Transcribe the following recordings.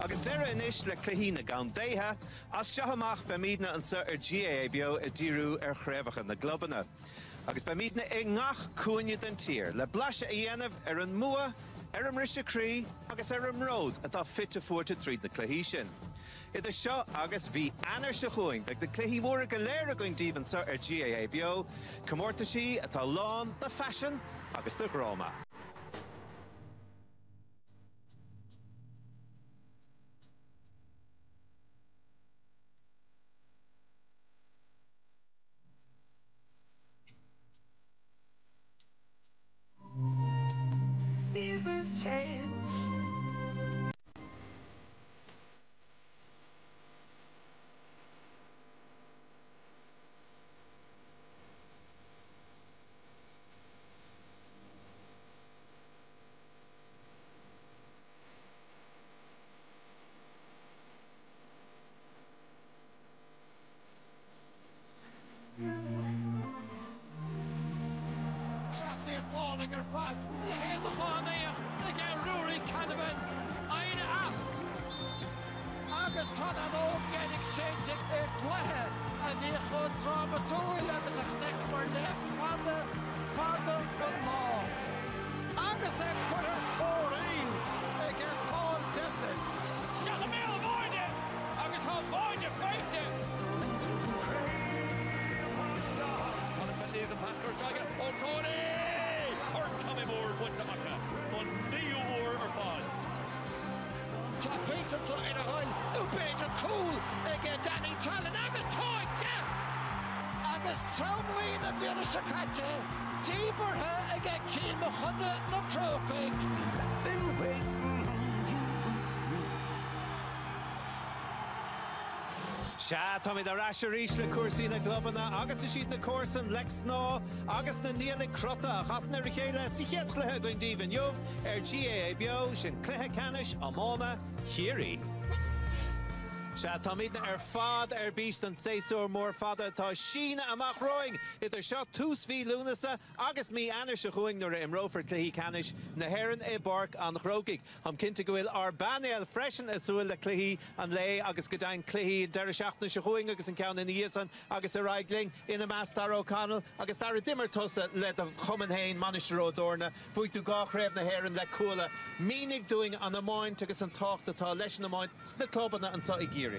Agus deire inis le cluhína gan déithe, as seahamach be mídna an sa GAA bio a díru chréimhacha na globanna. Agus be mídna ngach cúine den tír, le blaise a dhéanamh an mua, an risa crí, agus an ród atá fitte fuairte tríd na cluhí sin. Idir seo agus bhí anar se chuing, beag de cluhí móra go léir a going díobhann sa GAA bio, comórta sí atá lán, de fashion agus de gráma. Seasons change. Falling her back, the head of Farnea, again Rory Canavan, Aina As. Agus Tana no getting shaded their play, and the Hod Dramatul and the Neck for left, Father, but more. Agus and put her 4 again, Paul Devlin. Shachamil avoided, Agus how avoided, faked it. Penalties and Pascal Tiger, Tony! Tommy Moore wins a macca on Leo Moore or Paul. Top Peter in a hole, no better cool again Danny Talon, Agus Toy, yeah! Agus Tralee the Birishakate, deeper her again Keen Mahunda, no croaking. I've been waiting. Se Tommy de Rasha rís le cuasaí na globanna, agus is siad na cuasan Lixnaw, agus na níala Crotta, chasna ar chéile sa chéad chluthe going díobhann jobh GAA bio sin cluthe canis amána Kerry. Se Tommy na fad bíst an séasúr mór fada tá sína amach roing idir seo tús bhí lúnasa agus mí anar se chuing nuair imrófar cluhí canis na héireann barc an chrócaigh. Am cinnte go bhfuil arbánéal freisin súil le cluhí an lé agus go dain cluhí deire seachna se chuing agus an ceann in íosan agus a raigling ina meas Dar O'Connell agus dar a dimmer tosa le a chuman hain manisró dorna bhuaig tú gach raibh na héireann le coola mínig doing an amáint agus an tácht atá leis an amáint sna clubanna an sa i Kerry.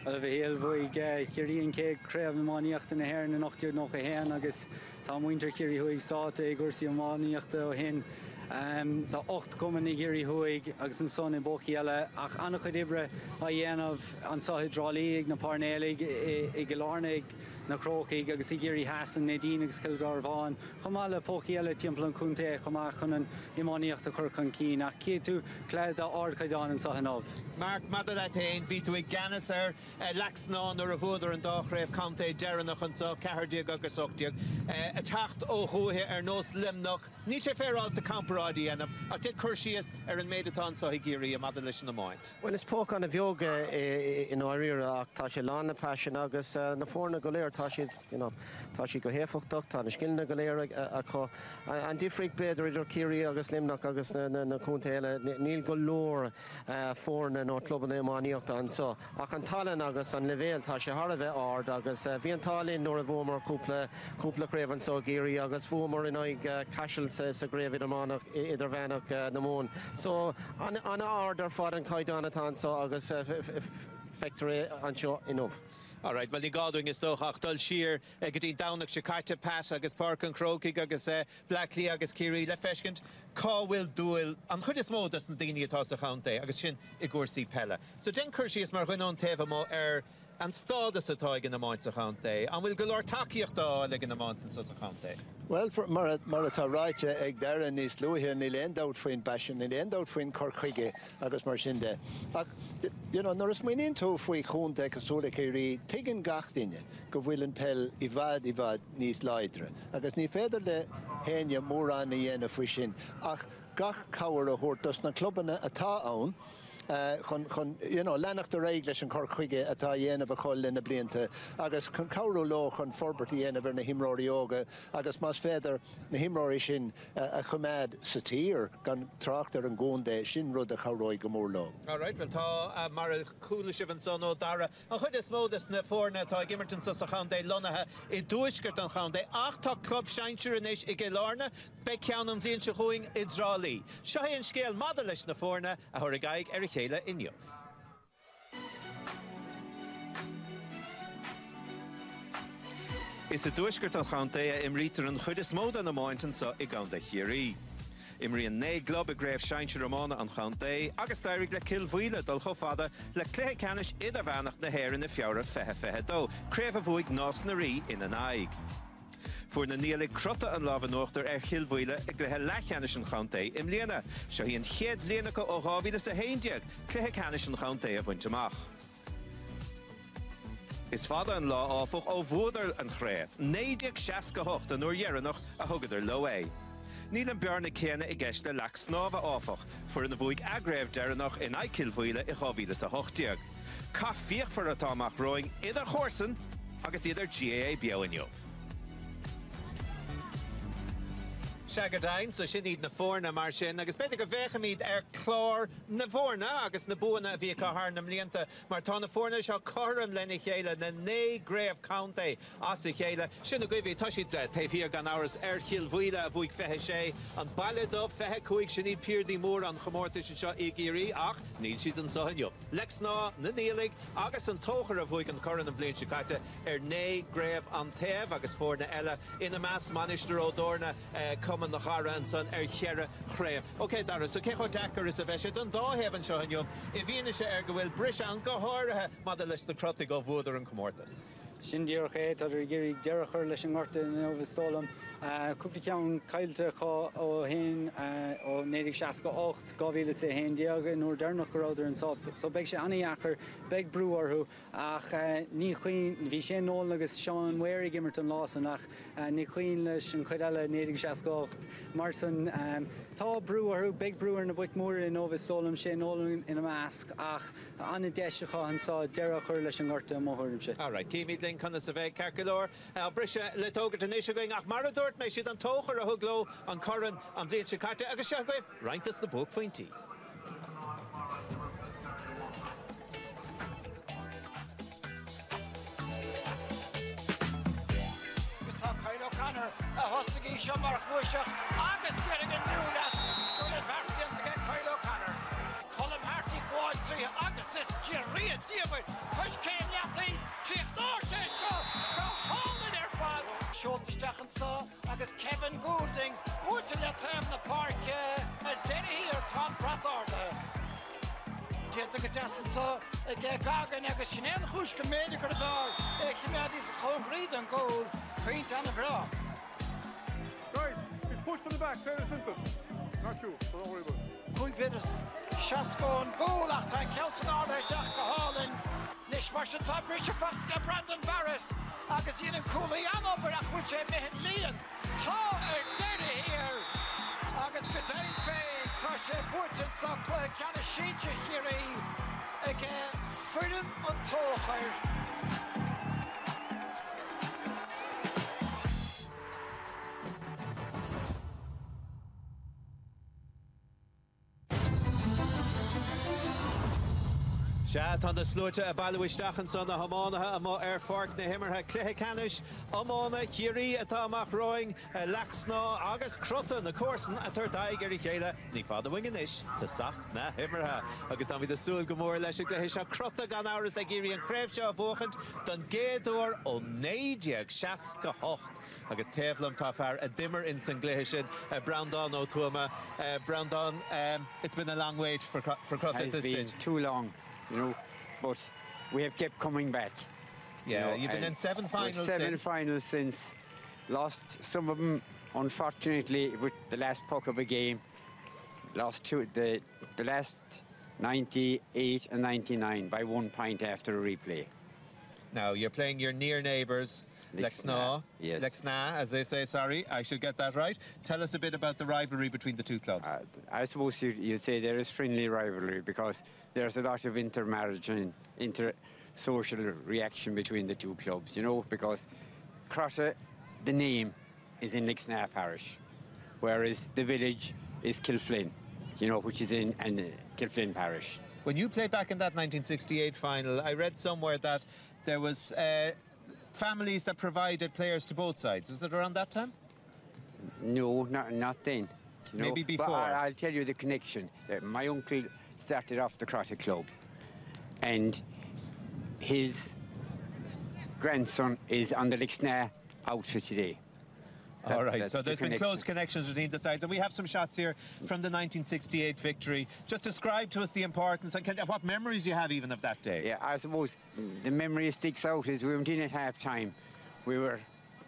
Well, bhí heel bhuaig Kerry an cé craibh na máíochta na héir na nachtíir nach a héan agus tá muintear Kerry thuaig sáta ag gursaí an máíochta ó hin. Tá 8 cuman i Kerry thuaig agus an son i bóchaí eile ach annach chuid ibre a dhéanamh an sáthú Tralee ag na Parnéalaigh i Gilárnaigh na Crocaigh agus i Kerry Hassan na Dín agus Kilgarváin. Chumá le bóchaí eile timpeall an cúnta chumá chunan i máíochta chur chun cín ach cé tú cléad a ardchaidán an sahanmh. Mark Madad at hain, ví tú ag ganas Lixnaw nuair a bhúdar an dách raibh canta deirnach an sa cehardiag agus ochdiag. A tacht ó thuaithe ar nós limnach, ní sé féráil de camparádí anamh, a did chuirsíos ar an méideatán sa Kerry a madad leis na máint. Well, is póc an a bheoga in áíre ach tá sé lána passion agus na fórna go léir tá sí go héfachtach, tá na scilna go léir an difric beidir idir Kerry agus limnach agus na cúnta eile níl go lór fórna nó cluban émáíochta an so. Ach an talan agus an levéil tá sé thar a bheith ard agus bhí an talín nuair a bhómar cúpla craibh an so Kerry agus bhómar in aig caiisiil sa gréibh amánach idir bhenach na món. So an ard ar fad an caiidán atá so agus fectorí anseo inmh. All right, well, the Godwing is doch achtal sheer, getting down the Carta Pat, agus Park and Croaky, agus Blackley, agus Kerry, le feshkent, Caw will duel, and Hudis Mo doesn't dini at us a county, agus Shin, Igorsi Pella. So Jen Kershi is Marwinon Tevamo, and Stadas a toig in the Mounts of County, and will Galor Takiach da leg in the mountains of County. Well, for Marata right, ag Darren is Louis ni end out for in passion, ni end out for in Corkige, agus Marshinde. You know, Norris min into fui Hunde, Kasula Kerry, taken Gachtin, go willen pell, Ivad, nis Leidre, agus ni federle Henya Mura ni Yena Fushin, ach Gach Cower a Hortus na Clubana a ta own. lenach de réigles an corchuige atá dhéanamh a choil lena blianta agus chun cabhrú lo chun forbertí dhéanamh na himróí óga agus más féidir na himróí sin a chuméid sa tír gan tráachtar an gúndé sin rud a chabhróid go mór lo. All right, well tá mar a coolla sibh an son ó dara an chud is módas na fórna tá gimmerton sa chandé lonathe I dúisgurt an chandé ach tá club seintir inis I Gélárna be ceann an bhliain se chuing I Tralee. Seo an scéal mada leis na fórna a thura gaig ar a chéile inniu. Is a dúisgurt an chandé imrítar an chud is móda na máintin sa I ganda Kerry. Imri an né glob a gréibh seintir Romana an chandé agus dairig le cilmhuile dul chofada le cléthe canis idir bheannacht na héir na fiara fehe dó, créibh a bhuaig nás na rí in an aig. Fuair na nílig Crotta an lábhanóachtar cilmhuile ag lethe lechanis an chandé im léana, seo hí an chéad léanacha ó 2011 cléthe canis an chandé a bhaint amach. Is fada an lá áfach ó bhódar an chréibh, 968 an uair dhearannach a thugadidir lo é. Níl an bearna céine I gceist le Lixnaw áfach, fuair na bhuaig agréibh dearannach in aig cilmhuile I 2008. Cá fíochfar atá amach roing idir chórsan agus idir GAA beo inniuh. Seagardain, so sin iad na fórna mar sin, agus beidir go bhecha míad chlár na fórna agus na buana a bhí cáthar na mblianta, mar tá na fórna seo choram lena chéile na né gréibh county as I chéile. Sin na goibhí tá siad taobhíar gan áras cilmhuile a bhuaig fethe sé, an bailidómh fethe cuaig sin iad piardí mór an chomórta sin seo I géirí ach níl siad an sohanniuh. Lixnaw na nílig agus an tóchar a bhuaig an choran an blian sicaite né gréibh an taobh agus fórna eile ina meas manister ó dórna an na chara an son cheire chréibh. Ok, Dara, so cecho dachar is a bheise don dáhéhann seo hanniuh I bhíana sé go bhfuil bris an go háirithe mada leis na Crotta go bhúdar an comórtas. Sin díoch é tá géirí dearachar leis an ngorta in óhstólam. Cúpla ceann caiilte chá ó hain ó 968 2011 diaga nuair dearnach go ráidir an sáp. So beidh sé anaíachar beidh brúarthú ach ní chuoin bhí sé nóil agus Seán Mhairigh immerton lásan ach ní chuoin leis an chuid eile 968 mar san tá brúarthú beidh brúar na buic mór in óhstólam sé nóil ina measc ach anna deiseachá an sá dearachar leis an ngorta móthúm sé. All right, Keith Conna sa bheith Carcalór brise le tógad an éise going ach mar a dúirt mé siad an tóchar a thugló an choran an blian sicaite agus seo goibh reintas na bóg faointí. Gus tá Kyle O'Connor a hostaigh seo mar chuiseach agus tuairigh an nniuúla go le bhartaíonn to get Kyle O'Connor. Colm Harty gháil trí agus is Kerry a díomhaid chuis céim leataí tríochtá sé seo go hálan ar fad. Seoltaisteach an sá agus Kevin Goulding búirte le taim na park a déanaí ar tá brathárdathe. Déanta go deasan sá ag gagan agus sinéan chúis go méidir go bhar chiméadí sa chomríd an gól chuointe anna bhrá. Guys, he's pushed from the back, fair and simple. Not you, so don't worry about it. Cúig vidas seascó an gól ach tá ceantan áisteach go hálan. Nis mar sin tá brise facht go Brandon Barrett agus íon an cúlaí anobar ach bhuiil sé mihin líon. Tá ar deire hir agus go daon féin tá sé búirtean sa ceanna síte Kerry ag fuireann an tóchair. Se tá na slúte a bailhaisteachchan san na hamánathe am ar fork na himmarthe cléthe canis amána Kerry atá amach roing Lixnaw agus Crotta na córsan a tuairt aig ar chéile ní fada bhain inis tá sach na himmarthe agus tá bhí de súil go mór leis le se Crotta gan áras ag géirí an craibh seo bhchant don géadúir ó 968 agus taobhlam tá fear a dimmer in san gléthe sin Brandon ó tuama. Brandon, it's been a long wait for Crotta It's been too long. You know, but we have kept coming back. Yeah, you've been in 7 finals finals since. Lost some of them, unfortunately, with the last puck of a game. Lost the last 98 and 99 by 1 point after a replay. Now, you're playing your near neighbours, Lixnaw. Yes. Lixnaw, as they say, sorry, I should get that right. Tell us a bit about the rivalry between the two clubs. I suppose you'd say there is friendly rivalry because there's a lot of intermarriage and inter-social reaction between the two clubs, you know, because Crotta, the name, is in Lixnaw parish, whereas the village is Kilflynn, you know, which is in Kilflynn parish. When you played back in that 1968 final, I read somewhere that there was families that provided players to both sides. Was it around that time? No, not then. You know, maybe before. But I'll tell you the connection. My uncle started off the Crotta Club, and his grandson is on the Lixnaw outfit today. All right, so there's been close connections between the sides, and we have some shots here from the 1968 victory. Just describe to us the importance and what memories you have even of that day. Yeah, I suppose the memory that sticks out is we went in at half-time. We were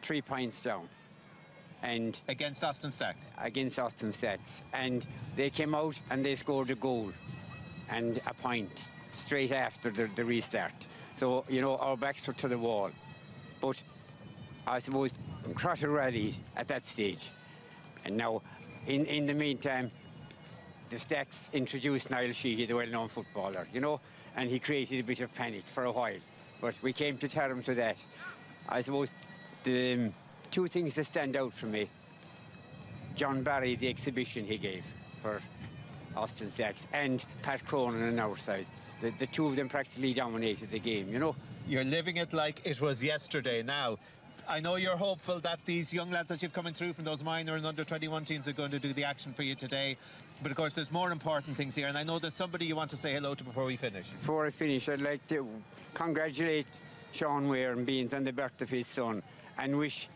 3 points down. And against Austin Stacks? Against Austin Stacks. And they came out and they scored a goal and a point straight after the restart. So, you know, our backs were to the wall. But I suppose Crotta rallied at that stage. And now, in the meantime, the Stacks introduced Niall Sheehy, the well-known footballer, you know, and he created a bit of panic for a while. But we came to terms to that. I suppose the two things that stand out for me, John Barry, the exhibition he gave for Austin Stacks, and Pat Cronin on our side. The two of them practically dominated the game, you know. You're living it like it was yesterday now. I know you're hopeful that these young lads that you've coming through from those minor and under-21 teams are going to do the action for you today. But, of course, there's more important things here. And I know there's somebody you want to say hello to before we finish. Before I finish, I'd like to congratulate Sean Weir and Beans on the birth of his son and wish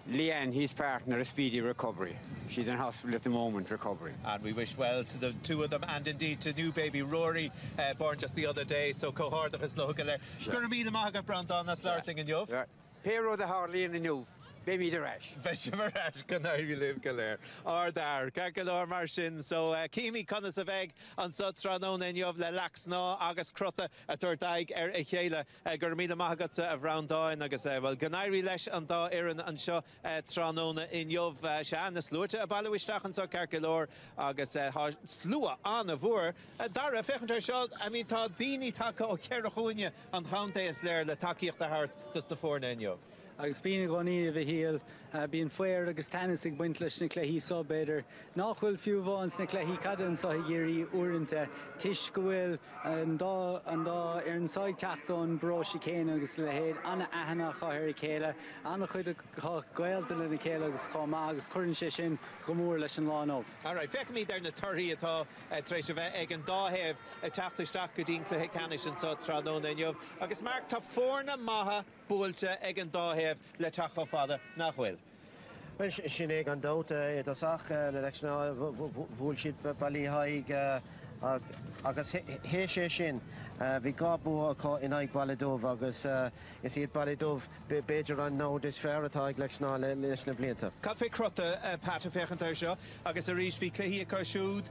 Leanne, his partner, a speedy recovery. She's in hospital at the moment, recovering. And we wish well to the two of them, and indeed to new baby Rory, born just the other day. So cohort of his local there. Gonna be the Maga Brandon, that's Larthing and Yov. Pero the Hurling and the new. Baby the rash. Bishop rash, can I live Galer? Or there, Carcalor Marshin. So, Kimi Conas of Egg on Sutranon and Yov Le Lixnaw, August Crotta, a Thirdaig, Echela, Gurmida Mahagats of Roundaw, and August, well, Ganairi Lesh and Da Erin and Shaw, Tranona in Yov, Shan, Sluta, a Balawishtach and so Carcalor, August, Slua, Anna Vur, Dara Fechenter Shaw, I mean, Ta Dini Taka or Kerahunia, and Hounde is there, the Taki of the Heart, does the four in Yov. Agus bína gcóí a bheith híal bíon foiir agus tanasig buint leis na cluichí sobbéidir nachhfuil fiú bháins na cluichí cadan sa géirí uaireanta tuis go bhfuil an dá ar an sáid teachtáin bróis céine agus le héad anna aithne chathir chéile anna chuid gailta le na chéile agus chomá agus chuann sé sin go mór leis an lánómh. All right, feic mí ar na tuirthaí atá tréis a bheith ag an dáthebh teachtasteach go dtín cluiche canis an sa Tranón in Yov agus marc tá fórna maithe búilte ag an dáthebh le teach fada nachhfuil. Well, sin ag an dóta i dasach le Lixnaw bhúil siad bailíthaigh agus hé sé sin bhí gábú in ag bailidómh agus is iad bailidómh beidir an nód is fearr atá ag Lixnaw leis na blianta. Cad fé Crotta Pat a fechantar seo agus a rís bhí cluichí a cosisiúd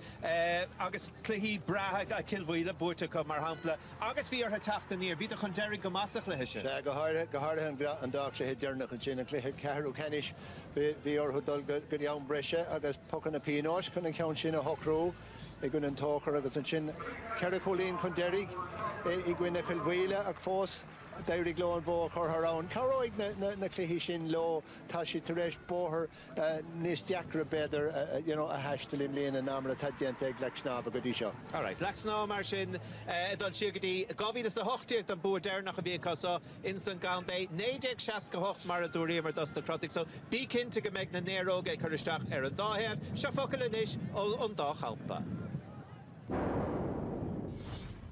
agus cluichí brathe a cilmhaile búirte go mar hampla agus bhí ar teachta níor bhí a chun deireadh go masach le sin. Go háirthe an dáach sé dearnach an sin an cluiche ceathrú canis bhí orthúdul go dteann breise agus pocan na píonáis chun an ceann sin a hochrú I gwn yn tóchar agus an sin Kerry chulín chun Derry I gwyn a chilbhíle ag fós Dairí gló an bó chur harán. Caróig na cluichí sin lo tá si tar éis bóthar níos deacra beidir a heistilím líon an amra tá déanta ag Lixnaw a go dtí seo. All right, Lixnaw mar sin dul siad go dtí gábhílas a hochtíocht an búir dearnach a bhí cosá in san Gandé 968 mar a dúirí mar das na Crotic. So bí cinnte go méid na néróg ag chuiristeach ar an dáthebh se focail inis ó an dá champa.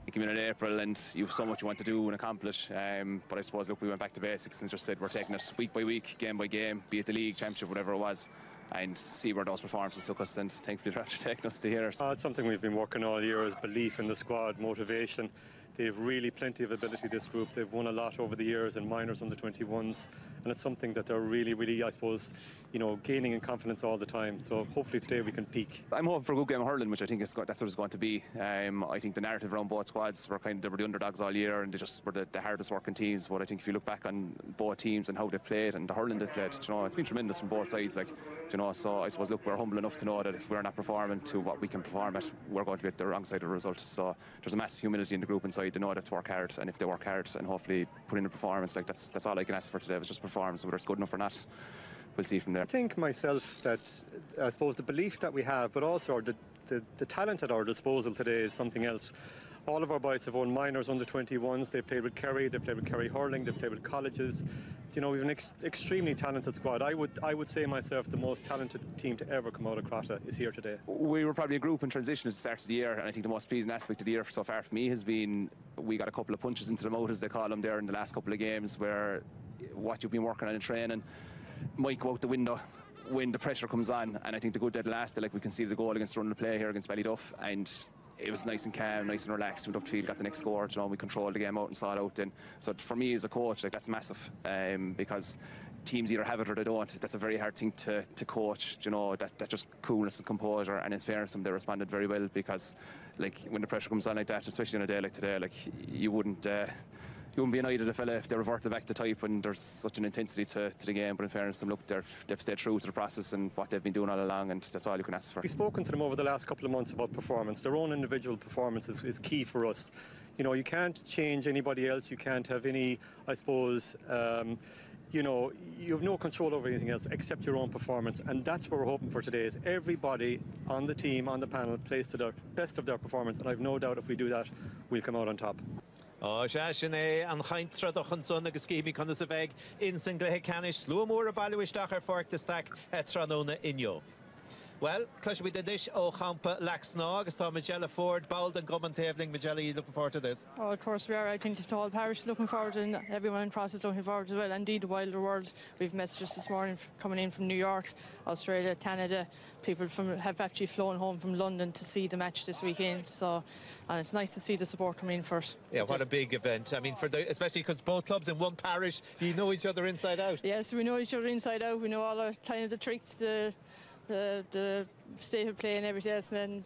You came in April and you have so much you want to do and accomplish, but I suppose look, we went back to basics and just said we're taking it week by week, game by game, be it the league, championship, whatever it was, and see where those performances took us, and thankfully they're after taking us to here. It's something we've been working all year is belief in the squad, motivation. They've really plenty of ability, this group. They've won a lot over the years in minors, under 21s, and it's something that they're really, I suppose, gaining in confidence all the time. So hopefully today we can peak. I'm hoping for a good game of hurling, which I think that's what it's going to be. I think the narrative around both squads they were the underdogs all year, and they just were the hardest working teams. But I think if you look back on both teams and how they've played and the hurling they've played, it's been tremendous from both sides. So I suppose, look, we're humble enough to know that if we're not performing to what we can perform at, we're going to be at the wrong side of the result. So there's a massive humility in the group inside. They know they have to work hard, and if they work hard and hopefully put in a performance, that's all I can ask for today. It's just performance. Whether it's good enough or not, we'll see from there. I think myself that I suppose the belief that we have, but also the talent at our disposal today is something else. All of our boys have won minors, under 21s. They've played with Kerry, they've played with Kerry Hurling, they've played with colleges. We have an extremely talented squad. I would say myself the most talented team to ever come out of Crotta is here today. We were probably a group in transition at the start of the year, and I think the most pleasing aspect of the year so far for me has been we got a couple of punches into the mouth, as they call them, there in the last couple of games, where what you've been working on in training might go out the window when the pressure comes on. And I think the good did last. We can see the goal against Run the Play here against Ballyduff, and it was nice and calm, nice and relaxed. We went up the field, got the next score. We controlled the game out and saw it out. And so for me as a coach, that's massive, because teams either have it or they don't. That's a very hard thing to coach. That just coolness and composure. And in fairness, they responded very well, because when the pressure comes on like that, especially on a day like today, you wouldn't be annoyed at a fella if they reverted back to type when there's such an intensity to the game. But in fairness, look, they've stayed true to the process and what they've been doing all along, and that's all you can ask for. We've spoken to them over the last couple of months about performance. Their own individual performance is key for us. You can't change anybody else. You can't have any, I suppose, you have no control over anything else except your own performance, and that's what we're hoping for today. Is everybody on the team, on the panel, plays to their best of their performance, and I've no doubt if we do that, we'll come out on top. Sin é an chaintra do chun son agus cíimi chun sa bheith in san gluthe canis slua mór a bailúisteach ar fork de stack tróna inniu. Well, clutch with the dish champa Lixnaw agus tá Magella Ford, Bald and Gum and Tabling. Magella, you looking forward to this? Oh, of course we are. I think the whole parish is looking forward, and everyone in Cross is looking forward as well. Indeed, the wider world. We've messages this morning coming in from New York, Australia, Canada. People have actually flown home from London to see the match this weekend. So, and it's nice to see the support coming in first. Yeah, what a big event. I mean, especially because both clubs in one parish, you know each other inside out. Yes, we know each other inside out. We know all the tricks, the state of play and everything else, and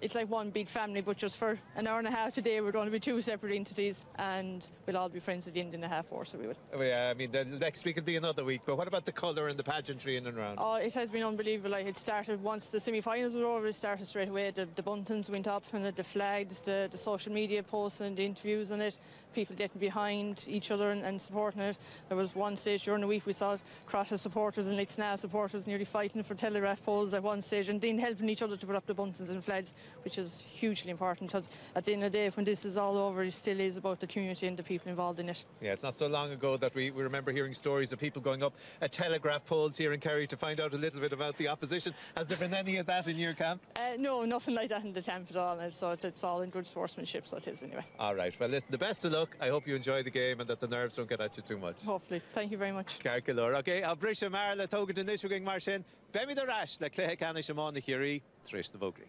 it's like one big family, but just for an hour and a half today we're going to be two separate entities, and we'll all be friends at the end in a half hour, so we will. Oh, yeah, I mean the next week will be another week, but what about the colour and the pageantry in and around? Oh, it has been unbelievable. It started once the semi-finals were over. It started straight away. The buntons went up, and the flags, the social media posts and the interviews on it, people getting behind each other and supporting it. There was one stage during the week we saw Crotta supporters and Lixnaw supporters nearly fighting for telegraph poles at one stage, and then helping each other to put up the buntons and flags, which is hugely important, because at the end of the day, when this is all over, it still is about the community and the people involved in it. Yeah, it's not so long ago that we remember hearing stories of people going up at telegraph poles here in Kerry to find out a little bit about the opposition. Has there been any of that in your camp? No, nothing like that in the camp at all. So it's all in good sportsmanship, so it is anyway. All right, well listen, the best of luck. I hope you enjoy the game and that the nerves don't get at you too much. Hopefully. Thank you very much. Carkilor. Okay, I'll brisha Marla Togan to Nishwing Marshin. Bemi the Rash, the Clay Canish among the Kerry, Trish the Vogri.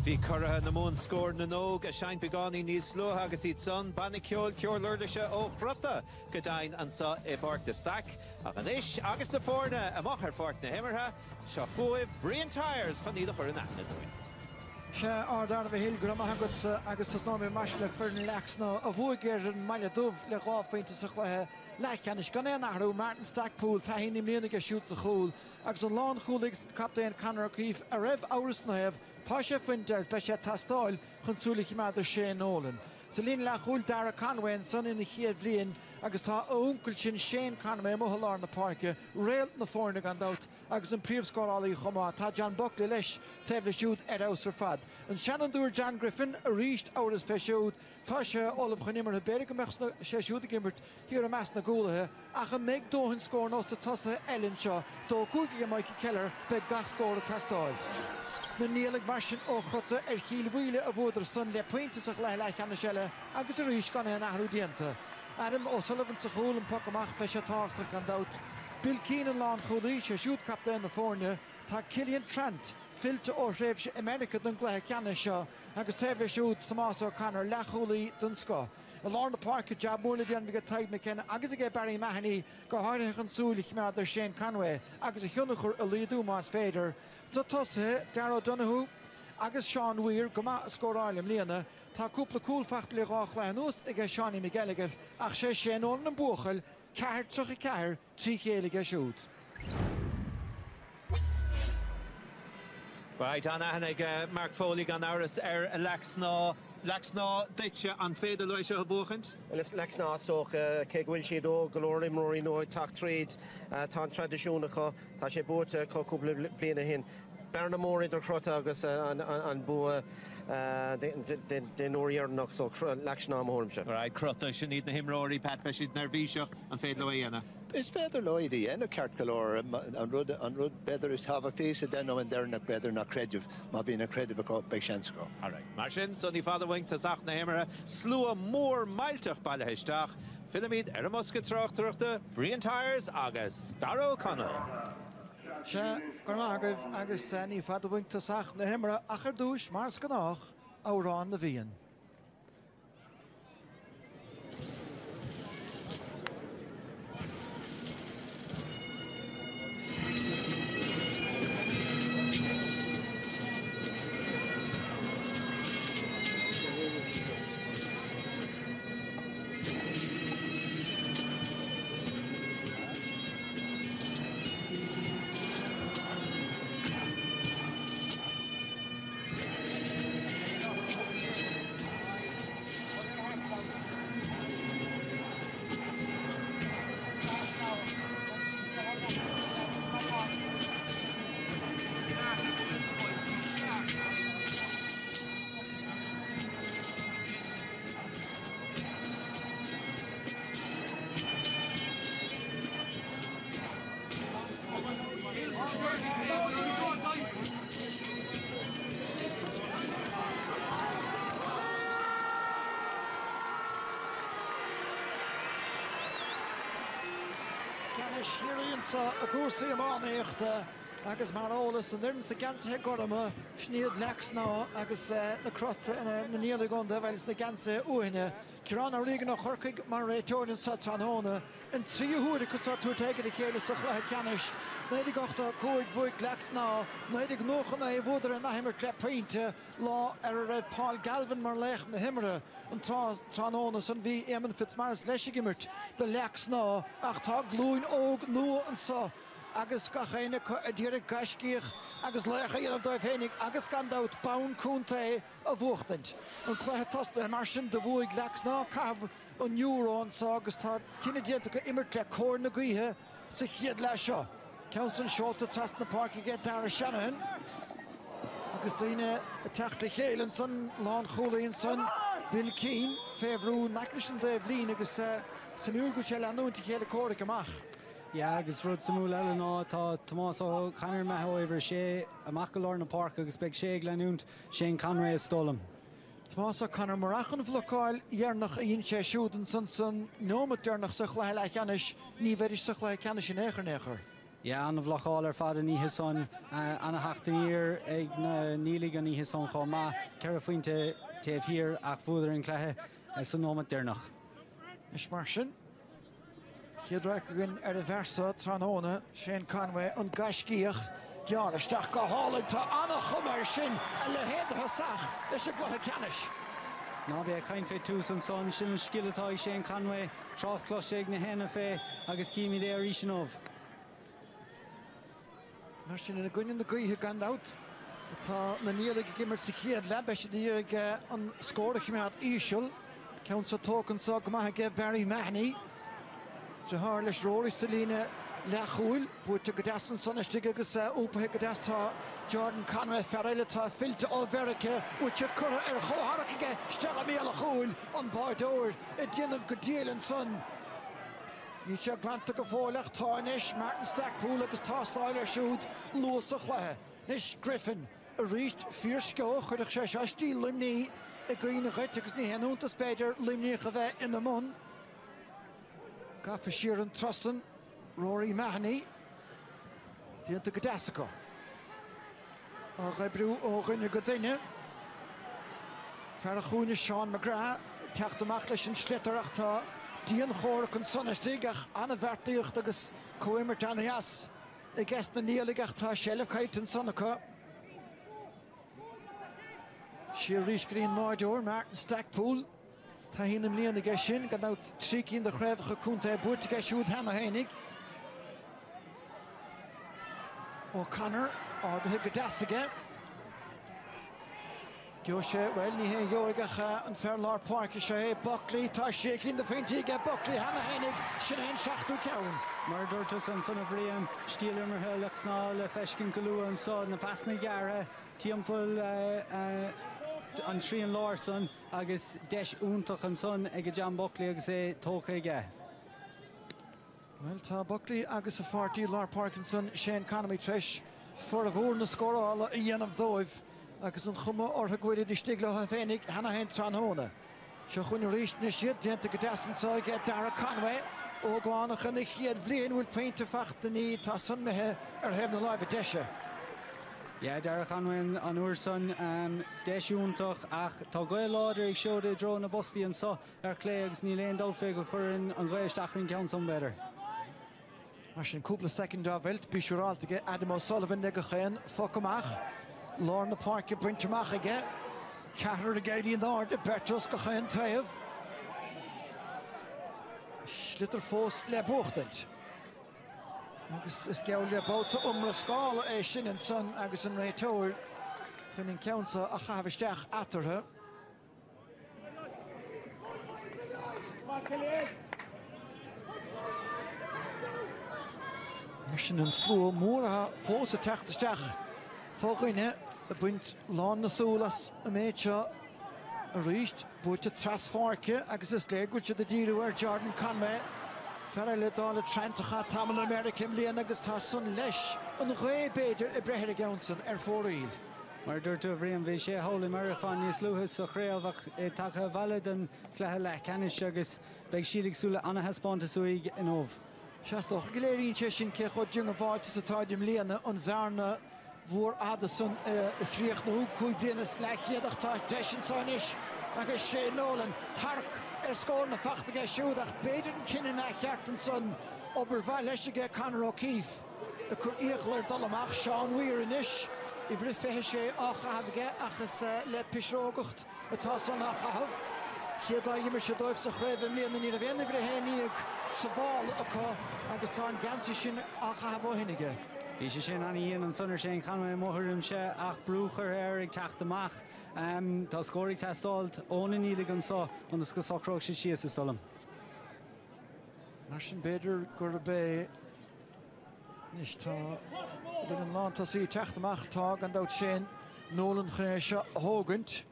Bhí Curra na mún scór na nóg a Sean Pagani níos slua agus iad son banna ceol ceolúirlaise ó Crotta go dain an sa I bort de stack ach an ish agus na fórna amach ar fort na himmertha seo chuaibh Brian Tyres chun iad a chur na doin. Se ádána bheith hilgram agus tas námí mais le Fern Lixnaw a bhuaigéir an maile dubh le gáfainte sa chluthe lechanis gan é nachrú Martin Stackpool tá hínim líananig a siút sa chúl agus an lán chúlaigh captain Conor O'Keefe a raibh áras na hebh tá sé fuinteas be sé tastáil chun súlaigh iad Shane Nolan. Sa líon le chúl Dara Conway son ina chiad bblion agus tá uncle sin Shane Conway Mohalar na parke réalt na fórna gan dat agus an príomhscorálaí chomá tá John Buckley leis tefle siúd aus ar fad. An Shannon dúr John Griffin a ríist áras fe siúd tá sé Olaf Chunimmer na berig go meach sé siúd gimbert hir a meas na gólathe ach a méid dóhann scór nás de tosa Ellen seo dó cúige Mikey Keller be gach scór a testáilt. Na nílig marsin ó Crotta chiil bhuile a bhódar san le pointeach le cheanna seile agus a ríis gan nachrú dienta. Adam O'Sullivan sa chúil an pocamach be sé táachta gan dat. Bill Keenan lán chodí sé siúd captain na fórne tá Killian Trent filte ó réibh sé America don gluthe ceanna seo agus tefle siúd Tomás O'Connor le cholaí don sco. A lá na park jab múla déan go taid na cenne agus a Barry Mahoney go háirithe an súlaich meadidir Shane Conway agus a thionnachar a líadú más féidir. Tá tosathe Darragh Donoghue agus Sean Weir go maith a scóráilim líana tá cúpla cúlfacht le rách le nús ag Seánie McGallagher ach sé séanón an buchail ceathir trocha ceathir trí chéalaige siúd. Right, Anna Hannig, Mark Foley gan áras Lixnaw. Lixnaw ditse an féidir leis a bhuachant? Lixnaw stoch cé bhfuil siad ó golóirí mórí nó tacht tríd tá tradiisiúnacha tá sé búte có cúpla bliana hin. Berna mór idir Crotta agus an bua den óíarnach so Lixnaw mórmse. Right, Crotta sin iad na himróirí Pat be siad nervíiseach an féad le dhéana. Is féidir leidí a ceart golóir an rud beidir is tábhachtaí sa den an dearnach beidir na creidimh má bhí na creidimh acu beag seans go. All right. Mar sin son ní fada bhaint tasach na himara slua mór mailteach baile heisteach Filimid ar a musca trochtarachta Brian Tyres agus Darragh O'Connor. Se gur agah agus ní fada bhaint tasach na himara achar dúis mar scanách árán na bhíon. Sa a cuasaí amánaíochta agus mar ólas an dúirms na gansa gorama sníad Lixnaw agus na Crotta na níala gonda bheilis na gansa uaine Cirán a rígan a chorcaig mar réiteoirn sa tróna an tríúra chu sa túirteigad a chéile sa chluthe ceannis Néidir gachta cúig bhuaig Lixnaw néidir nóchanna é bhúdar na himar clepainte lá ar a raibh Paul Galvin mar leich na himara an tróna san bhí Eamon Fitzmaurice leis gimmert de Lixnaw ach tá glúin óg nua an sa agus gachéine a ddíire gaiscíoch agus leicha iad dóibh hénig agus gandát bán cúnta a bhuachtant. An chléthe tosta mar sin de bhuaig Lixnaw cabh an Eurón sa agus tá tíine dianta go immert le cór na gaotha sa chiad lei seo. Council Shorta tast na park get Darragh Shanahan. Agus daine a techt le chéilen san lán cholaíonn san Bill Keane féhrú nacrishin de bhlín agus samúr go sé leanúnta chéile córa amach. Ja, agus rud samúl eile ná tá Tomás O'Connor metheoibhar sé amach go lár na park agus beag sé leanúnt Shane Conway a stólam. Tomás O'Connor marachan bhlocáil dhearnach a dhéon sé siúdan san nómad dearnach sa chléthe le ceannis ní bheidir sa chléthe ceannis in éair. Ja, an bhlocáil ar fad a níthe son anna hachtaíir ag na nílig a níthe son chomh má ceir faointe taobh hir ach bhúdar an cléthe san nómad dearnach. Is mar sin Chiadraiceann ar a bhersa tróna Shane Conway an gaiscíoch gearaisteach go hálaigh tá anna chumar sin a le héadtha sach leis a glutha ceannis. Ná bheith chain fé tús an son sin an sciletáid Shane Conway trocht cloiseag na héna fé agus cíimi dé ar ísinómh. Mar sin ina gcuine na gaotha gandát tá na níalaigh gimmert sa chiad le beis díag an scóra chimead íseal ceann sa tócan sa go maithe Barry Mahoney Trahar leis Rory Selina Lechúil, búte go deasan sonnaistigh agus úpathe go deastá Jordan Conway Ferreira tá fillte ó Verica úte cura chótharaige steach míle chúil an báidóir I déanamh go díalann son. Ní sé glanta go fólach táinis Martin Stackpool agus tá stáil siúd luas a chluthe. Nis Griffin a ríist fíor sco chuideach sé seistí limní I gcuoine chuit agus ní henúnta spéidir limní a bheith ina mún. Gafa siar an trosan Rory Mahoney Dianta go deasa go. Á gaibbrú ó ghine go duine. Fer a chúine Sean McGrath teacht amach leis an slitteach tá díon chóra an sonnaistigh ach anna bheartaíocht agus coimir Danias I gceist na níalaigh tá Shelf Kite an sonnacha. Siar rís Green Maidior Martin Stackpool tá hínam líana ige sin gan ná trícín de chréibhacha cúnta búirte ige siúd hena hénig. O'Connor ádathe go deasaige. Geo sé well ní hé dheoigach an Fairlár Park sé Buckley tá sé cín de féintíige Buckley hena hénig sin hén seachtú ceann. Mar dúirtas an son a bhríon stíal mar Lixnaw le feiscin go luúan so na pasna gearra timpeall an Tríon Lawson agus deis úntach an son ag John Buckley agus tócha ige. Well, tá Buckley agus a fartí Lár Parkinson Shane Conamy treis for a bhór na scórála I dhéanamh dóibh agus an chuma ortha gcuirid I stigla féinnig hena hen tranhóna. Se chuine ríist na siad déanta go deasansáige Dara Conway ó gláánach na chiad bblion bhfuil peinte fachta ní tá sunmethe hebh na láimh deise. Ja, Dara Conway an uair son deisiúntach ach tá gail láidir ag seoda dro na bostí an so clé agus ní léon dulfé go churann an ghaistachrin ceann son better. Mar sin cúpla second á bheilt bíisiúráltaige Adam O'Sullivan de go chéan focamach. Lár na parke buinteach aige. Ceathar a gaidaí an áde Bertos go chéan taobh. Slittar fós le buachtant. Agus is geall le bóta umra scála é sin an son agus an réitóir chun in ceansa a chahabhaisteach atartha. Sin an slú mór fós a teachtasteach fóghine a buint lán na súlas a méid seo a ríist búte trasfáce agus is léigúte de díú Jordan Conway fer le dála trentacha tamil American líon agus tá sun leis an réibéidir I brethir Johnson fóríil. Mar dúirt a bhríon bhí sé hóla marachán níos luthas a chréalhach take bhile den clethe le canis agus beag siad agsúla anna hespáanta suig in óbh. Seastoch goléiríonn sé sin ce chud deung a bháilte sa táidim líana an bhearna bhór Addison chríoch na cúig bliana sleichiadach tá deisinsáis agus sé nólan tarc scór na fachtaige siúdach beidir an cinenne cheart an son obair bhail leisige Conor O'Keefe a chur íochlar dul amach Sean Weir inis I bhrí feiche sé á chahabhaige agus le pisrógacht atá son á chahabh. Chiad á dhimar sé dóibh sa chréibh líana ní a bhéanana bhrí héanaíag sa bháil acu agus tá an gansa sin á chahabh ó hinige. Bhí sé sin an íon an sunar sé Conway mothirim se ach brúchar ag teacht amach. Tá scóraigh testáilt óna nílig an so agus go socróg sé síos is stolam. Mar sin beidir gur bé níos tá bhí an lántasí teacht amach tá an dát sin nólan chné se thógant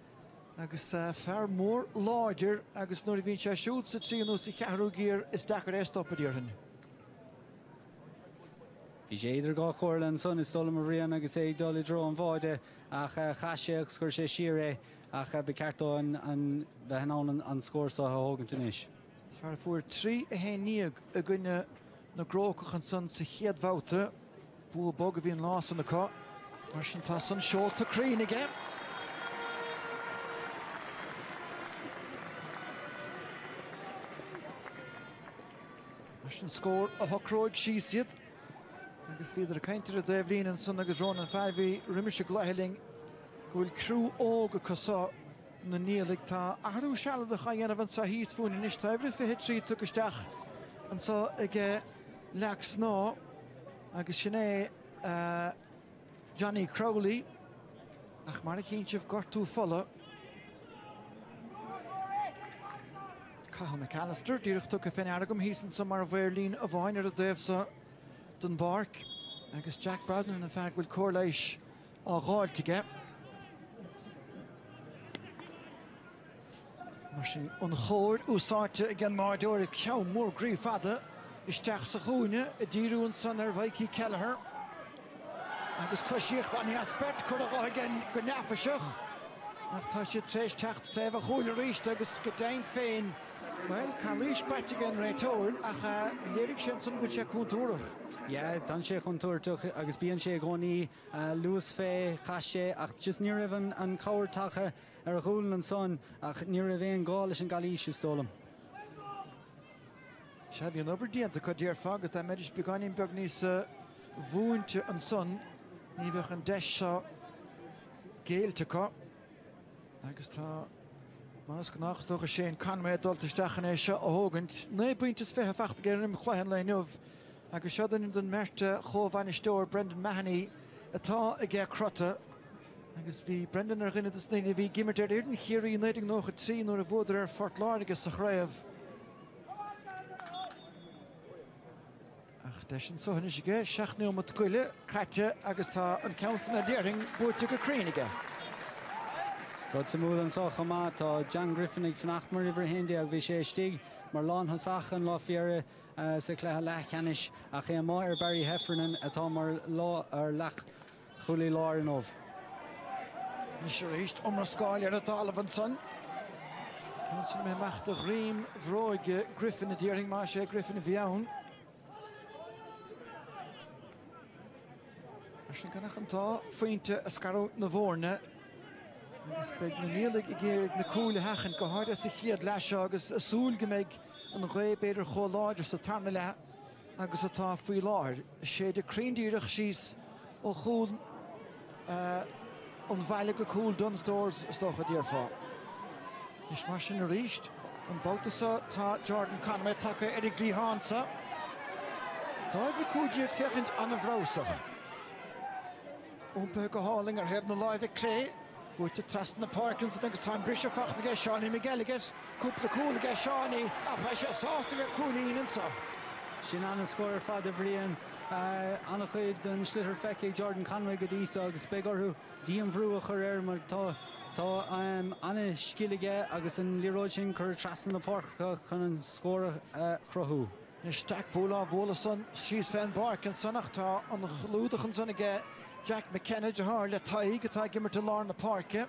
agus fear mór láidir agus nuair a bhíonn sé siúd sa tríanú sa cheathrú géar is dachar stoppadíorthain. Bhí sé idir gá chóirla an son is stolam a bhríon agus é dul I dro an bháide ach chaise agus gur sé siar ach be ceartó an bheithnán an scór sa thógant inis. Fear fuair trí a héníag a gcuine na grócach an son sa chiadmhátha bú bog a bhíon lás an acu mar sin tá san seolta crín aige. Mar sin scór a thocróig síosiad agus bhíidir a caiintear a débhlíonn an son agus rón an fearbhí riimiise ghlaithling go bhfuil crú óga cosá na níalaigh tá ahrú seala a chaanamh an sa híos fúin inis tá bhrí fithe trí tugusteach an sa ige Lixnaw agus sin é Johnny Crowley ach mar a chéinteamh gortú fola Cahill McAllister, Dírich tucha fin agam hísan sa mar bhéirlín a bhain ar a dhéobh sa don barc. Agus Jack Brosnan in fact will correlate á gáiltige. Mar sin an chóir úsáte again mar dúir ceann mór gríomh fada isteach sa chúine a díriúin san ar Vicky Kelleher. Agus cosíocht an aspect chur a again go neafaiseach. Ach tá sé tréis techt taobh a chúil ríist agus go dain féin. Well, can ríist beit again réitóir ach léirigh sin san go sé cúntúrach. Yeah, dan sé chuntuirteach agus bíonn sé gcónaí luas fé chas sé ach just ní raibh an cabhairtacha ar a chúil an son ach ní raibh éon gá leis an galís is tólam. Se bhíon obair díanta chu dtíar fá agus tá méidir beáinín beag níos bhuainte an son ní bheith an deis seo géaltecha agus tá manas go nachtócha sé an canmé dultaisteachan é seo a thógant. Né buintas fethe feachta géir im chluicheann le nuamh agus seo den merte chomhainisteoir Brendan Mahoney atá a gcé Crotta agus bhí Brendan ar gine is naine bhí gimmert ar éireann chéirí néidir nócha trí nuair a bhódar ar Fort Láirgus sa chraibh. Ach deis an sohanna sé gé seaachnú mat cuile caite agus tá an council na déiring búirte go críneige. God sa múl an socha má tá John Griffin ag fanacht mar river hindi ag bhí sé stig mar lán hasachan lá fiare sa cléthe lechanis ach é má ar Barry Heffernan atá mar lá ar lech chulaí láir an óbh. Ní sé ríist omar scáil ar a talamh an son. Council mé meachta rím bhróige Griffin a déiring má sé Griffin a bhí ann. Ar sin gannach an tá faointe a scarú na bhórne agus beag na nílaigh i ggéirigh na cúla hechan go háir sa chiad leis agus a súil go méid an ré beidir chó láidir sa tarna le agus atá faoi láir. Sé de críndíireach síos ó chúl an bhaile go cúl Dunsdoors stocha díar fá. Is mar sin a ríist an báutasa tá Jordan Conway take Eric Glíhansa. Tá bhí cúdiaag fechint an a bhrásach. Úmpa go háling ar heb na láimh clé. Búte trast na Parkins agus tá brise fachta ggé Seánaí McGilligan, cúpla cúla ggé Seánaí a bheit sé sásta go cúlaíonn sa. Sin an scóir fad a bhríon anna chuid den slitar feice Jordan Conway go dtí agus beagorthú díon bhrú a chur mar tá anna scilaige agus an líróid sin chur trasna na Parca chun an scóir chruthú. Is stackpúla bhla san síos féin Parkins sanach tá an lúdachan sanna ggé Jack McKenna de haar le taig atá gimmer te lá na parke.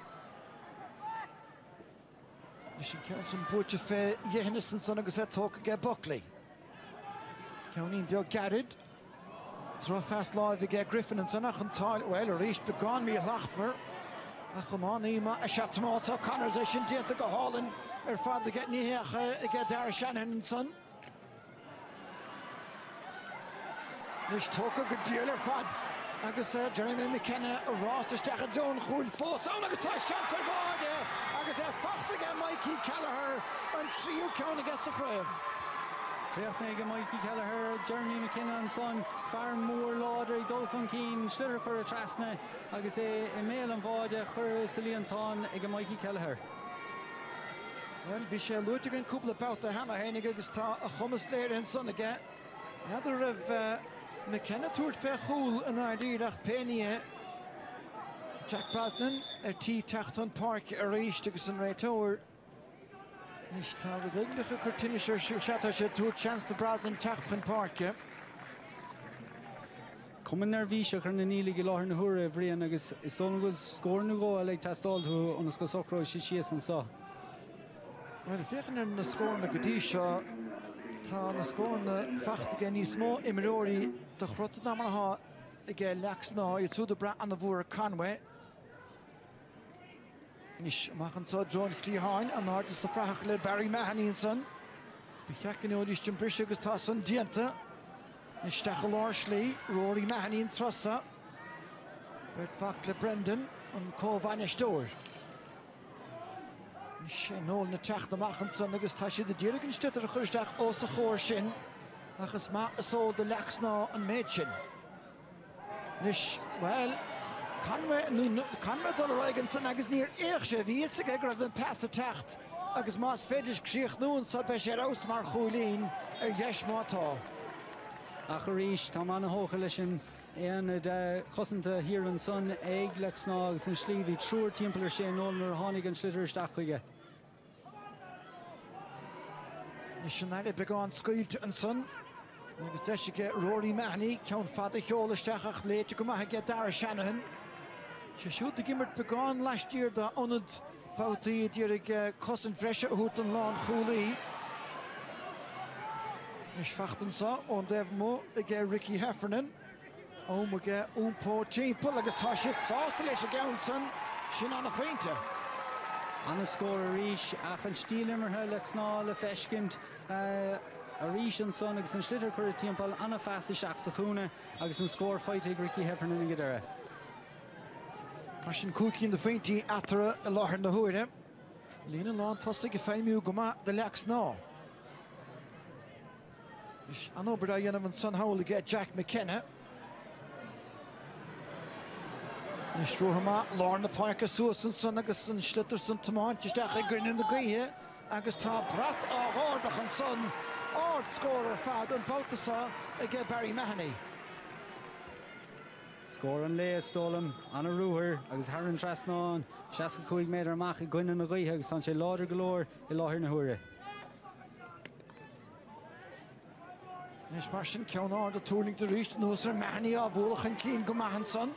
Is sin ceann san búirte fé dhéhannasan san agus tóca ggé Buckley. Ceannín beag garid. Trá fast láimh i ggé Griffin an sanach an táil well a ríist beáin mí lachtmhar. A chumánaí má a seaachtamátá Connors é sin déanta go hálan ar fad a ggé níhéacha i ggé Dara Shannon an san. Nis tóca go díal ar fad. Agus Jeremy McKenna a Ross isteach a dún chúil fós an agus tá seans ar bháide agus fachta ggé Mikey Kelleher an tríú ceann agus sa chraibh. Tríochtna go Mikey Kelleher, Jeremy McKenna an son fear mór láidir ag dul chun cín slitir chur a trasna agus é i méal an bháide chur sa líontán ag Mikey Kelleher. Well, bhí sé luúteach an cúpla bouta hena hénig agus tá a chumas léir an son aige. Nadidir raibh McKenna túirt fé chúl an ardíireach péine Jack Brosnan tí teachtan Park a ríist agus an réitóir. Nis tá a dhéagnacha chu tinisiir siúseta sé túirt seans de Brosnan teachtan Parke. Cuman ar bhíseach ar na nílaigh i láthir na huaire a bhríon agus is tóna bhfuil scóir na ggó a le testáilú ónas go socróid si síos an sa. Well, féchan ar na scóir na go dtí seo tá na scóir na feachta ggé níos mó imireoirí de Crotta ná martha i ggé Lixnaw i túd a bra an a bhúr Conway. Nis machchan sa John Clearháin an ádas de freachach le Barry Mahoney an son. Bhí cheacan ódís tin brise agus tá san dianta. Nis steach a láir slí Rory Mahoney an trosa. Bert fach le Brendan an cómhainisteoir. Nis sé nóil na teach na machchan san agus tá siad a díreach an stitar a chuirteach ó sa chóir sin agus má asó de Lixnaw an méid sin. Nis, well, Conway dul aigen san agus níor éach sé bhí is ag raibh an pass a techt agus más féidir críoch nún sa bheith sé aus mar chúlín dheis mátá. A choríis tá manna hócha leis an cosanta hir an son ag Lixnaw agus an slíomhí trúr timpplair sé nólar tháinig an slitir isteach Is sin aire begáin scoilte an son. Agus deisige Rory Mahoney ceann fada cheolaisteach léite go maithe Dara Shanahan. Se siúd a gimmert begáin last year da onad bátaí dúrig cosan freise út an lán chúlaí. Is fachtan sa ón déh mó ag Ricky Heffernan. Ó mo ge úmpó timppla agus tá siad sásta leis a gceann san sin anna féinte. Anna scór a ríis ach an stílimmarthe Lixnaw le feiscint a ríis an son agus an slitir chuir timppla anna festa seach sa chúna agus an scór feite ag Ricky Heffernan i gdéire. Mar sin cúcín de féintí atara a láthar na huaire. Lína lán tosa go féimiú go maith de Lixnaw. Is an obair a dhéanamh an son hawl ige Jack McKenna. Is ruútha lár na páice suas an son agus an slitir san tomáint isteach ag gcuine na gaothe agus tá brat áthardach an son áard scórar fad an bótasá ag Barry Mahoney. Scór an lé stólam an a rúthir agus Haran Trasnáin 65 méadar amach i gcuine na gaothe agus tá sé láidir go leor i láthir na huaire. Is mar sin ceann áard a túrning de ríist nuas ar Mahoney á bhúlach an cín go maith an son.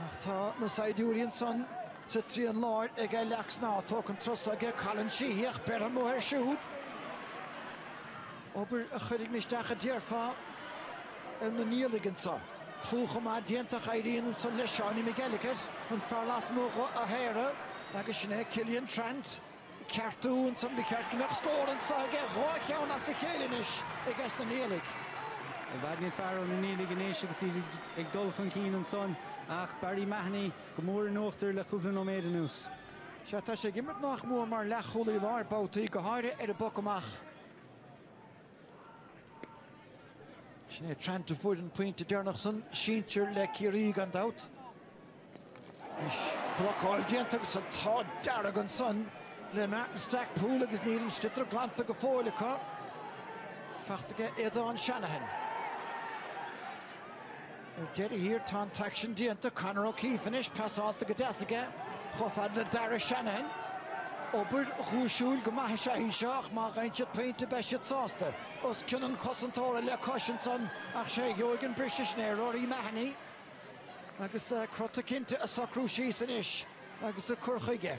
Ach tá na saidúiríonn son sa trí an láir ag Lixnaw tóg an tros ag Colin Sheehy ach ber an móthir siúd. Obair a chuidig misteach a dearfá an na níligan sa. Plúcha má diantach éiríonn an son leis seáinní Miguelicad an fearlas mócha a héire agus sinné Cillian Trent ceartú an son de ceartúnach scór an sa ag rá ceann as sa chéalanis ag as na nílig. A bhag níos fearr an na nílig inéis agus ag dulchan cín an son ach Barry Mahoney go mór an óchttar le cúpla nóméad anús. Se tá sé gimmert nach mór mar le cholaí lár bátaí go háire ar a boc amach. Sinné Trent a bhuiid an puinte dearnach san síintear le Kerry an dat. Is blocáil dianta agus an tá dearag an son le Martin Stackpool agus níl an stitar glanta go fólacha. Fachtaige Aidan Shanahan. Deidir hir tá taction dianta Conor O'Keefe inis pasáilta go deasaige chofad le Dara Shanahan. Obair chúisiúil go maithe sé híseach má gainte peinte beisiad sásta. Os cinan cosantóra le cosint son ach sé Jogan Brisisnéir Rory Mahoney. Agus Crotta cinnte a sacrú síos inis agus a curchaige.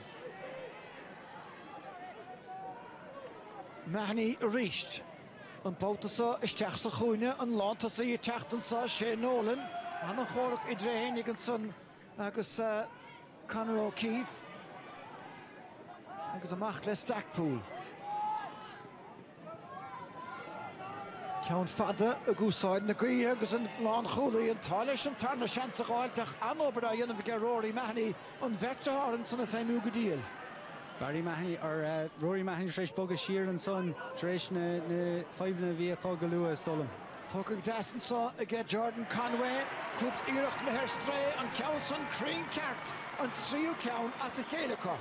Mahoney a ríist. An bótasa isteach sa chúine an lánta sa í teachtan sa sé nólan. Anna chórach i dréhénig an son agus Conor O'Keefe. Agus amach le Stackpool. Ceann fada a gúsáid na gaothe agus an lán cholaí an tá leis an tarna seansa gáilteach an obair a dhéanamh ag Rory Mahoney an bheirteáran san a féimú go díal. Barry Mahoney or Rory Mahoney treéis boga siar an son treéis na feimhna bhí chá go luas stolam. Tógad deasan sa ag Jordan Conway cúp iirecht na hair stré an ceann san crín ceart an tríú ceann as a chéalacha.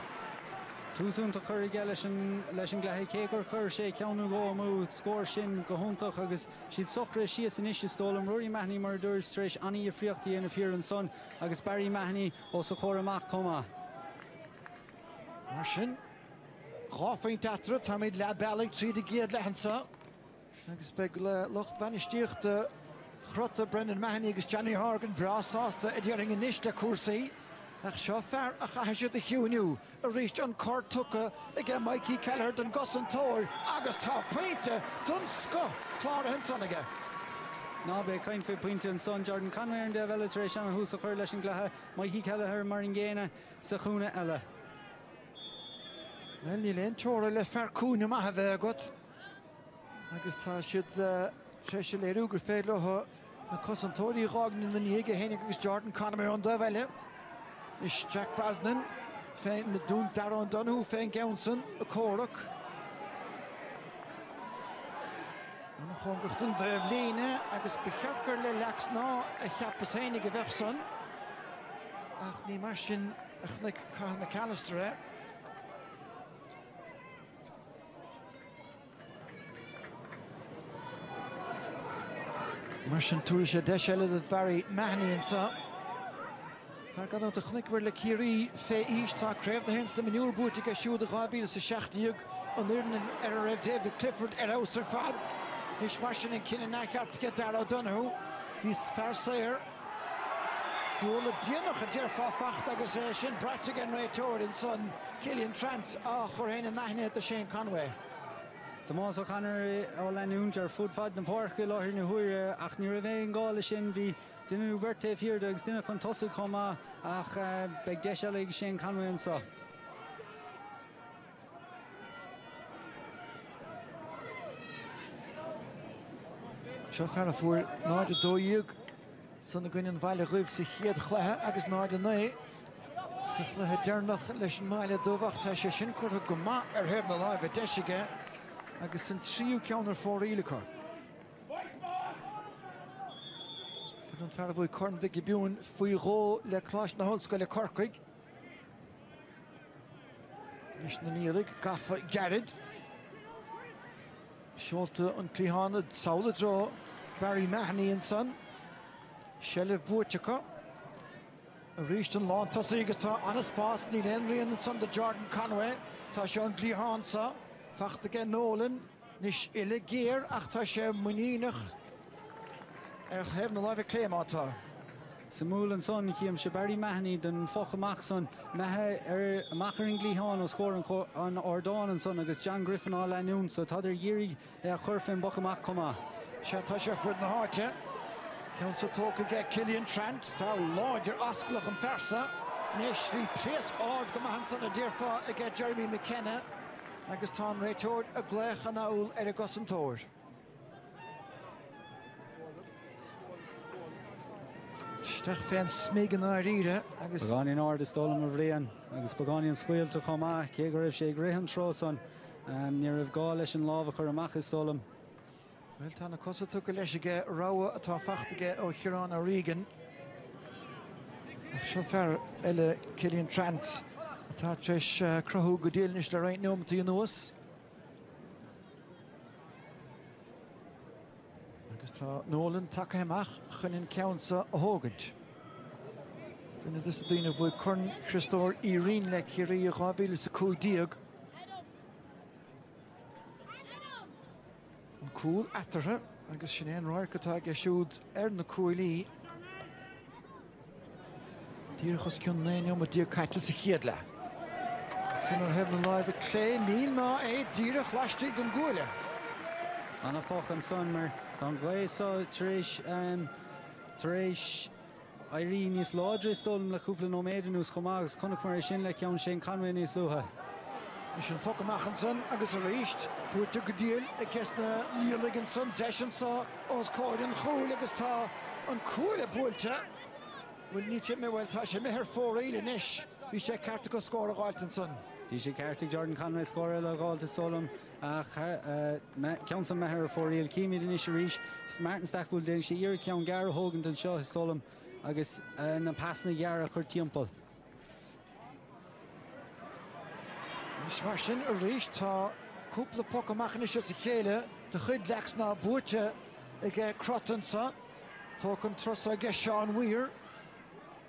Túsúnta chuir ige leis an glethe cégur chuir sé ceannú go mú scór sin go húntaach agus siad sochra sios an isise stólam Rory Mahoney mar dúirs treéis aní a phríochtaí ana fíor an son agus Barry Mahoney ó sa chóir amach comá. Mar sin, ráfeint atra tá méid le bailagh tríd a géad lehansa. Agus beag le lucht bhainisteocht de Crotta Brendan Mahoney agus Johnny Horgan brasásta a dhearing a níos de cuasaí. Ach seo fearr a chaisiú a hiúniu a ríist an cór tucha ag Mikey Kelleher den gosantóir agus tá pointe dun sco chlár an son aige. Ná be cain fé pointe an son Jordan Conway an de bheile treéis an hús a chuir leis an glethe Mikey Kelleher mar an ggéine sa chúna eile. Well, ní leon teóra le fearr cúne maithe bheith agat. Agus tá siad treis sé léirú gur féad letha na cosantóirí rágan na níige hénig agus Jordan Conway an de bheile. Is Jack Brosnan féin na dún Darren Donahue féin Gownson a córach. An chongacht an bheith léine agus becheapcar le Lixnaw a cheappas hénig a bheith son. Ach ní mar sin ach na McAllister Martian Tourisha Deshella the very Mahoney and so. Fargano the Knickwer le Kerry Fe East ta Crave the Hens the manure boot to get shoe the Gabi the Shachtiug on there and Errev David Clifford Erauser Fad. Hish Martian and Kinnack up to get Darrow Donoghue. This Farsayer. Goal of Dianoch a dear Facht accusation, Brattig and Ray Tord and son Killian Trent. Oh, Horain and Nahne at the Shane Conway. The Moss O'Connor Orlanunter food fad and pork or in a hure ach near a vein goal shin vi dinu birthday here dogs dinner contosu comma ach big deshalig Shane Conway and so. Chauffeur for Nigel Doyug. Son going in Valley Roof sich hier chlaa agus Nigel Nay. Sich le dernach leis mile dovach ta shin kur goma heb na live deshiga. Agus yn triw counter for Ilica. Don't fare fwy corn Vicky Bune fwy ro le clash na holscoil le Corcig. Nish na Nielig, Gaffa Garrett. Schulte und Clihana, Saula draw, Barry Mahoney and son. Shelev Burchaka. Reached and Lawn Tossigas ta honest pass, Neil Henry and son to Jordan Conway. Tashawn Clihansa. Facht again Nolan, Nish Illigear, Achtasha Muninach. Hebben een live claim out. Samuel and son Kim Shabari Mahoney den Focha Maxson Maha Machering Glihan was scoring on Ordon and son against John Griffin all noon so t'other Yeri Churfin Bochamach Koma. Shatasha for the heart, yeah. Council talk again Killian Trent, foul Lord, your Osclach and Fersa. Nish vi place Ord Gamanson a dear fa again Jeremy McKenna. Agus Tom Raytord a glech an owl Ericos and Tord. Stech fan Smigan Irida. Agus Paganian Ord is stolen of Rian. Agus Paganian squeal to Choma, Kegar if she Graham Troson, near of Gaulish and Lava Kuramach is stolen. Well, Tana Cosa took a leshige, Rawa at Fachtige o Huron or Regan. Chauffeur Ella Killian Trent. Tatrish Crohu Goodil Nish the right nome to you know us. Nolan Takahemach, Chunin Council Hogant. Then this is the of Corn Christor Irene like Kerry Rabil is a cool diog. Cool after her. I guess Shannon Roarkatag showed Ern the Cooley. Dear Hoskun Nanium with dear Catus Hiedla. Sinner Heaven Live at Clay, Neil Na, Dear Flashtig and Gula. Anna Foch and Sonmer, Don Gray saw Trish, Irene is Laudry stolen la Kupla no maiden who's Comags, Conakmar Shin like young Shane Conway in his Luha. Mission Fokamachanson, Agus Reached, Put to Goodil, against the Neil Ligginson, Deshan saw, Oscord and Hole, Agusta, and Kula Pulta. Will Nietzsche me well Tasha Meher 4 Ilinish. We check Cartico score of Altonson. Disha Cartic Jordan Conway score a goal to Solom. Council Meher 4 Il Kimi Dinish Martin Stackwood then she Eric Young Gara Hogan and Shaw Solom. Agus na passing Gara Curtiumple. Smashin a reach ta couple of Pokamachanish as a Hele, the Hood Lixnaw Butcher again Crotta son. Token Truss I guess Sean Weir.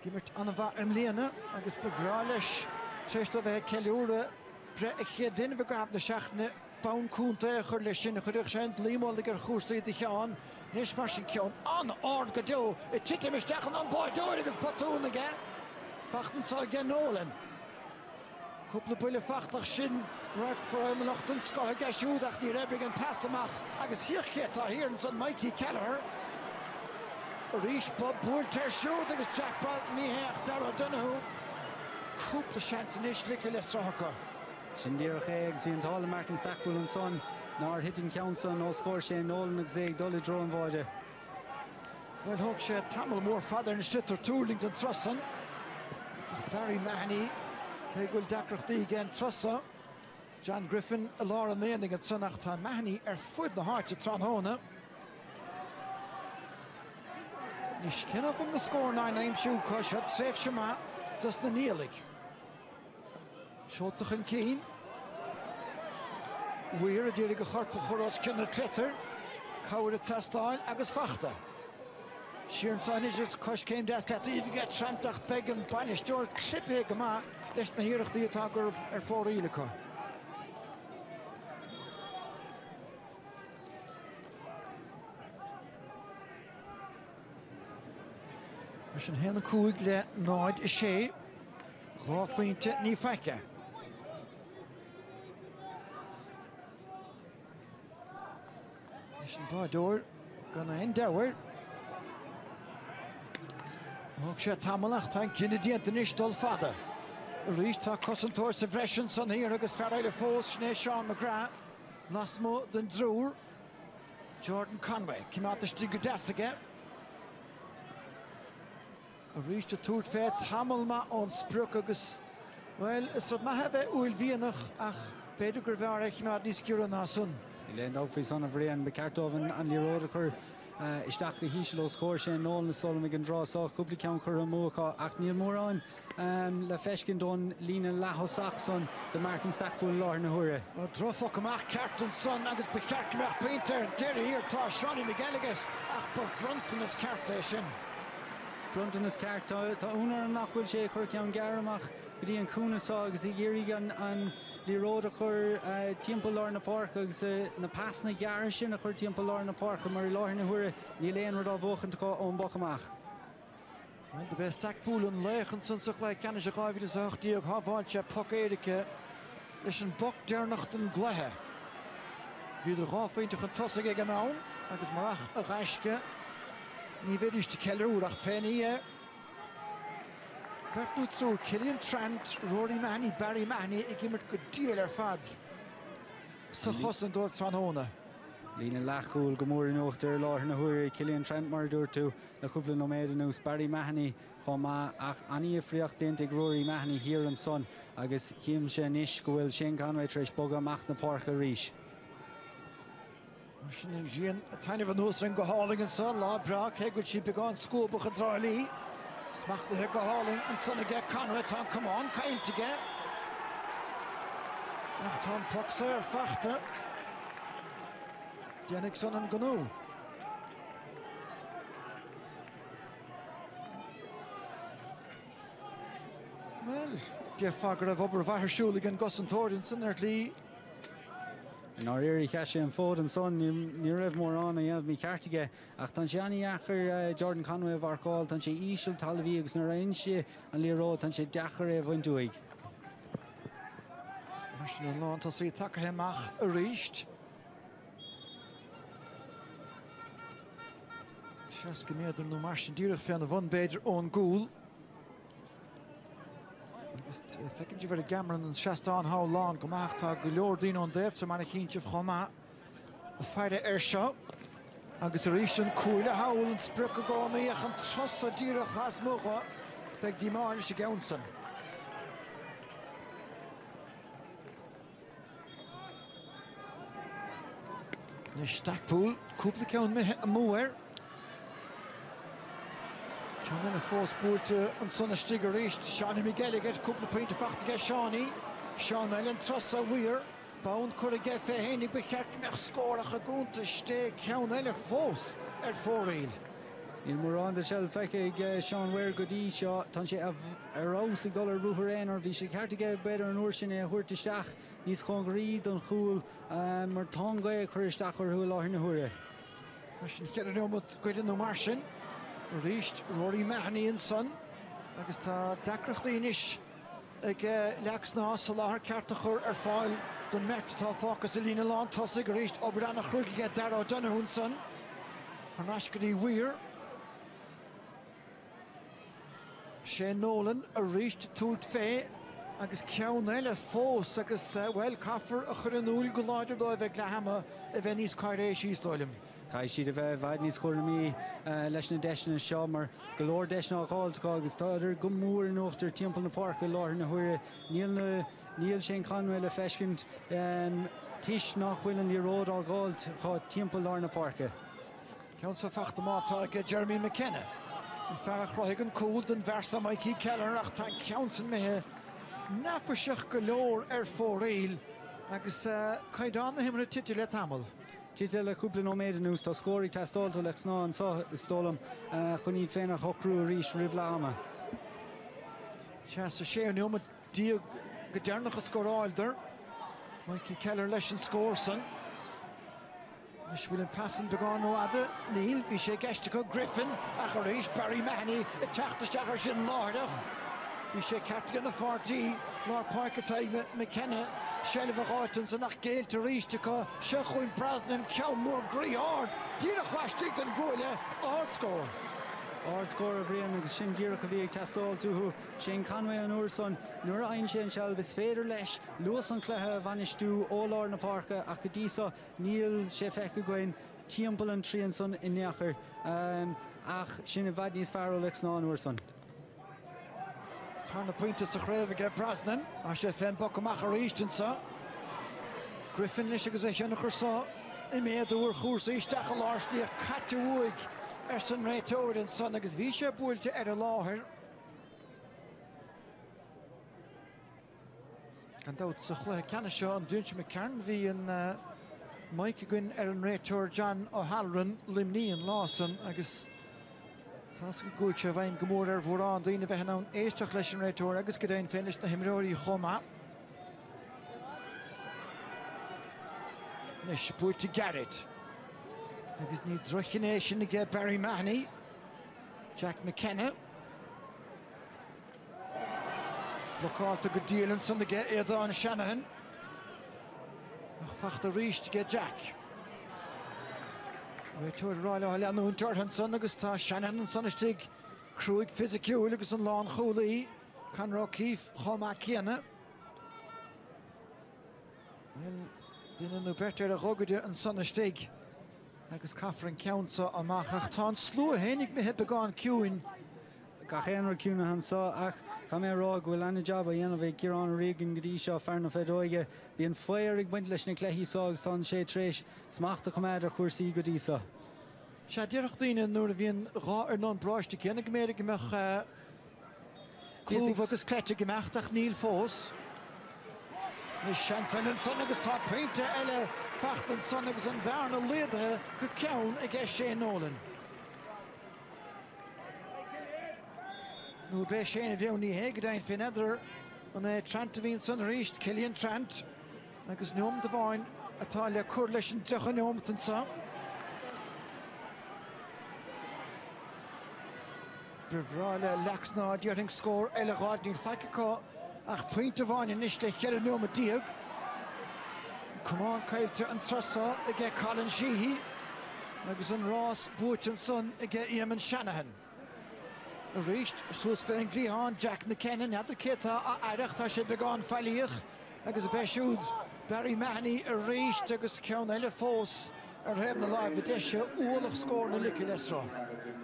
Give it Anava Emlena, Agus Bevralish, Chest of a Kelura, Pre Hedin Vagab the Shachne, Pound Kunte, Hurlishin, Hurlishin, Limo, the Gerhursi, the Jan, Nishmashin Kyon, on Ord Gado, a Chitim is Stachan on board, doing it as Platoon again. Fachten saw again Nolan. Couple of Bulle Fachtach Shin, work for Emlochten, Scott Gashudach, the Rebbing and Passamach, Agus Hirketa here and son Mikey Keller. Reach Bob Board Tershow, there was Jack Balt, Mihach, Dara Donoghue. Couple of chance initially, Kilesraka. Shindir Hags, the entire Martin Stackpool and son, nor hitting Council, no score Shane Nolan, Exeg, Dolly Drone Voyager. Well, Hogshed, Tamil more father and Shitter Tooling than Trusson. Barry Mahoney, Kegul Dakrachti again, Trussa. John Griffin, Laura Landing at Sonachtan Mahoney, foot in the heart to Tronhona. Nishkina from the score 9-9 shoe Kushat, safe Shema, does the Neelig. Shotach and Keen. Weir, a dealing a heart to Horos Kinner Clitter. Coward at Tastile, Agus Fachta. Sheer Toniges, Kush came down that even get Trantach Peg and Banish door clip Higama, Lishna here of the attacker of 4 Elica. Mission Hen Kuigle, Noid Shea, Roffinte Nifaka. Mission door, gonna end dower. Hogsha Tamalach, thank you, the Antonistol father. Reached her cousin towards the Vreshen son here, August Farrell Falls, Schnee Sean McGrath, Lasmo, then Drew, Jordan Conway, came out the Stiger Dassiger. Reached the Tour Fair, Tamalma on Sprukagus. Well, it's what I have Ul Vienach, Ach, Pedugravare, came out this Curanason. He leaned out for his son of Rian, Bekartov and Lirodaker. Isteach go híisilos chóir sé nólan na sola gan drá so cúpla ceann chur an mócha ach níl mór an le feiscin don lína lethosach son de Martin Stackpool láir na hure. Drofa amach Carton son agus becheart amach Painter Derry here tá Seánie McGilligan ach ba frontan is carta sin. Frontan is carta tá únar an nachhfuil sé chur ceann garamach go dtí an cúnasá agus I géirí an Líróda chur timp láir na parcha agus na pasna gar sin a chur timp láir na parcha mar láir na hure ní léon rud á bhóchan tá ón bochamach. Well, the best Stackpool an leichen san sich le can se gavi de zach die ook havaltje Pokerike is een bok der nacht een glehe. Wie er gaaf vindt een tosse gegen nou, agus maar een reiske. Niet weet is de keller hoe dat penny. Bert nu zo Killian Trent, Rory Mahoney, Barry Mahoney, ik heb het gedeel fad. Zo gossen door van Hone. Lína lechúil go mór nóachtar láir na huair Killian Trent mar dúir tú na cúpla nóméad nús Barry Mahoney chomá ach aní friocht déint Rory Mahoney hir an son agus chéim sé níos go bhfuil Shane Conway treis bog amach na parcha ríis. Sin in Jean a tiny van Noos en Hurling en son lá bra kegwyd si began skoolbach en Tralee. Smacht de heke Hurling en son again Conway tan come on Kyle to get. Ach tan Poxer fachte. Jannickson en Gonu. Well, Jeff Fager of Upper Vaherschulig and Gusson Tordenson er Lee. In our area cash and Ford and son near Rev Moran and Yav Mikartige. Ach Tanjani Acher Jordan Conway of our call, Tanche Ishel Talavigs Naranche and Lero Tanche Dachare of Winduig. National law to see Takahemach reached. Sjaske meer door de Marschen Dierig van de Van Beder on goal. Fekken je voor de Cameron en Shastan how long gemaakt ha Gulordin on depth so maar kindje van ma. Feide Ersha. Agus Rishan Koile Howl en Sprukke go mee gaan trosse Dierig has mogen. Beg die Marlische Gounsen. De Stackpool koepel count met een moer. Sean in a force boot on Son Stiger reached. Seánie McGilligan get a couple of points to get Seánie. Sean Allen Trussa Weir. Bound could get the Henny Becheck Mech score a goon to stay Sean Allen force at 4 reel. In Moran de Shell Feke Sean Weir Goody shot Tanche of a rousing dollar Ruheren or Vishi Cartige better an Urshin a Hurtistach. Nis Congree Don Cool Martonga Kuristach or Hula in the Hure. Russian Kerry with good in the Martian. Reached Rory Mahoney and son. Agus tá dacrachtaínis ag Lixnaw sa láthar ceartachar ar fáil don merta tá fácas a lína lán tosig reached obair nach chuige Darragh O'Donoghue son. Ar nascadí Weir. Shane Nolan a reached Toot Fé agus ceann eile fós agus well caffar a chur an úl go láidir dó bheith Glahama a bheith níos cairéis ístáilm. Kai siad a bheith bhaid níos churnaí leis na deisna seo mar go leor deisna á gáilteá agus tá idir go mór an uachtar timpeall na parca láthar na huaire níl Shane Conway le feiscint tiis nach bhfuil an líród á gáilt chá timpeall láthar na parca. Ceann sa feachta mátá ag Jeremy McKenna. An fearach roiig an cúil den versa Mikey Keller ach tá ceann methe nafaseach go leor ar 4 réal agus caiid an na himar a titú le tamil. Titel a cúpla nóméad nús tá scóraí tá stáilta Lixnaw an stólam chun iad féin a chocrú rís ribhláma. Chas a sé an iomad díag go dearnach a scóráildir. Michael Keller leis an scór san. Nis bhfuil an passan do gáin ó ada. Níl, bhí sé geiste go Griffin a chu rís Barry Mahoney i teachtasteach ar sin láirdach. Bhí sé ceartgan na fáirtíí Lár Parkatá McKenna Shelly Vaghátans a nach géilte ríiste go se chuin Brasnan ceann mór gríáard. Díra chláistigh an gúile áard scór. Áard scór a bhríon agus sin díreach a bhíag testáil túthú Shane Conway an uairson nuair a aon sé an sealb is féidir leis luas an cluthe bhainistú óláir na parca ach go dísa níl sé feice goin timpeall an tríon son in neachar ach sin a bhaid níos fearr ó Lixnaw an uairson. Tána pointe sa chréimhige Brasnan a sé féin bocamach ar ístansa. Griffin leis agus é cheannach sá i méad úr chúrsa isteach a láirstíí a caite uig san réitóir an son agus bhí sé buailte ar a láthir. Gan dát sa chluthe ceanna seo an bhúnse McCarn bhí an Mike Gwyn ar an réitóir John O'Halloran limní an lásan agus Tás go gúilte bhain go mór ar bhórán daoine bheith an éisteach leis an réitóir agus go daon féin leis na himreoirí chomá. Nis buailte Garrett. Agus ní drochinné sin ige Barry Mahoney. Jack McKenna. Blocáilta go díalann san ige Éadáin Shanahan. Ach fachta ríist ige Jack. Réitóir ráile a leanún tarthan san agus tá Shanahan an sanastig cruig fisiciúil agus an lán cholaí Conrá Keefe chomá céanna. Duine nó bertar a rogaide an sanastig agus caafran ceansa amachach tá slú a hénig me heb begáin ciúin. Gachéanar ciúna an sá ach cha mé rá bhfuil anna job a dhéanamh Ciarán Regan go dtí seo fearna fedóige bhí an foiir ag buint leis na cléithí ságus tá sé tréis smachta chuméid ar chuirsaí go dtí sa. Se ddíireach daoine nuair a bhíon rá ar non bráiste céanna go méad gomeach cúmh agus cléite gomeachtach níl fós. Nis seansan an son agus tá pointe eile fachtan son agus an bhearna léadthe go ceann ag Shane Nolan. Nú bé Shane a bheann ní héige dain fin idir an Trant a bhíon san ríist Cillian Trant agus neom de bháin atá le cúr leis an tucha neomtan sa. Bhráile Lixnaw dearting scór eile gáid níl feiceá ach pointe bháin in inis le chead neom a díag. Cumán caiilte an trasa ige Colin Sheehy agus an rás buairt son ige Eamon Shanahan. A ríist suas féin glíán Jack McKenna neadar céta a aireach tá sé beagán feilíoch agus a beisiúd Barry Mahoney a ríist agus ceann eile fós ar réim na láimh deise uallach scór na lici lesrá.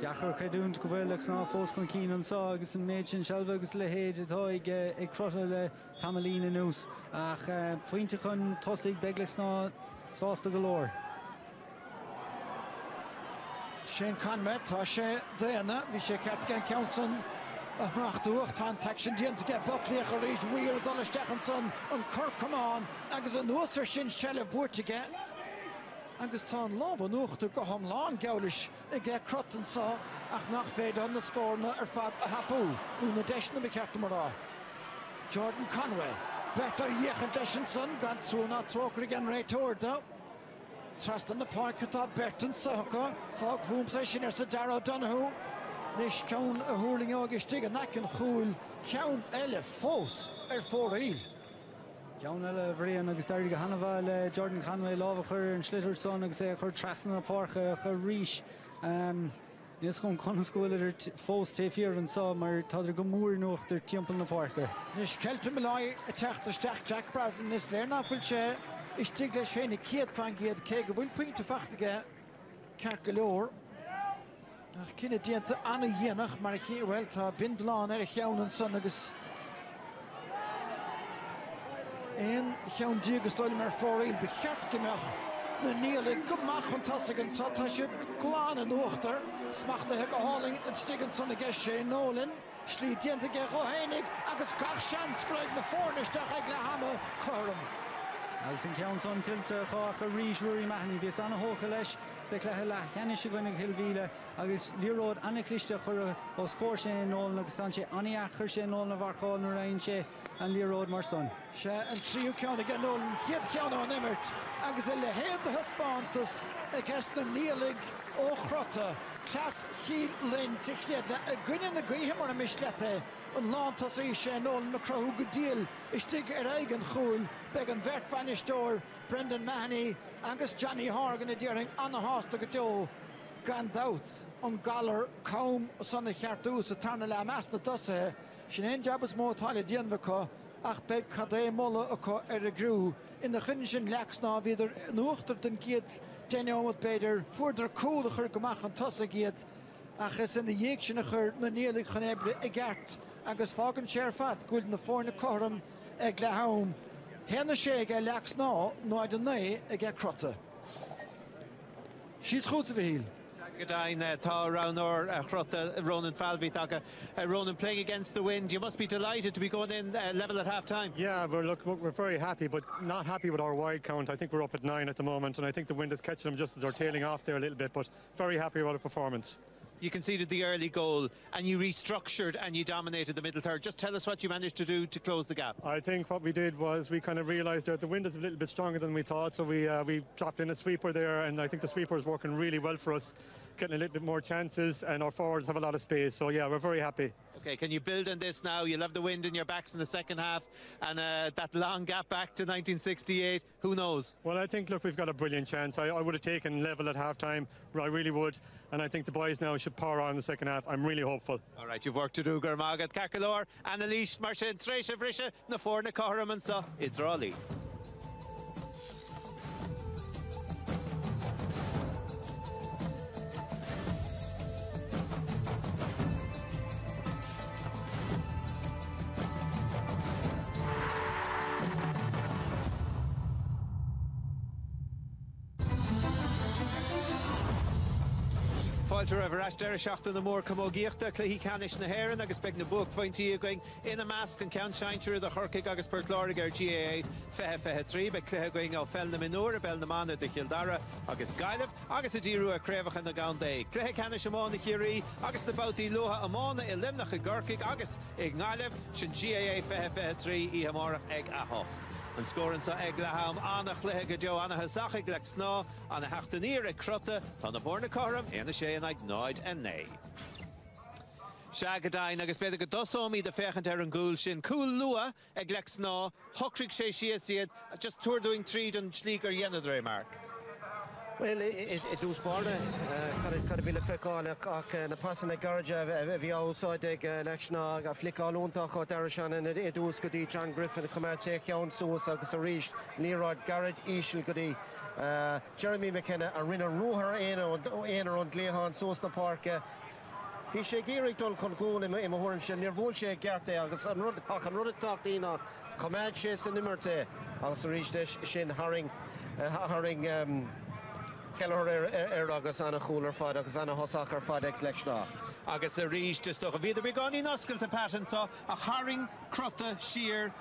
Deachar creidúnt go bhfuil Lixnaw fós chun cín an sá agus an méid sin sealbh agus le héad atá ag Crotta le Tamalín nús ach pointe chun tosaigh beag Lixnaw sásta go leor. Shane Conway tá sé déana bhí sé ceart gan ceansan a thnachtúach tá an teaction díanta ge buclaíoch a rís huiir dolisteach an son an Corcamán agus an nuasar sin seileh buirteige agus tá an lábh an uachtar go thomláin geolis i ggé Crottan sa ach nach féad an na scórna ar fad a hapú ú na deisna be ceartta marrá. Jordan Conway beta dhéchan deis son gan trúna trócar gan réitóir da. Trastan na Parkatá Bertan Socha, fog bhúmsa sin ar sa Dara O'Donoghue. Nis ceann a Hurling agus stig a nac an chúil ceann eile fós ar fóraíl. Ceann eile bhríon agus dairde go hanamh le Jordan Conway lábh chur an slitir son agus é chur trasna na parcha chur ríis. Níos chun conascúil ar fós téfíor an sá mar tá go mór nuachtar timpeall na parcha. Nis ceilta meláid a teachtasteach Jack Brasnan nis léir náfuil sé is stig leis féinna céad fangiad cé go bhfuil pointe fachtaige ceart go leor. Ach cinna díanta anna dhéanach mar bhfuil tá bindláán ar a cheann an son agus éon cheann dí agus stoilm mar fóraín de cheart gomeach na níla gomach an tasagan sa tá sé gláán an uachtar smachtathe go háling an stigan son ige Shane Nolan slí díanta ge chohénig agus gach sean scraig na fórnaisteach ag le hama chom. agus an ceann son tiltte chách a rís ruí maithní bhí anna hócha leis sa clethe le cheanne si goinnig hilvíle agus líród anna cliste chur ó scóir sé nóil agus tá sé aníachar sé nóil na bharcháil na raon sé an líród mar son. Se an tríú ceanna gan nóil chéad ceanna an imirt agus é le héad a thuspáintas a gceist na nílig ó Crotta. Clas Chiel Lynn sa chéad a gcuine na gaotha mar na mislete an lántas é sé nóil na crothú go díal istigh ar aigen chúil beag an bheirt bhainisteoir Brendan Mahoney agus Johnny Horgan a ddíorring anna hásta go deo gan dát an galar com sanna cheartú sa tarna le measna dosathe sin éon jabas mó táile díanmhacha ach beag cadé molla acu ar a grú ina chuine sin Lixnaw bhíidir nuachtar den giad déine ómad beidir fuaidir cúla chur gomach an tosa giad ach is in na dhéag sin a chur na nílig chun ébre i gceart agus fágan séar fat gúil na fórna chom ag le ham. Héna sé ag Lixnaw nó ag an naí ag Crotta. She's goed te veel. Tá around or Crotta, Ronan Falvey, Ronan playing against the wind. You must be delighted to be going in level at half time. Yeah, we're very happy, but not happy with our wide count. I think we're up at 9 at the moment, and I think the wind is catching them just as they're tailing off there a little bit, but very happy about the performance. You conceded the early goal and you restructured and you dominated the middle third. Just tell us what you managed to do to close the gap. I think what we did was we kind of realised that the wind is a little bit stronger than we thought, so we dropped in a sweeper there, and I think the sweeper is working really well for us, getting a little bit more chances, and our forwards have a lot of space, so yeah, we're very happy. Okay, can you build on this now? You'll have the wind in your backs in the second half, and that long gap back to 1968, who knows? Well, I think, look, we've got a brilliant chance. I would have taken level at half-time, I really would, and I think the boys now should power on in the second half. I'm really hopeful. All right, you've work to do, Gurmagad, Carcalor, Annalise, Marcin, Tresha, Vrisha, na Forna, Coram, and so it's Tralee. Fáilte a bhreis deir seachtain na mór comógíochta cluichí canis na hÉireann agus beag na bug fointí going ina measc an ceann seintear the Hurling agus Perchlórig ar GAA fehe trí beag cluiche going á fel na minúr a bell na mana de Childara agus Gaileh agus a díú a créimhachan na gan dé. Cluiche canis amán na Kerry agus na boutíí luha amána I limnach a Gurcaig agus ag Gaileh sin GAA fehe trí I hamárach ag a hocht. An scoran sa ag leham anna chluiche go deo anna hasachig Lixnaw anna heachtaníir ag Crotta tá na Forna Coram éana sé an ag 9-9. Seagadain agus beidir go dosómí de fechant ar an gúil sin cúil lua ag Lixnaw hochrig sé siad just tuairdoing tríd an slíg ar dhéanadré Mark. Well, it does part kind of be the flickon na passing garage vi outside Lixnaw a flick all on talk Darishan and it does goody John Griffin come out take on so agus a reach Leroy Garrett Ishil goody Jeremy McKenna a rinner roher in on Glehan so the park fi sé gérig dul chun gún im horn sin níor bhfuil sé gcearta agus an rud táchtaína comáid sé san nimirte agus a ríiste sin Hurling Keller agus anna chúlar fad agus anna hosach ar fad ag Lixnaw. Agus a rís just a bhíad be gáí noscailte pattern so a Hurling Crotta Shear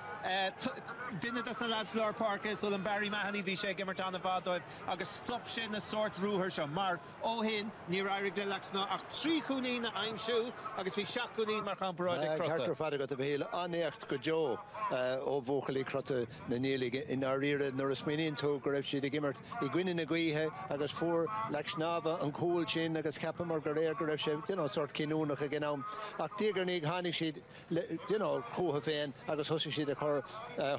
Dinne das na lads Lord Parkes will an Barry Mahoney bhí sé gimmert an a bhádóibh agus stop sin na sort rúthir se mar ó hin ní airig le Lixnaw ach trí chúlín na aimsú agus bhí seach chúlín mar champaráid ag Crotta. Carter fada go a bhéile anécht go deo ó bhóchalí Crotta na nílig in ar riire nuair is miníon tú go raibh siad a gimmert I gcuine na gaotha agus fuór Lixnaw an cúil sin agus ceapa mar go réir go raibh sé sort cinúnach a gnám ach díogar níag tháinig siad chutha féin agus thosaigh siad a chur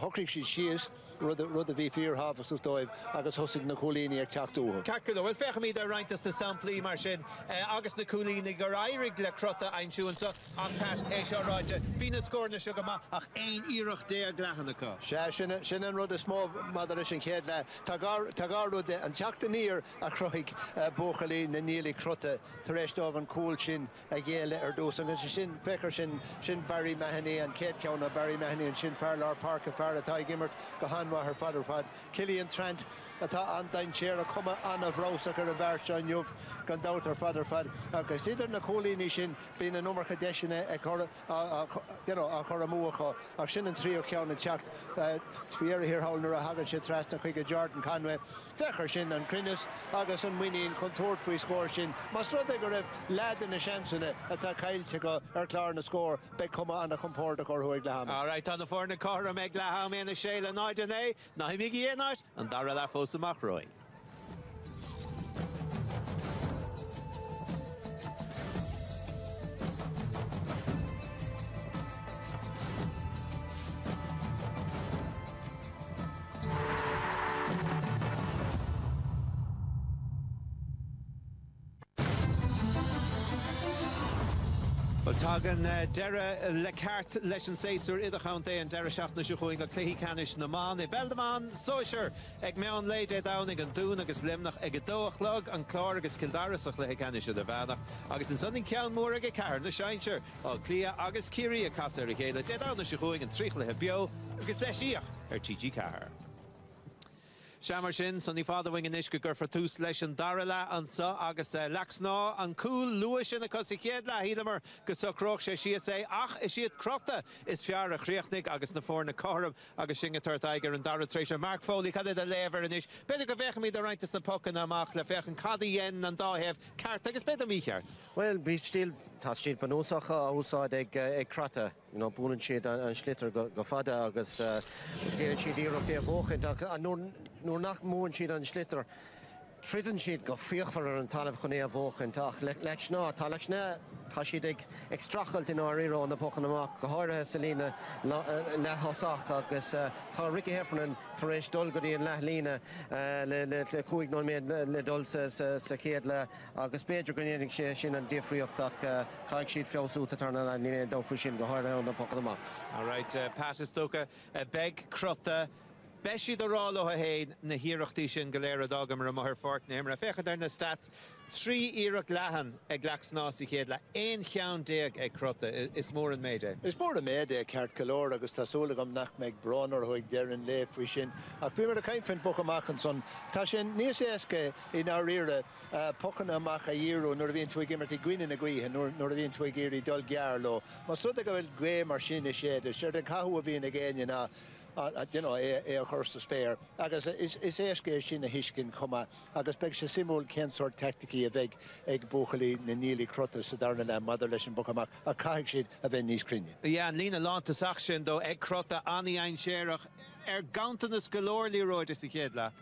hochrig siad rud a bhí fíorthafas dóibh agus thosaigh na cúlíní ag teachtútha. Carcalor, well fecha míad a reintas na samplaí mar sin agus na cúlíní gur airig le Crotta aimsúan sa an pat é seo ráide bhí na scórna seo go ach aon iireach dé a gleachanna sin an rud a smó madar sin chéad le tá gá rud an teachtaníir a chroigh bóchalí na nílig Crotta tar éis dóibh an cúil sin a ggéile ar dús agus sin fechar sin Barry Mahoney an céad ceanna Barry Mahoney an sin fearla Lord Park and Farah Tai Gimmert Gahanwa her father fad Killian Trent ata an dain chair a cuma an of Rosa her version you've gone down her father fad okay see there na Colini shin being a number cadeshine a cor you know a coramuacho a shin and trio count and checked three here holder a hagan shit trust a quick Jordan Conway Fecher shin and Crinus August and winning contort free score shin Masrode go lad in a chance in it ata Kyle to go Clarn a score big come on a comport or who Glaham all right on the forna corner meg Glaham in a Shayla night and a na migi night and Dara la fosa Roy. Tagan Dera Lecart Lesson Saysur Ida County and Dera Shaftna Shuing a Clehi Canish Naman, a Beldaman, Socher, Egmeon Lady Downing and Dunagus Limnach, Egadoach Log, and Clargus Kildaris of Clehi Canish of the Vana, August and Sunday Count Moorag Car, the Shinesher, or Clea August Kiri, a Casa Ricala, Dead Down the Shuing and Trichle Hebio, Geseshia, or TG Car. Shamershin, Sunny Father Wing and Ishka for two slash and Darala and so August Lixnaw and Cool Lewis in a Cosikiedla Hilamer Gusokroch she say ach is she at Crotta is Fiara Kriechnik August the Forna Corum August Shingator Tiger and Dara Treasure Mark Foley had the lever and ish better go me the right to the puck and Amach Lefechen Cadien and da have cart I guess better me here. Well be still Tastil Panosacha outside ag Crotta, you know, Bunen Shid and Schlitter go fada agus Shid Europe Wochen and no nach Moon Shid and Schlitter. Tritten Shid go fearfer and Talif Conea Wochen Tach Lexna Talexna Tashidig extrachelt in our ear on the Pokanamak, Gahara Selina La Hosaka, agus Ricky Heffernan and Teresh Dolgody and Lahlina, Le Kuig non made Le Dulces Sakedla, Agus Pedro Grenadic Shin and Diffrioch, Kag Sheet Felsut to turn and Dofushin Gahara on the Pokanamak. All right, Pat Stoka, Beg Crotta. Beshi the Rollo Hain, Nahirachtishin, Galera Dogam, Ramar Fork, Namra Fecha, the stats 3 Iraq Lahan, a Glaxnasi Kedla, ein Chown Dig, a Crotta, is more than Mayday. It's more than Mayday, Cart Calor, Augusta Soligam, Nach Meg Bronner, who Darren Lay Frishin, a Pimmer the kind of Bokamachanson, Tashin, Nieseske in our era, Pokana Macha Euro, Norvin Twigimmerty Gwyn in a Gui, and Norvin Twigiri Dol Garlo, Masotagal Grey Marshina Shed, Sheridan Kahu being again, you know. You know, a horse to spare. Agus is eske sin a hiskin comma. Agus beg se simul ken sort tactiki a eg buchali na nearly Crotta so darna na motherless and bokamak a kaig shid a Venice Crinny. Yeah, and Lena Lantas action though eg Crotta ani ein Sherach Gauntanus galore Leroy de Sikedla.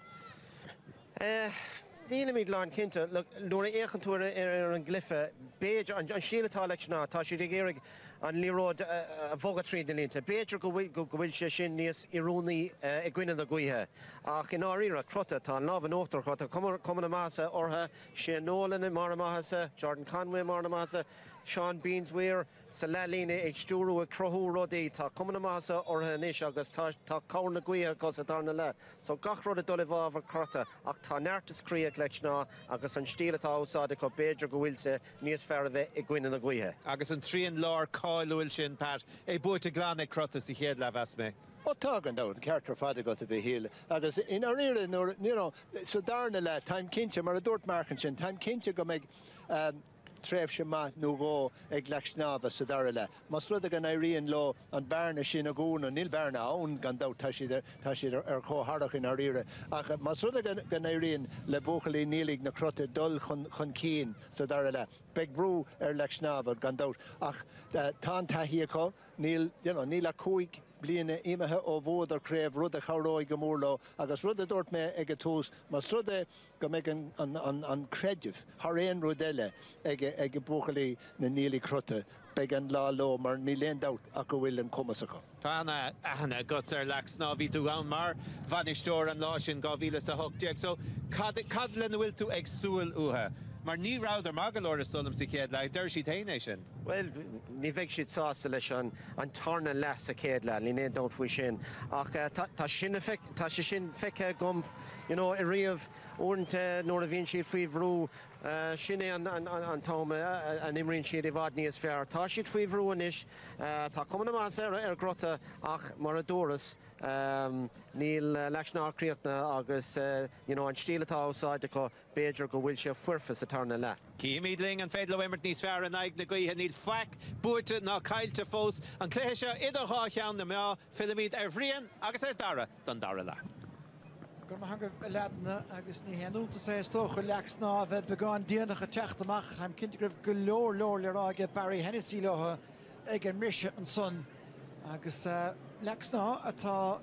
Dina mid Lán Kinta, look, Lora Eichentour an Glypha, Beige, and Sheila Talexna, Tashi de Gerig, and Leroy Vogatri de Linta, Beige go will Shin Nias Iruni, Egwin and the Guiha. Ach in our era, Crotta, Tan Love and Otter Crotta, Common Massa, or her, Shane Nolan and Maramahasa, Jordan Conway Maramasa, Sean Beansweir, Salalina, H2, Crohu Rodi, Ta Common or her Nish, August Ta Kauna Guia, Cosatarnala. So Gachro de Doliva of Crotta, Acta Nartis Kriak Lexna, August and Stila outside the Cobeja Guilse, Nias Farave, Egwin and the Guia. August and Tree and Lor, Coil Wilshin, Pat, a boy to Glane Crotta, si head Lavasme. O tagan down, Carter Fada got to be healed. Agus in our era, you know, so darna la, time kincha, mar a dort markinchin, time kincha go make Tref Shema no go ag Lixnaw Sadarala. Masrada gan Irene Law and Barna Shinagoon and Nil Barna own Gandau Tashid Co Hardoch in Arira. Masrada gan Irene Le Bochali Nilig na Crotta Dul Keen Sadarala. Beg Brew Lixnaw Gandau. Ach Tan Tahiako Nil, you know, Nila Kuik. Bliene imethe ó bhód ar craibh rud a charóid go mórló agus rud a dúirt mé ag a tús mas rud é go méid an creidimh th réon rud eile ag a buachalaí na nílaí Crotta beag an lá ló mar ní léon dát a go bhfuil an cumas acu. Tána ana guts ar Lixnaw ví tú an mar vanistóir an lá sin gá bhíle sa hochtiag so cad le na bhfuil tú ag súil uthe. Mar ní rád ar magalóir a stolam si chéad le, der si téine sin. Well, ní bheidh siad sásta leis an tarna leas a céad le, ní néad dót faoi sin. Ach tá sin feice gom, I riamh uaireanta nuair a bhíonn siad faoi bhrú sin é an táma an imríonn siad I bhfad níos fearr. Tá siad faoi bhrú inis, tá cumann amás ar Crotta ach mar a dúras. Níl Lixnaw críochna agus an stíl atá úsáide go béidir go bhfuil sé fuirfas a tarna le. Cí mídling an féad le bhimert níos fearr an aig na gaotha níl feic búirte ná caiilte fós an cléise idirthá cheann na meá filimíd ar bhrian agus ar dara don dara le. Gur hangah leadna agus ní héanúnta sé tócha Lixnaw a bheith beáin déanacha techt amach am cinnte gribh go leor le ráige Barry Hennessy lotha ag an mise an son agus Lixnaw atá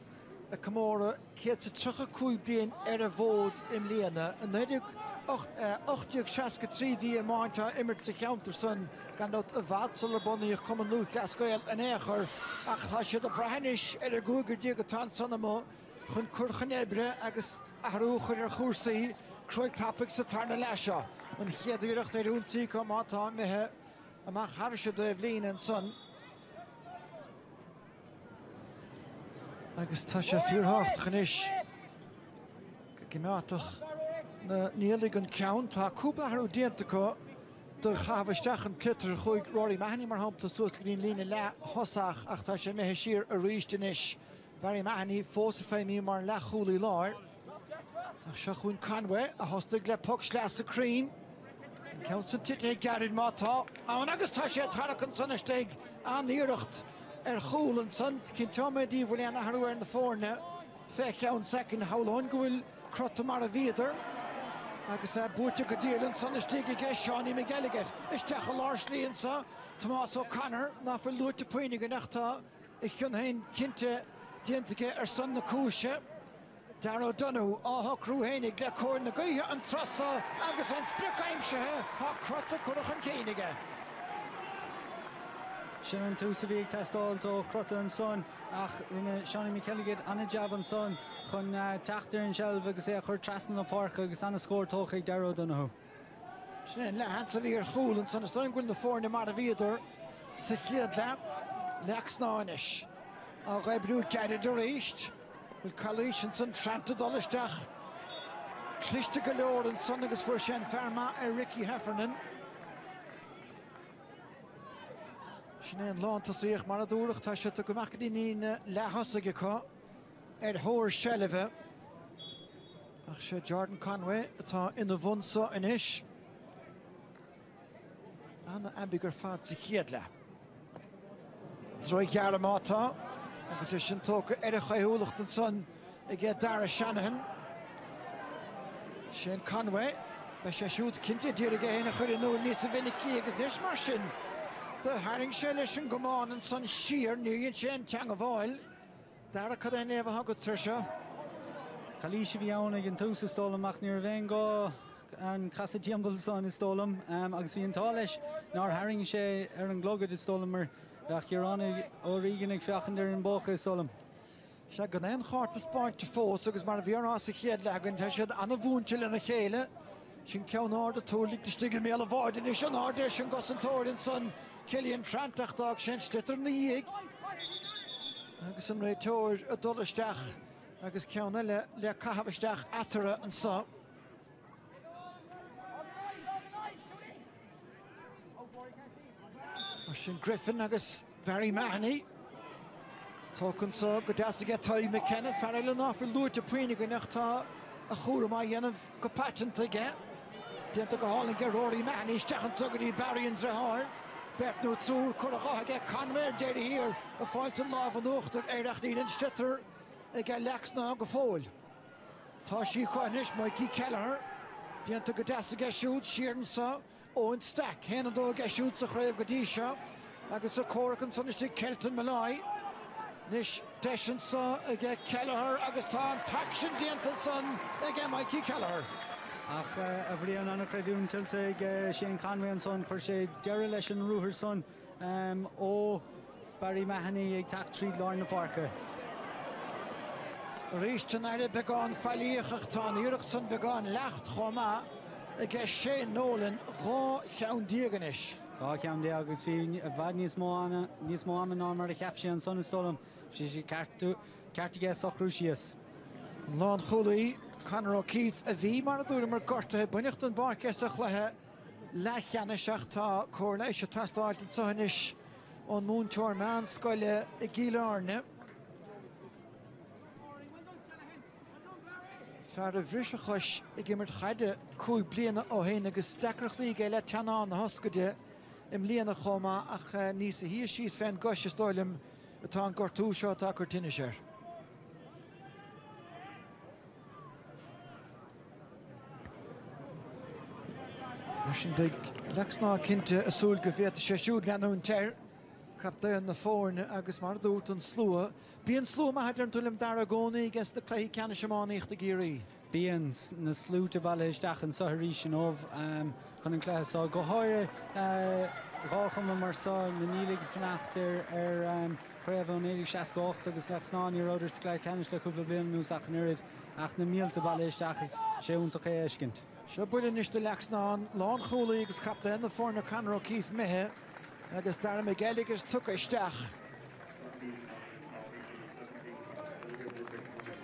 a cumóra céad sa 35 bliain ar a bhód im léana an 863 bhí máinte imirt sa cheantar son gan dát a bhhadsal ar bunaíoch cumann luach leascail an éachar ach tá siad a breithnis ar a gúgur díag atá sanna mó chun curchan ebre agus ahrúchar ar chósaí cruig tapig sa tarna leisio an chéadúireacht ar únsaí go mátá mithe amach hairse do bhlín an son agus tá sé fíorthacht chanis gimátach na nílig an ceann tá cúpla harú déanta go do chahabhaisteach an clitar chuig Rory Mahoney mar hampta suas grín lína le hosach ach tá sé mithe siar a ríistenis Barry Mahoney fós a féimí mar lechúlaí láir ach se chuin Conway a hostig le puck sleas a crín ceann san tithe garid mátá an agus tá sé tarach an sonnesteig an íireacht ar chúl an son cin toméidí bhfuil an ahrú ar na fórne fé cheann second howlón go bhfuil Crotta mar a bhíidir agus búirte go díal an sonnesteig ige Seánie McGilligan isteach a láirslíonn sa Tomás O'Connor ná bfuil luaite puoine go nachtá I chunhain cinnte diantaige ar son na cúise Darrow Donú áthacrú hénig le cóir na gaotha an trasa agus an spricaimsethe tá Crotta curach an céinige. Sin an túsa bhíag testáil ó Crotta an son ach rinne Seánie McGilligan anna jab an son chun teachtar an seilbh agus é chur trasna na parcha agus anna scóirtócha ag Darrow Donú. Sin le hansa bhí ar chúl an son is doin gúil na fórne mar a bhíidir sa chéad le Lixnaw inis. A raibbrú gairid a réist bhfuil Calís an son tranta dolisteach cliste go leor an son agus fuair sin ferma ar Ricky Heffernan. Sin é an lánta síoch mar a dúrach tá sé go maic daoine lehasaige có ar thóir seilibhe ach sé Jordan Conway atá ina bhunsa inis anna ambigur fad sa chéad le. Droi gearra mátá agus is sin tóca ar a chaithúlacht an son I gé Dara Shanahan. Sin Conway be sé siút cinnte dír a héna chuir nó níos a vinnicí agus níos mar sin de haring sé leis an gomáin an son siar níonn sé an teang a bháil Dara cad é néamh thugad tar seo. Calís bhí ann ag an túsa stólam ach níor bhéin go an casa tiambal son is stólam agus bhí an tá leis ná haring sé ar an glogad is stólam mar bheach Irána ó rígan ag feachan ar an bócha is stólam. Se gan éon cháirta spáinte fós agus mar bhíorná sa chéad legan tá siad anna bhúnte lena chéile sin ceann áda túlaigh de stigil mé a bháidin is an áda sin gosantóirin son Cillian Trantachtach sin stitar na dhéag agus an réitóir a dolisteach agus ceanna le cahabhaisteach atara an sa. Mar sin Griffin agus Barry Mahoney tócann sa go deasaige Ty McKenna fearil an áfuil luaite puoine go nachtá a chúra má dhéanamh go patanta aige. Déanta go hálan go Rory Mahoney stechan tugadí Barry an Dreháir. Bert nó trúr chuach aige Conway déir hir a fáilt an láb an uachtar éireach níon stitar ag Lixnaw go fóil. Tá sí chuinis Mikey Kelleher déanta go deasaige siút siaran sa Owen Stack héana dó ag siút sa chréibh go dtí seo agus a córacan saniste Kelton Malai. Nis deisian sa ag Kelleher agus tá an taction déanta san ag Mikey Kelleher. Ach a bhríon anna creidún tiltte ag Shane Conway an son chuir sé deire leis an rúthar son ó Barry Mahoney ag tacht tríd láir na parcha. Ríiste naire begáin fallíochach tá íireach san begáin lecht chomá ag Shane Nolan rá cheann díaganis. Cá ceam dé agus bhí bhad níos mó am ná mar a ceapsí an son stolam si ceartige socrú sios. Lán chulaí Conor O'Keefe a bhí mar a dúra mar gortathe bunecht an barceach lethe lecheanaiseach tá cóirléis a tastáil an sohanis ón múnteir meán scoile i gíleárne. Fear a bhríse chuis i gimmert chaide 2 bliana ó héana agus stacrachtaí ige le teanán na hoscaide im líana chomá ach níos a hí síos féin goise stáilim atá an gortú seo tá curtíine sér. Sin dig Lixnaw cinnte a súil go bhéad sé siúd leanún teir capta na fórne agus mar dút an slua. Bíon slua maithid an tulim dar a gcónaí gus de cléí ceanna semánaíocht a géirí. Bíon na slúte bailile isteach an sothairí sin óh chun an cléá go háir rácham mar sá na nílig fanachtar chréibh an 1968 agus Lixnaw ní ráidir cléir ceannis le cúpla bliain nús ach nuid ach na mílta bailile isteach is séúnta é éiscint. Seo buile is de Lixnaw lán cholaí agus capta in na fórna Conor O'Keefe mithe agus dar me gealagus tuca isteach.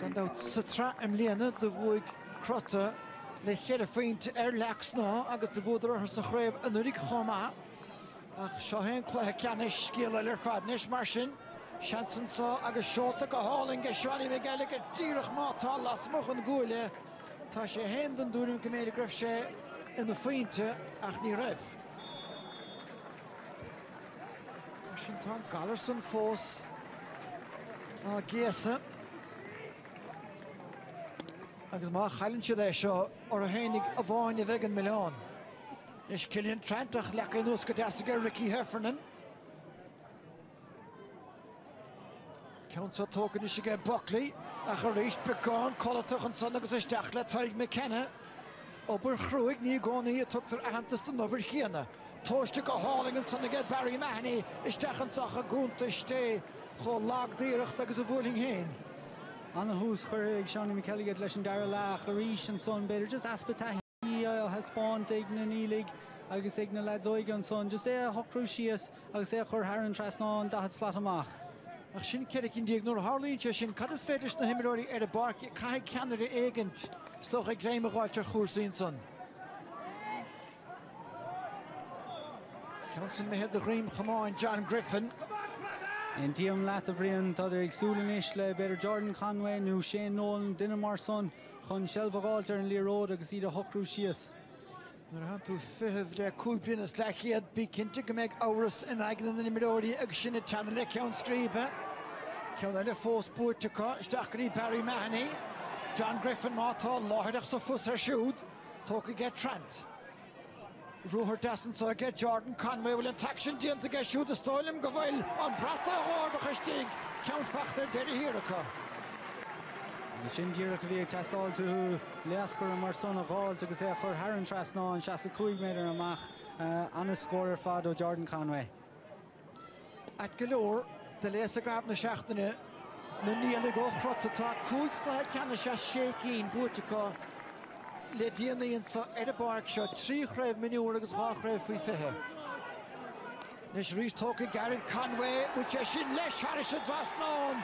Gandát sa tra im líana de bhuaig Crotta le chéad féint Lixnaw agus de bhúdar sa chréibh an urig chomá ach seo hen chluthe ceannis scéal ar fadnis mar sin seansan sa agus seolta go Hurling go seáí me gealaga díreach mátá las moch an gúile. Tá sé hen den dúrim go méidir greibh sé in na féinte ach ní raibh. Sin tá Gallerson fós á géasa agus má chailann siad é seo ar a hénig a bháin a bheith an Milán. Is Cillian Trentach lecha nús go deasa Ricky Heffernan. Count sa tógan is go Buckley a chu rééis beáin cholatach an son agus isteach le taig McKenna. Obair chrúig ní gcónaí a tugtar antas den nóbhar chéana. Tóiste go Hurling an son go Barry Mahoney isteach an sacha gúnta isté cho lágdíireacht agus a bhúling héin. Anna hús chuir Seána McKelligad leis an dara lá choríis an son beidir just aspatá has spáint ag na nílig agus ag na ledóige an son just é a hocrú sios agus é chur Haran Trasná an dahad slat amach. Ach sin ceidir cinn díag nóair Harlínte sin cad is féidir na himimeóirí ar a barc caiigh ceannar éigent stoch ag gréimeáiltar chúrsaín son. Council mehead a Green chamáin John Griffin. In díam leat a bhríon tá ag súlanis le beidir Jordan Conway nó Shane Nolan duine mar son chun seilbháiltar an líród agus iad a hocrú sios. Nuair han tú fitheh le cúblinas le chéad bí cinnte go méid áras in aigean na himimeóirí agus sinna teanna le ceann scríbe. Ceann le fós búirteá isteach go Barry Mahoney. John Griffin mátá láthaireach sa fus ar siúd tóca get Trent. Rúthar desan sa get Jordan Conway bhfuil an taction díanta get siúd a stáilim go bhfuil an brata hárdach istíg ceann fachtar deidir hiaracha. Sin díreach a bhíag testáil tú leascar mar son a gháil agus é chur Haran Trasná an 65 méadar amach anna scóir fad ó Jordan Conway. At golóir de léas a gab na seachtaine na níala go Crotta tá cúig chutha ceanna se sécín búirteá le díanaíonn sa ar a barc seo 3 chraibh miniúr agus 2 chraibh faoi fithe. Nis rís tóca Garrett Conway bute sin leis Harris Trasná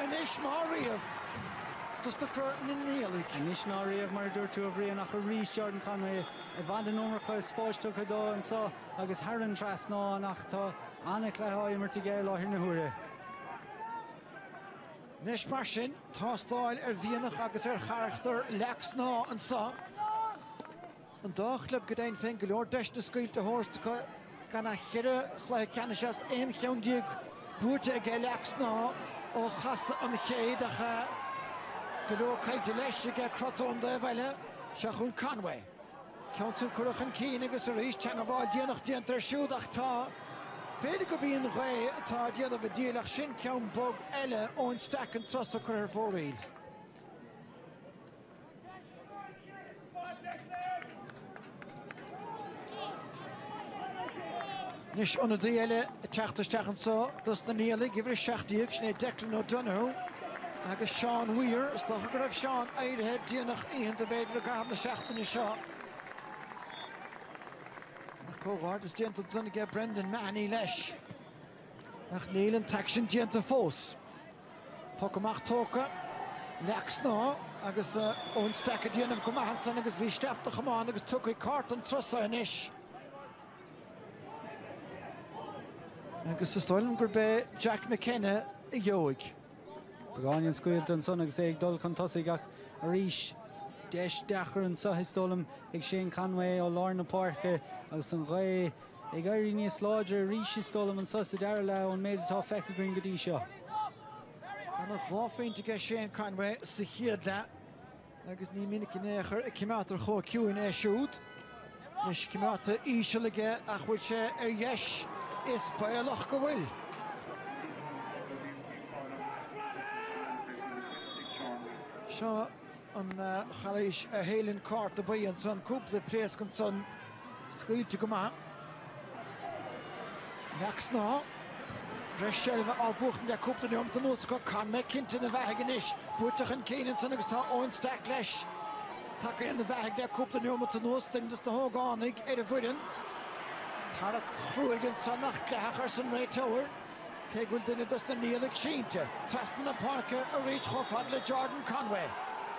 in is má riamh. Dus de cur na níalaigh. Nis ná riamh mar dúir tú a bhríon nach a rís Jordan Conway I bhand an nómracha spáisteach a dó an sa agus Haran Trasná nach tá anna cléthaí mar tigé láthir na huaire. Nis mar sin tá stáil ar bhíonach agus ar charachtar Lixnaw an sa. An dáchlub go daon féin go leor deis na scaoilte thóirteacha gan na chiire chluithe ceanna seas aon cheann díag búirte ag Lixnaw ó chasa an chéad a go leor cailte leis ag Crotta an de bhaile se chun Conway. Ceann curach an cín agus a rís teanna bháil díanach díantar siúdach tá. Féidir go bíon ré atá díanamh díalach sin ceann bog eile ón stac an tros a chur ar fóraíl. Nis anna díile teachtasteach an sa dus na níalaigh gibhir seachtaíoch sné Declan O'Donoghue agus Sean Weir is doch go raibh Sean éirithe díanach íon de beidir a gab na seachtaine seo. Cóhard is gentle son again Brendan Mahoney lesh. Ach Neil and Taction gentle force. Pokamach Toka. Lixnaw agus on stack again of command son agus vi stepped the command agus took a cart and trussa inish. Agus stoilm gurbe Jack McKenna a yoig. Begáin scuilt an son agus ag dul chun tosaigh ach a rís deis dechar an sa histolum ag Shane Conway ó Lorna Parke agus an ré ag airí níos láidir rís histolum an sa sa dara le an méid atá fecha goin go dtí seo. An a ráfeint ag Shane Conway sa chiad le agus ní minic in éair a cimátar chó ciúin é siúd. Nis cimáta ísio aige ach bhfuil sé yes is bailach go bhfuil. Seo an chaléis a héilinn cart a bhaíonn son cúpla plés chun son scuilte go maith. Lixnaw breis seilbh á bhuachtain de cúpla nuamta nús go Conway cinnte na bheithagan is buirteach an céann son agus tá óin stack leis. Takear an na bheithag de cúpla nuamta nús dindas na hógánaigh ar a bhuireann. Tarach chrúigeann son nach cleachar san ré tower. Cé bhfuil duine dus na níl ag sínte. Trastan na Parke a réit chofad le Jordan Conway.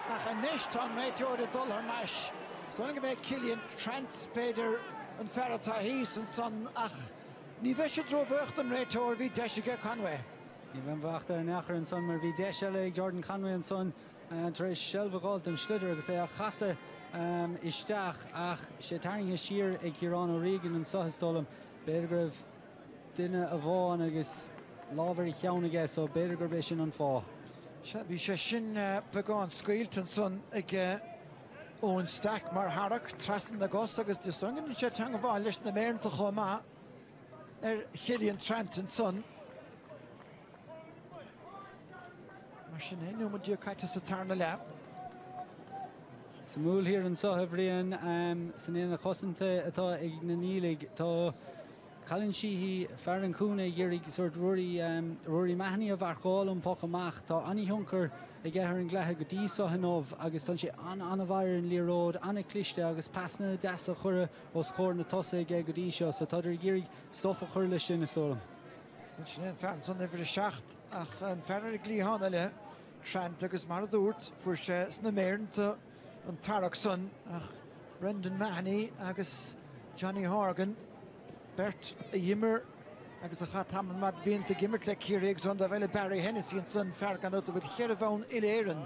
Ach a níos tá ré tower a dul ar neis. Stoilm go bheith Killian Trent beidir an ferratá híos an son ach ní bheith sé dro bheocht an ré tower bhí deisige Conway. Ní bheith bheachta an achar an son mar bhí deise le Jordan Conway an son tar éis seilbhaáilt an slidir agus é a chasa isteach ach sé tairnithe siar ag Ciarán O'Regan an sothastólam beidir go raibh duine a bháin agus lábhar cheann aige so beidir gur béis sin an fá. Bhí sé sin beáin scaoilt an son ag óin stack mar Harach trastan na gos agus distongan sé teanga bháil leis na méanta chomá ar Killian Trent an son. Mar sin é nó dí caiite sa tarna le. Smúl hir an sothah rian san éana chosanta atá ag na nílig tá Callan Sheehy fearan cúna dhéirigh sort Rory Mahoney a bharcháil an poc amach tá Annie Hunker ag gcéthar an glethe go dtí sohanómh agus tá sé anna bhair an líród anna cliste agus pasna deasa chura ó scór na tosa ag go dtí seo so tá idir dhéirigh stop a chur lei sin na stólam. Sin an fearan son ifir a seacht ach an fearar ag líhána le Trent agus mar a dúirt fuair sé sna méarnta an Tarach son ach Brendan Mahoney agus Johnny Horgan Bert a Yimmer agus a chat ham mad vínt a gimmert le Kerry ag son da bheile Barry Hennessy an son fer gan out a bhfuil cheir a bhain il éireann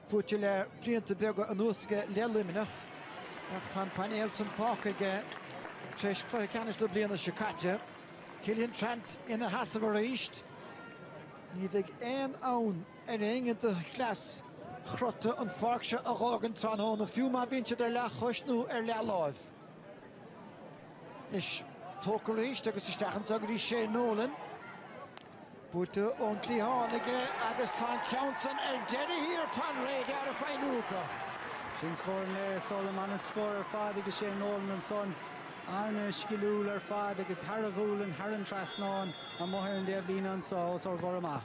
fuairte le blianta beaga an úsige le liminach ach tá panéil san fáca ige treis chlói canis le bliana Chicago. Killian Trent ina hasamh a ríist. Ní bheidh éon ann ar inganta chlas Crotta an farc se a rágan trán hóna fiú má bhíonse ar le choisnú ar le láimh. Is tóca ríist agus isteachchan agarí sé nólan. Búta ón clíhánaige agus tá ceantan ar deireadh hir tá réid ar a féinúcha. Sin scóir an léir solam anna scóir ar fad agus sé nólan an son. Arna Skilúil ar fad agus Harabhúlan, Haran Trasnáin a mothir an déobh lína an sás or går amach.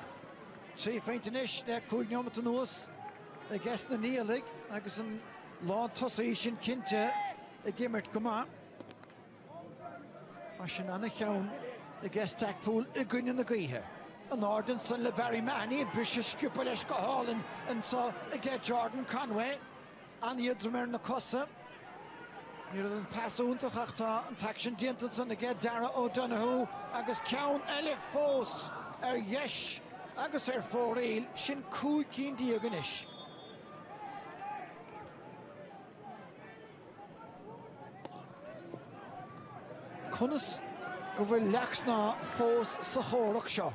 Trí feintinis le cúig neomata nús a gceist na níalaigh agus an lá tosaí sin cinnte a gimmert go maith. Mar sin anna cheann a gceist tacpúil i gcuine na gaotha. An ádan san le Barry Mahoney bris a sciúpa leis go hálan an sa a gceist Jordan Conway an iadrum ar na cosa. Níor an pasúntach ach tá an taction dianta san a gceist Dara O'Donoghue agus ceann eile fós ar yes agus ar fóréil sin cúig cín díogan is. Conas go bhfuil Lixnaw fós sa chórach seo.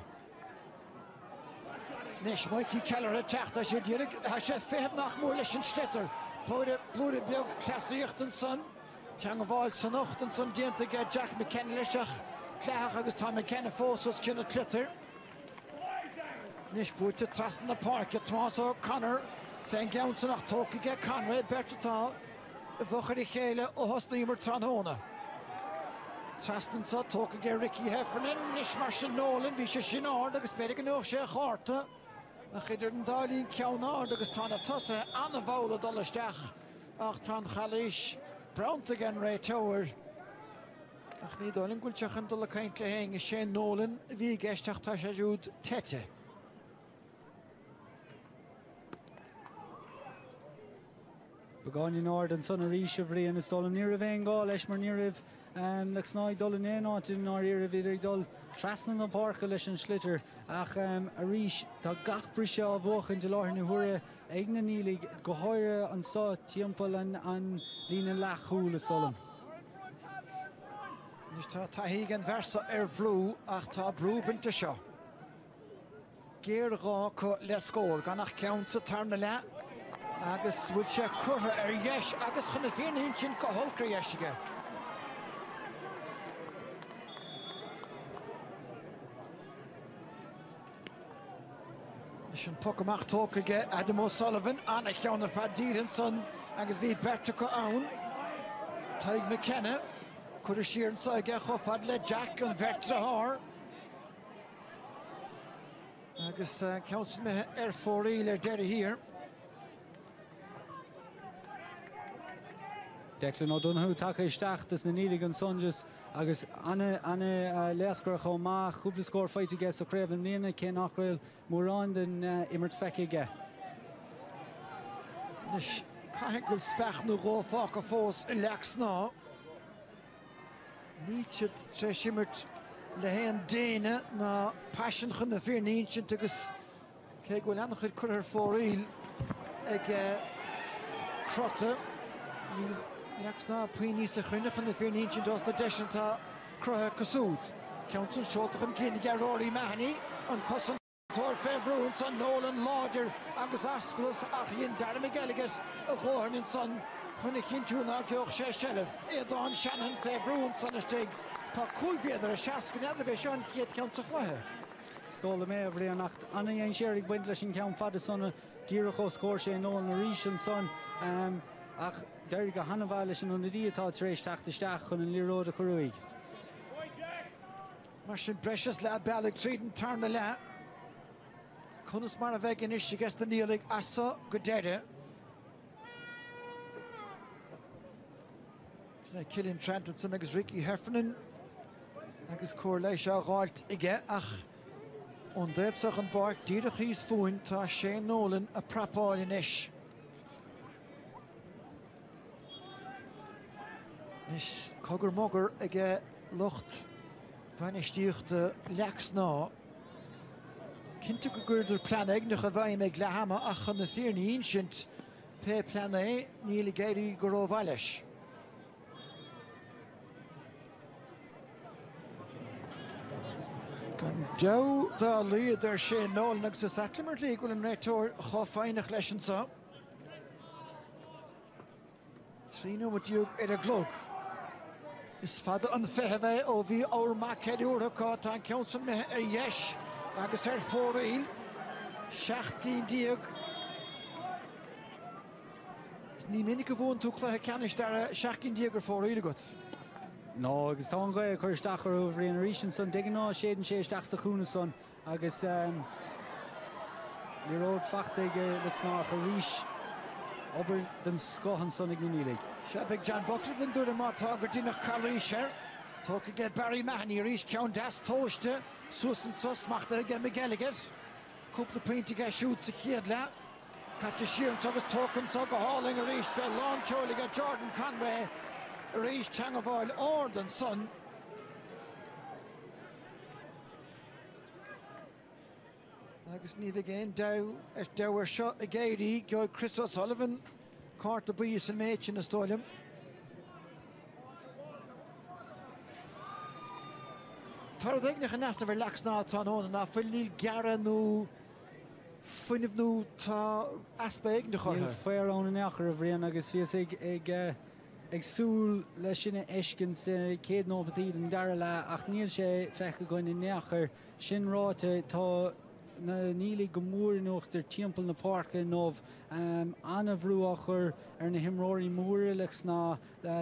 Nis Mikey Keller a teachta sé dírig a sé féhab nach mór leis an slitter. Blúda beag clasíocht an son. Teanga bháil san ocht an son dianta ge Jack McKenna leiseach. Cleach agus tá McKenna fós os cinna clitter. Nis búta trastan na Parke Tomás O'Connor. Féin geansan nach tóca ge Conway bertatá a bhochar I chéile ó hosna imar Tranhóna. Trastan sa tóca ge Ricky Heffernan, nis mar sin nólan bhí sé sin áard agus beidir an óch sé chárta. A chidir an dálín ceann áard agus tá na tosa anna bhóla dul isteach ach tá chaléis Brownta gan ré tower Ach ní dóilin gúilteach an dul a caint le héin is Shane Nolan bhí geisteach tá sé dúd tete. Begáin Nord an son a ríis a bhrí an is dul an níor a bhéin gá leis mar níor Lixnaw dul an éáit in áir a bhíidir dul trasnan na parcha leis an slitter ach a ríis tá gach brise a bhóchan de láthir na huire ag na nílig go háire an sá timpeall an lína lechúil is dul. Nís tá taithí an versa bhrú ach tá brúbinte seo. Géir gá chu le scór ganach ceann sa tarna le agus bhfuil sé curtha dheis agus chuna bhíon sin go holcra dheisige. Sin puc amach tócaige Adam O'Sullivan anna cheanna fadíran son agus bhí berta go ann. Taig McKenna chuir siar an saige chofad le Jack an bhertra thar. Agus ceann me fóraí ar deire hir. Declan O'Donoghue take isteach na nílig an sonjas agus anna leascar chomh má chúpla scór feite sa chréibh mlíana cé nachrail mórán den immert feiceige. Nis caiith go spech nó ghófach a fós i Lixnaw. Ní siad tre simmert le héan déine na passion chun na bhíornaíonn sin agus cé go leanach chuid chuir fóraíl ag Crotta. Lixnaw puoí sa chruine chun na bhíornaíonn sin dos na deisian tá crutha cosúd. Council seolta chun cín gearóirí mehanní an cosan tóir fébrún san Nolan láidir agus asclas ach íon darma geiligis a chóirn san chuna chinúna geoch sé sellh. Éadán Shannon fébrún san istig tá cúlbéidir a seacan eile seo an chéad council chlathe. Stóla mé a bhrí annacht anna dhéon séirigh buint leis an ceann fada sonna díreach ó scóir sé Nolan a ríis an son ach deir go hanamh leis an dí atá éis teachtasteach chun an líród a choruigh. Mar sin breis le bealach tríd an tarna le. Conas mar a bheith in isise gas na nílig asa go deire. Cillian Trenton agus Ricky Heffernan agus cóir leis a gáilt ige ach an déibsach an bart díreach híos fúin tá Shane Nolan a prapáil in isis. Nis cogur mogur ige lucht bhainisteochta Lixnaw. Cinnte go gurdir plan eignach a bhaim ag lehama ach chun na bhíornaíonn sint pe plan é níl géirí go raibh leis. Gan dew dá líad ar Shane Nolan agus a Sacklamar League bhfuil an réiteoir chomh leis an sa. Tríú mu diúg ar a glog. Is fada an fehebh ó bhí áir macéúrtha tá an ceann me ar dheis agus ar fóraíl 16 díag. Is ní minic go bhún tú chluthe ceannis ar 16 díag ar fóraíl agat. No, agus tá an ghaith chuir stachar ó bhrí an ríis an son deagná séan sé isteach sa chúna son agus líród fachtaigh Lixnaw a ríis obair den scohan son ag na nílig. Sebig John Buckley den dúr má tágur dínach Carlíise. Tóca ge Barry Mahoney rís ceann deas tóiste suasan sosmachta ige McGilligan. Cúpla pointe ge siút sa chéad le. Caite siarn agus tócan so go Hurling a rís fe lán teolige Jordan Conway a rís teangabháil ord an son. Agus ní bhí géin deir seo a géirí go Chris O'Sullivan Carta bríos an méid sin na stóilm. Tar dhéignach an nasta bhar Lixnaw tá nóna ná fuil níl geara nó fuinmh nó tá aspa ag na chortha. Níl féarán in eachar a bhríon agus fios ag súil leis sinna eiscins céad nóbadíad an dara le ach níl sé fecha goin in eachar sin ráte tá na nílig go mór timpeall na parcha nómh anna bhrúachar ar na himróirí móra Lixnaw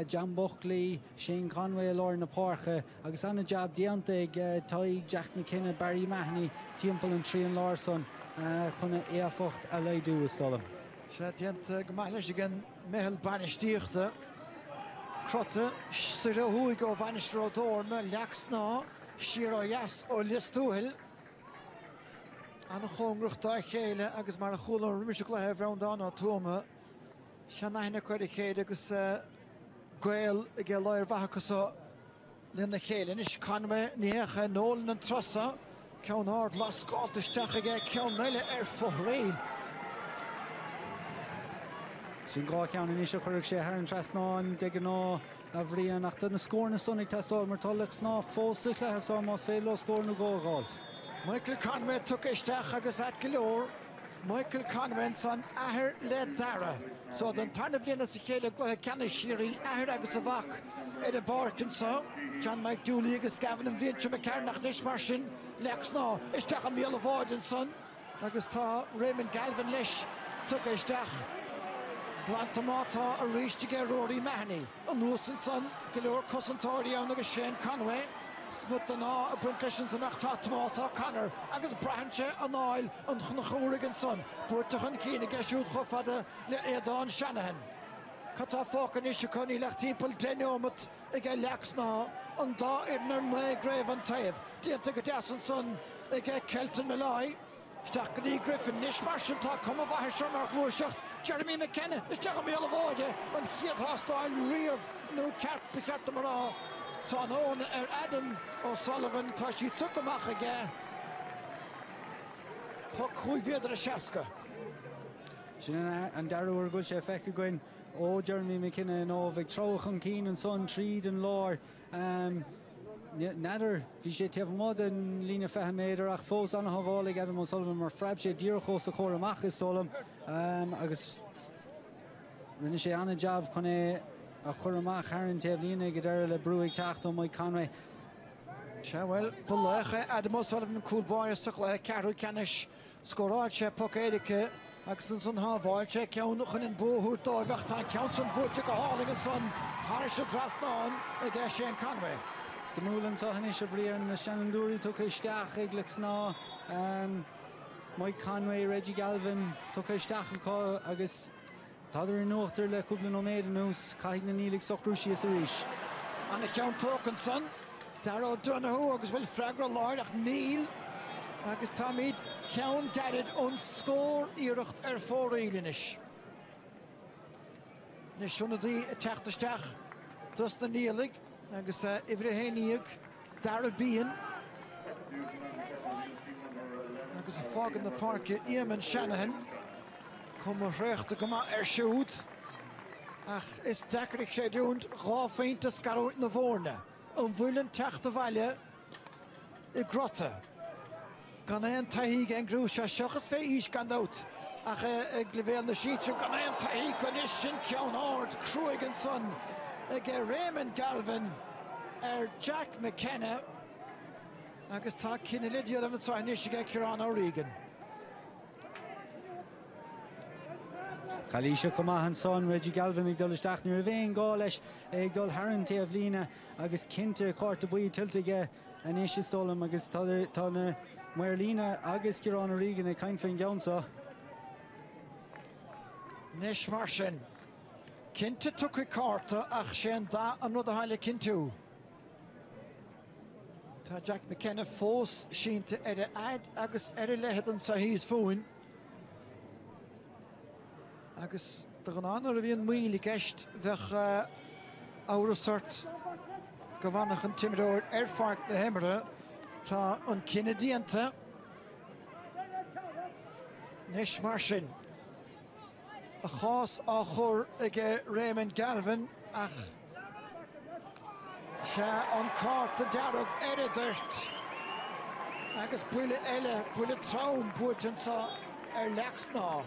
John Buckley, Shane Conway lár na parcha agus anna jab dianta ag taigh Jack McKenna, Barry Mahoney timpeall an trí an lár son chuna éafocht a leidú is stolam. Se dianta go maith leis gan mehel banistíochta Crotta, Sir Hugo Vanisher O'Dorna, Lixnaw, Shiro Yas or Listuhil. And a Hongrach Daichele, agus mar a Chulo Rimishukla have round on or Toma. Shanina Quedicade, agus Gael, Galoir Vahakusa, Linda Hale, Nish Conway, Niecha, Nolan and Trussa, Count Hard, Lost Scottish Tachaga, Count Mele, Erforain. Sin gá ceann in isio chuirg sé ar an trasnáin deganná a bhríon nach duna scór na stunnig testáil mar tá Lixnaw fós lechas á más féile scór na gágáilt. Michael Conway took isteach agus at Gilor. Michael Conway son ahir le dara. So den tarna bliana sa chéile gluthe canna sírí ahir agus a bhac ar a barcansa. John Mike Dooley agus Gavin and Vince McCarnach nish mar sin Lixnaw isteach a míle bháidin son. Agus tá Raymond Galvin leis took isteach. Plantamata a ríiste Rory Mahoney. An Nuasan son Gilor Cosantori on agus Shane Conway. Smutana a Brinklishan's an Achtatmata Connor agus Branche an oil and Chnachourigan son. Portachan Keen Gashut Hofada Le Edan Shanahan. Cut Falk and Ishukoni Lach people Denomut again Lixnaw and Da Idner May Grave and Tave. Diantagadas son again Kelton Malay. Stakani Griffin, Nish Marshall talk come of our summer Lushacht, Jeremy McKenna, is Jeremy Olavoya, and here hostile rear no cat the Catamara. Son on Adam O'Sullivan, Tashi took a mach again. Puck who be the Shaska. Shin and Darrow were good chef going, oh Jeremy McKenna, no Victrochen Keen and Son Treed and Lore. Nader, vi sé tef mod en lína fehameidir ach fós an haválig Adam O'Sullivan mar frab sé díorchos a chóir amach is tólam agus rinne sé anna jab chun a chóir amach haran tef lína gadar le brúig tacht on Mike Conway. Well, Bullache Adam O'Sullivan cool boy suckle Carol Canish scoráid sé puck éidecha agus an son haváil sé ceann chun in bóthúr dóibheach tá ceann son búte go háling an son thar sé trasnáin a g Shane Conway. Samúlan sa hanis a bhríon na Shannon Dúry tuk isteach ag Lixnaw. Mike Conway, Reggie Galvin tuk isteach agus tádar in nuachtar le cúpla nóméad nús caithg na nílig sochrúisi is a ríis. An a ceann tócan son, Darrell Donoghue agus bhfuil freagra láir ach níl agus tá míad ceann darid ón scór iirecht ar fóraílinis. Nis siúna dí a teachtasteach dus na nílig. Agus Ivrehéniag, Dara Bean. Agus a fog in the park, Eamon Shanahan. Come a recht come out shoot. Ach, is dakkerig sé dúnt, gá féint a scarú na bhórna. Bhuilen teachta bhaile I Crotta. Gan éon taithí gan grú se seachas fé ís gan out. Ach glevéal na síte gan éon taithí gan is sin ceann áard, cruig an son. Again, Raymond Galvin, Jack McKenna, agus tá cinna lidiad of it's on Nishiga Kieran O'Regan. Kalisha Comahan son, Reggie Galvin, ag dul isteach ní bhéin gá leis ag dul haran taobh lína agus cinnte cárta buí tiltige an is istólam agus tá na Marlína agus Kieran O'Regan ag cain féin geansa. Nish Marsin. Kinte took a carta ach sé da an rud a haile cintú. Tá Jack McKenna fós sínta ar a ad agus ar a lehead sa hís fúin. Agus da gan anar a bhíon míle gist bheith áras go bhanach an timireoir ar fart na himire tá an cinna díanta. Nish Marsin. A chás á chur ag Raymond Galvin ach se an cárta dearmh ar a d'irt agus buile eile buile trám buaitin sa ar Lixnaw.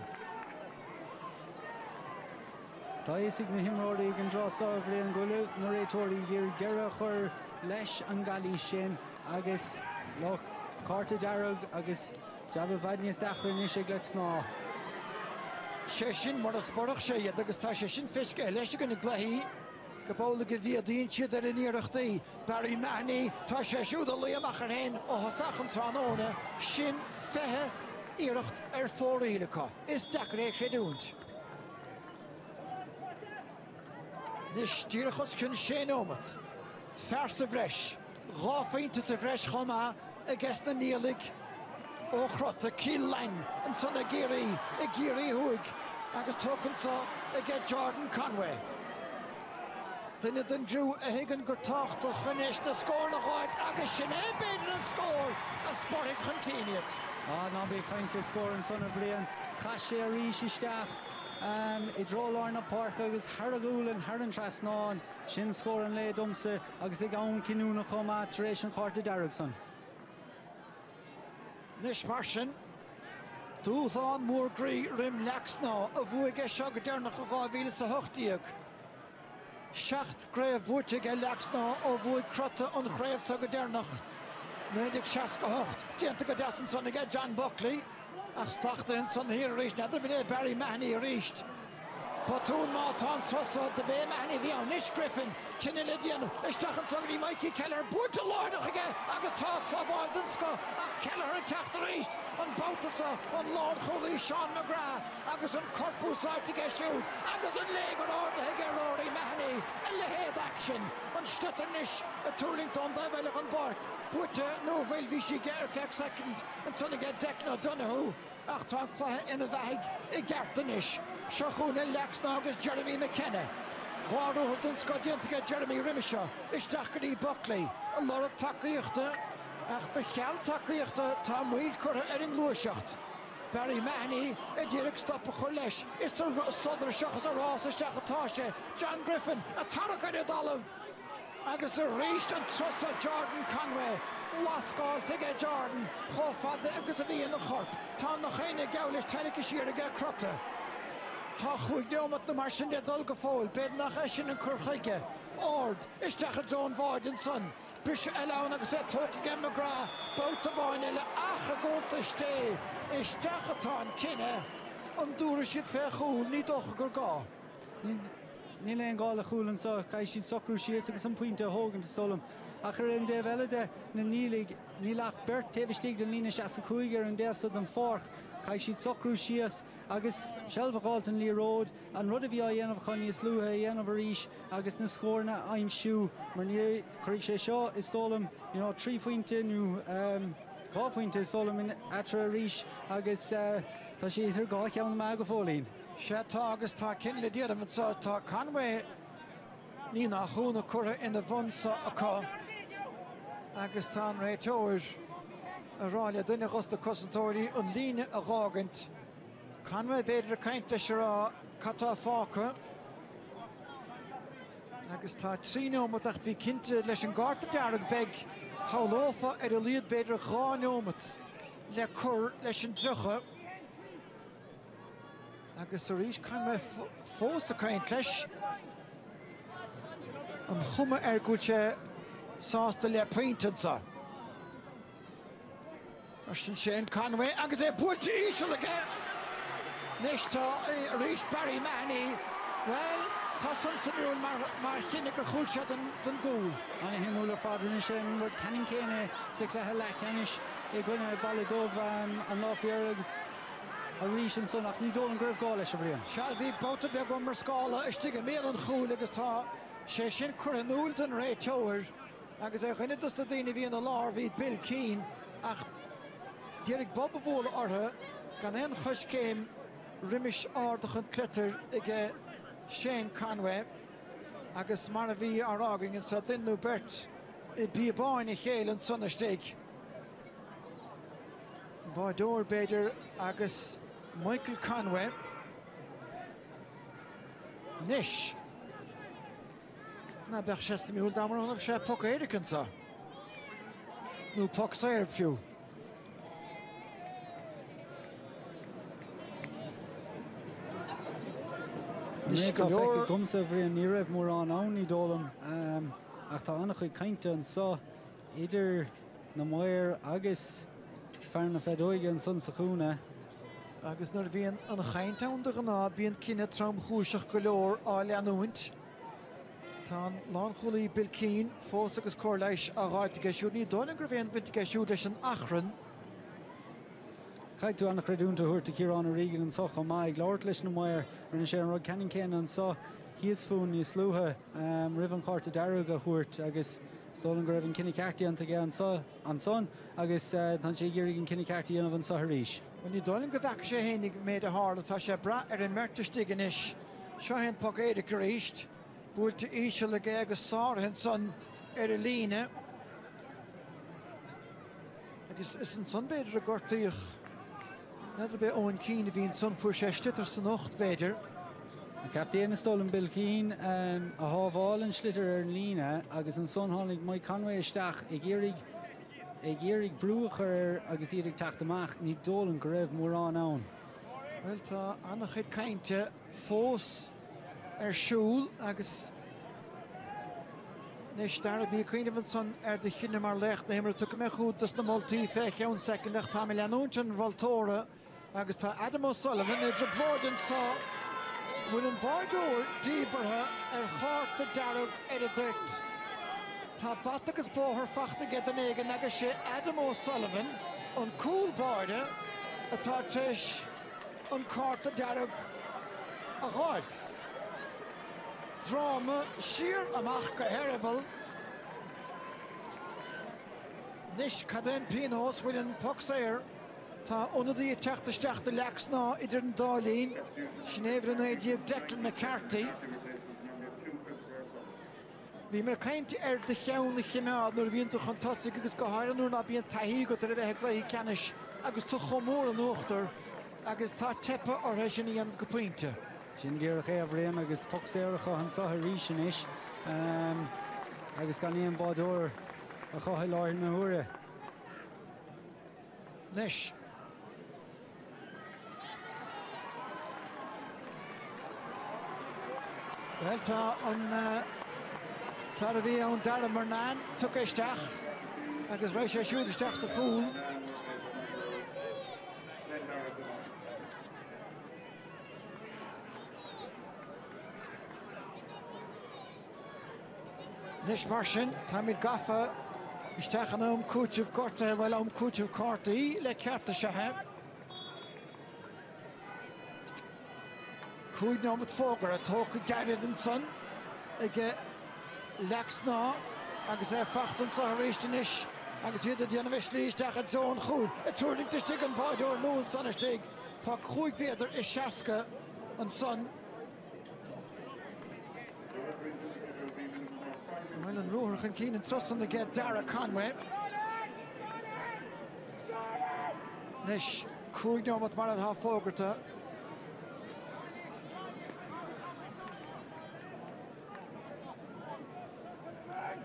Tá éigh na himráí an drásá bhríon goile na réitóirí gur deire chur leis an galí sin agus lech cárta dearg agus jabh bhaidníos dachar níos ag Lixnaw. Sé sin mar a sporach sé iad agus tá sé sin fisce leis go na gluí go bóla go bhí daon siad ar an iireachtaí Barry Mahoney tá sé siúd a líamach ar hain ó hasachan tráóna sin fethe iireacht ar fóraílecha. Is dachar é chéadúnt. Nis dír chus cyn Shane Omet. Fers y fresh. Ráfeint y fresh choma y ges na nílig. O Crotta, Cill Lang yn son y Kerry hwyg. Agus token so y get Jordan Conway. Dyna dyn drw y hygen gwrtocht o chynish na sgôr na gwaith. Agus Sinead Bader yn sgôr a Sporting Chynceiniad. Ná be caint fi scór an son a bhríon chaise a ríis isteach I dróláir na parcha agus Haragúlan Har an Trasnáin sin scór an le domsa agus ag ann cinúna chomá taréis an Charta Derrickson. Nis marsin dúthán mór grí rim Lixnaw a bhuaig e seag dernach a gáhíle sa hochtíag. Seacht gréibh bhuaig e Lixnaw ó bhuaig Crotta an chréibh sa dernach. Méidig seac go hocht. Dianta go deasan son ag John Buckley. Ach slachta in son hir ríist. Neidir bin Barry Mahoney ríist. Patún má tá trosa de bé Mahoney bhí an Nish Griffin. Cinna le díanam. Istachan son í Mikey Keller. Búta láidach aige. Agus tá sa bháildan sco. Ach Keller a teach a ríist. An báutasa an Lord Cholaí Sean McGrath. Agus an corpus áit aige siúd. Agus an légar áda aige Rory Mahoney. A lehéad action. An stutter Nish. A Toolington dafelach an bark. Búta nó bhfuil bhí si ge 5 seconds an tuna ge Decna Donoghue ach tá chluthe ina bheig I gartanis. Seachúna Lixnaw agus Jeremy McKenna. Chláú den scodianta ge Jeremy Rimisha. Isteach go í Buckley. A lorach tacaíochta ach de cheall tacaíochta tá muil curtha an luaiseacht. Barry Mahoney a ddírig stop a chur leis. Is a sodra seachas a rás isteach atáise. John Griffin a tarach an Dalamh. Agus a ríist an trosa Jordan Conway. Lascáil tuige Jordan. Chofada agus a bhí in a chorp. Tá na chéine gabhlis tenig siar aige Crotta. Tá chuig neomat na mar sin de dul go fóil. Bed nach sin an curchaige. Ord, isteach a John Varden son. Bris eile agus é tóca ge McGrath. Bouta bháin eile ach a gónta sté. Isteach atá an cinenne. An dúra siad fé chúl ní docha gur gá. Ní le gála chúlan sa caiis siad socrú sias agus an puinte hógan de stolam. A chur an déh eile de na nílig nílach bert tefistig den lína seasa chuigar an déhsad an forch. Caiis siad socrú sias agus sealbhaáilt an lí ród an rud a bhí a dhéanamh chu níos lutha a dhéanamh ríis agus na scórna aimimsú mar ní chuig sé seo is stolam 3 pointe nó 4 pointe stolam in atra ríis agus tá sé idir gá ceann me go fólín. Se tá agus tá cin le díadam tá Conway ní nach chúna curtha ina bhunsa acu agus tá an réiteoir a ráile duine chus na cosantóirí an líne a gágant. Conway beidir a caint leis rá catá fáca agus tá tríneomatach bí cinnte leis an gáta dearg beg hálófa ar a líad beidir a gáneomat le cur leis an drucha. Agus a ríis Conway fós a caint leis an chuma gúilte sásta le pointedsa. Mar sin Shane Conway agus é búilte ísio aige. Nis tá a ríis Barry Mahoney. Well, tá san sanúil mar chinnig gur chúilte den gúil. Anna himúla fábrin sin mar canin céine sa clethe lecanis I gcuine balladómh an láfiar agus a ríis an son ach ní dó an gcuibh gá leis a bhríon. Se bhí bouta beag mar scála istigh mé an chúil agus tá sé sin chur an úil den réiteoir agus é chuine dus a daoine bhí an a lár bhí Bill Keane ach dírig Bob a bhóla ortha gan éon chus céim rimis ardach an cluitir ige Shane Conway agus mar a bhí aráging an sa duinú bert I bí báin I chéil an sunnasteig. Bádóir beidir agus Michael Conway. Nis. Na bech sé miúil damar honach sé poc éirican sa. Nú poc sair fiú. Nis go feice gumsa bhríon ní raibh mór an ann í dólam ach tá annach chuig cainte an sa idir na muir agus fearna fedóige an son sa chúna. Agus nuair bhíon an chainteann de gná bíon cinenne trom chúiseach go leor á leanúint. Tá lán chulaí Bill Keane fós agus cóir leis a ráid geisiú ní dóna gur bhíon bhaint geisiú leis an achran. Chaid tú annach réúnta thuirta Ciarán a Regan an socha maig leir leis na muir rinne sé an rud canin céan an so Chies fún ní slúthe rivan Crotta darug a chuirt agus stolan go raibh Cinny Carty an tage an son agus tan sé géirí an Cinny Carty anmh an saharís. When you don't go back, she hennig made a hard to she bra in Mertistiganish. Shahin Pogade Christ, Bull to Ishal Gag Sar and son Ereline. It isn't Sunbed regarding another bit Owen Keane being son for Shestitterson Ocht Bader. The captain stolen Bill Keane a half all and Schlitter and Lina, agus an son Holling Mike Conway Stach, a Gierig Brucher, agus Erik Tachtamach, ní Dolan Grev Moran on. Well, ta annach het kainte fós Schúl, agus Nish Darby Queenemanson de Chinne mar lecht, nemer tuk me goed, dus na multi fech on second echt Hamilanoon Valtora, agus ta Adam O'Sullivan, it's a Borden saw. Willen Bardoor dieper hart de Darug edict. Tá Batagus Boher fachte get an egen agus Adam O'Sullivan on cool barde atá tish on Carta Darug a hart. Drama sheer amach go heribal. Nish Cadren Pinos willen Poxair. Tá onadí teachtasteach de Lixnaw idir an Darlene. Snever an éidir Declan McCarthy. Bhí mar cainte de cheann na chimead nuair bhíonn tú fantastic agus go háiranú na bíon taithí go tar a bheith glaí canis agus tú chomór an uachtar agus tá tepa orthe sin íon go pointe. Sin ggéir a chéamh réim agus poxéirecha an sathar sin is agus gan íon bádóir a chotha láir na huaire. Nish. Well, tá an Tralee on Darren Mernan took a stach agus rééis sé siúd isteach sa fúl. Nish mar sin tá míid gafa isteach an cúteamh Crotta bhfuil cúteamh Cartaí le cearta sethe. Cúid ná mit fógar a tóca Garrett an son ag Lixnaw agus fachtan sa réistenis agus iad a dhéanamh slíisteach a John Chúd a túirling de stig an báideoir nó san stig tá chuig féidir is seaca an son. Well an ruach an cín an trosan a get Dara Conway. Nish cúig ná mat mar a fógarta.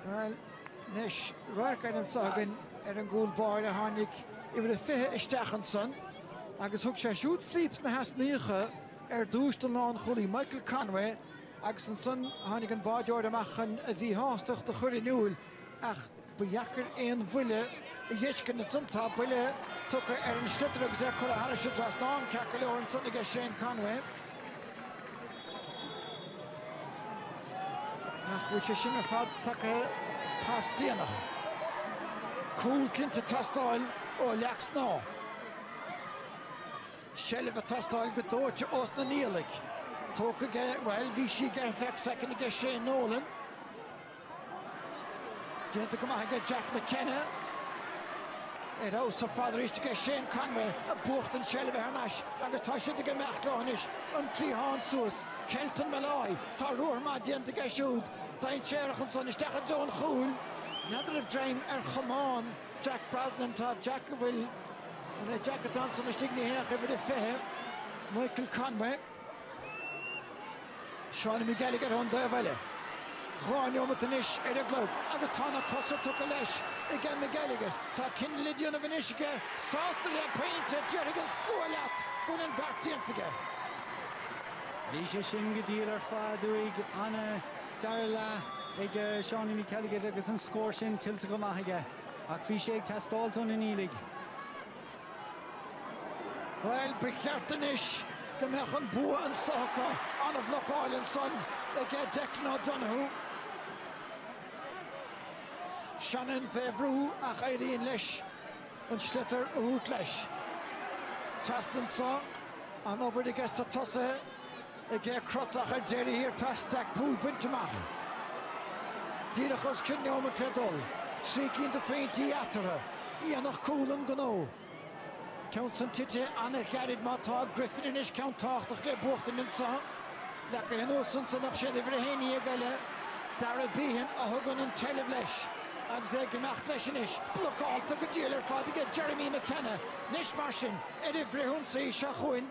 Well, Nish Rarkain an Sagan an gúil báir a tháinig idir a fithe isteach an son agus thug sé siúd flips na hasníocha dúist an lán chulaí Michael Conway agus an son tháinig an báideoir amachchan a bhí háisteach de chuir inúil ach buheachar éon bhuile i dhéiscin na suntá bhuile tucha an Schlitter agus chur a Harris dras ná ceacair leor an son ag Shane Conway. Which is in a fad take past dinner. Cool kinte tastal or Lixnaw. Shell of a tastal good torch Austin Nealik. Talk again, well, we she get back second against Shane Nolan. Get to come out and get Jack McKenna. It also father is to get Shane Conway, a bocht and Shell of a Hanash, and a Tasha to get Maclonish, and Clehan Sus, Kelton Malloy, Tarur Madian to get shoot. Tain Sherachan son is Jack John Chúl. Another of Dream Chaman, Jack Brosnan, Jack will, and a Jack Johnson is taking here over the fair. Michael Conway. Sean Miguel get on there, Valley. Juan Yomatanish, Eric Globe, Agatana Cossa took a lesh, again Migueliger, Takin Lydian of Anishika, Sastily painted, Jerrigan Slowalat, going back to Intiga. Lisha Shingadir Faduig, Anna Darla, ag Sean Migueliger, agus an score sin tilta go maithaige, ach bhí sé ag testáiltún in ílig. Well, Bichartanish, Gamechan Bua and Saka, on of Loch Island son, they get Declan O'Donoghue. Shannon Vevru, Achairin Lesh, and Schlitter Uhut Lesh. Taston saw, and over the guest to Tosse, Ige Crotta ar Derry here tá Stackpool Bintamach. Díachos Kinneom and Cledol. Shrieking the fainty atara. Ianach Coolan Gano. Count Santite, Anna Garrid Mata, Griffin and Ish Count Tartach, Le Borton and Sa. Lakano Sunsanach Shed of Raheni Gala. Dara Behan, Ahogan and Televlesh. Abzeg and Machleshinish. Look all took a dealer father get Jeremy McKenna. Nish Martian, Eddie Vrehunsi, Shachuin.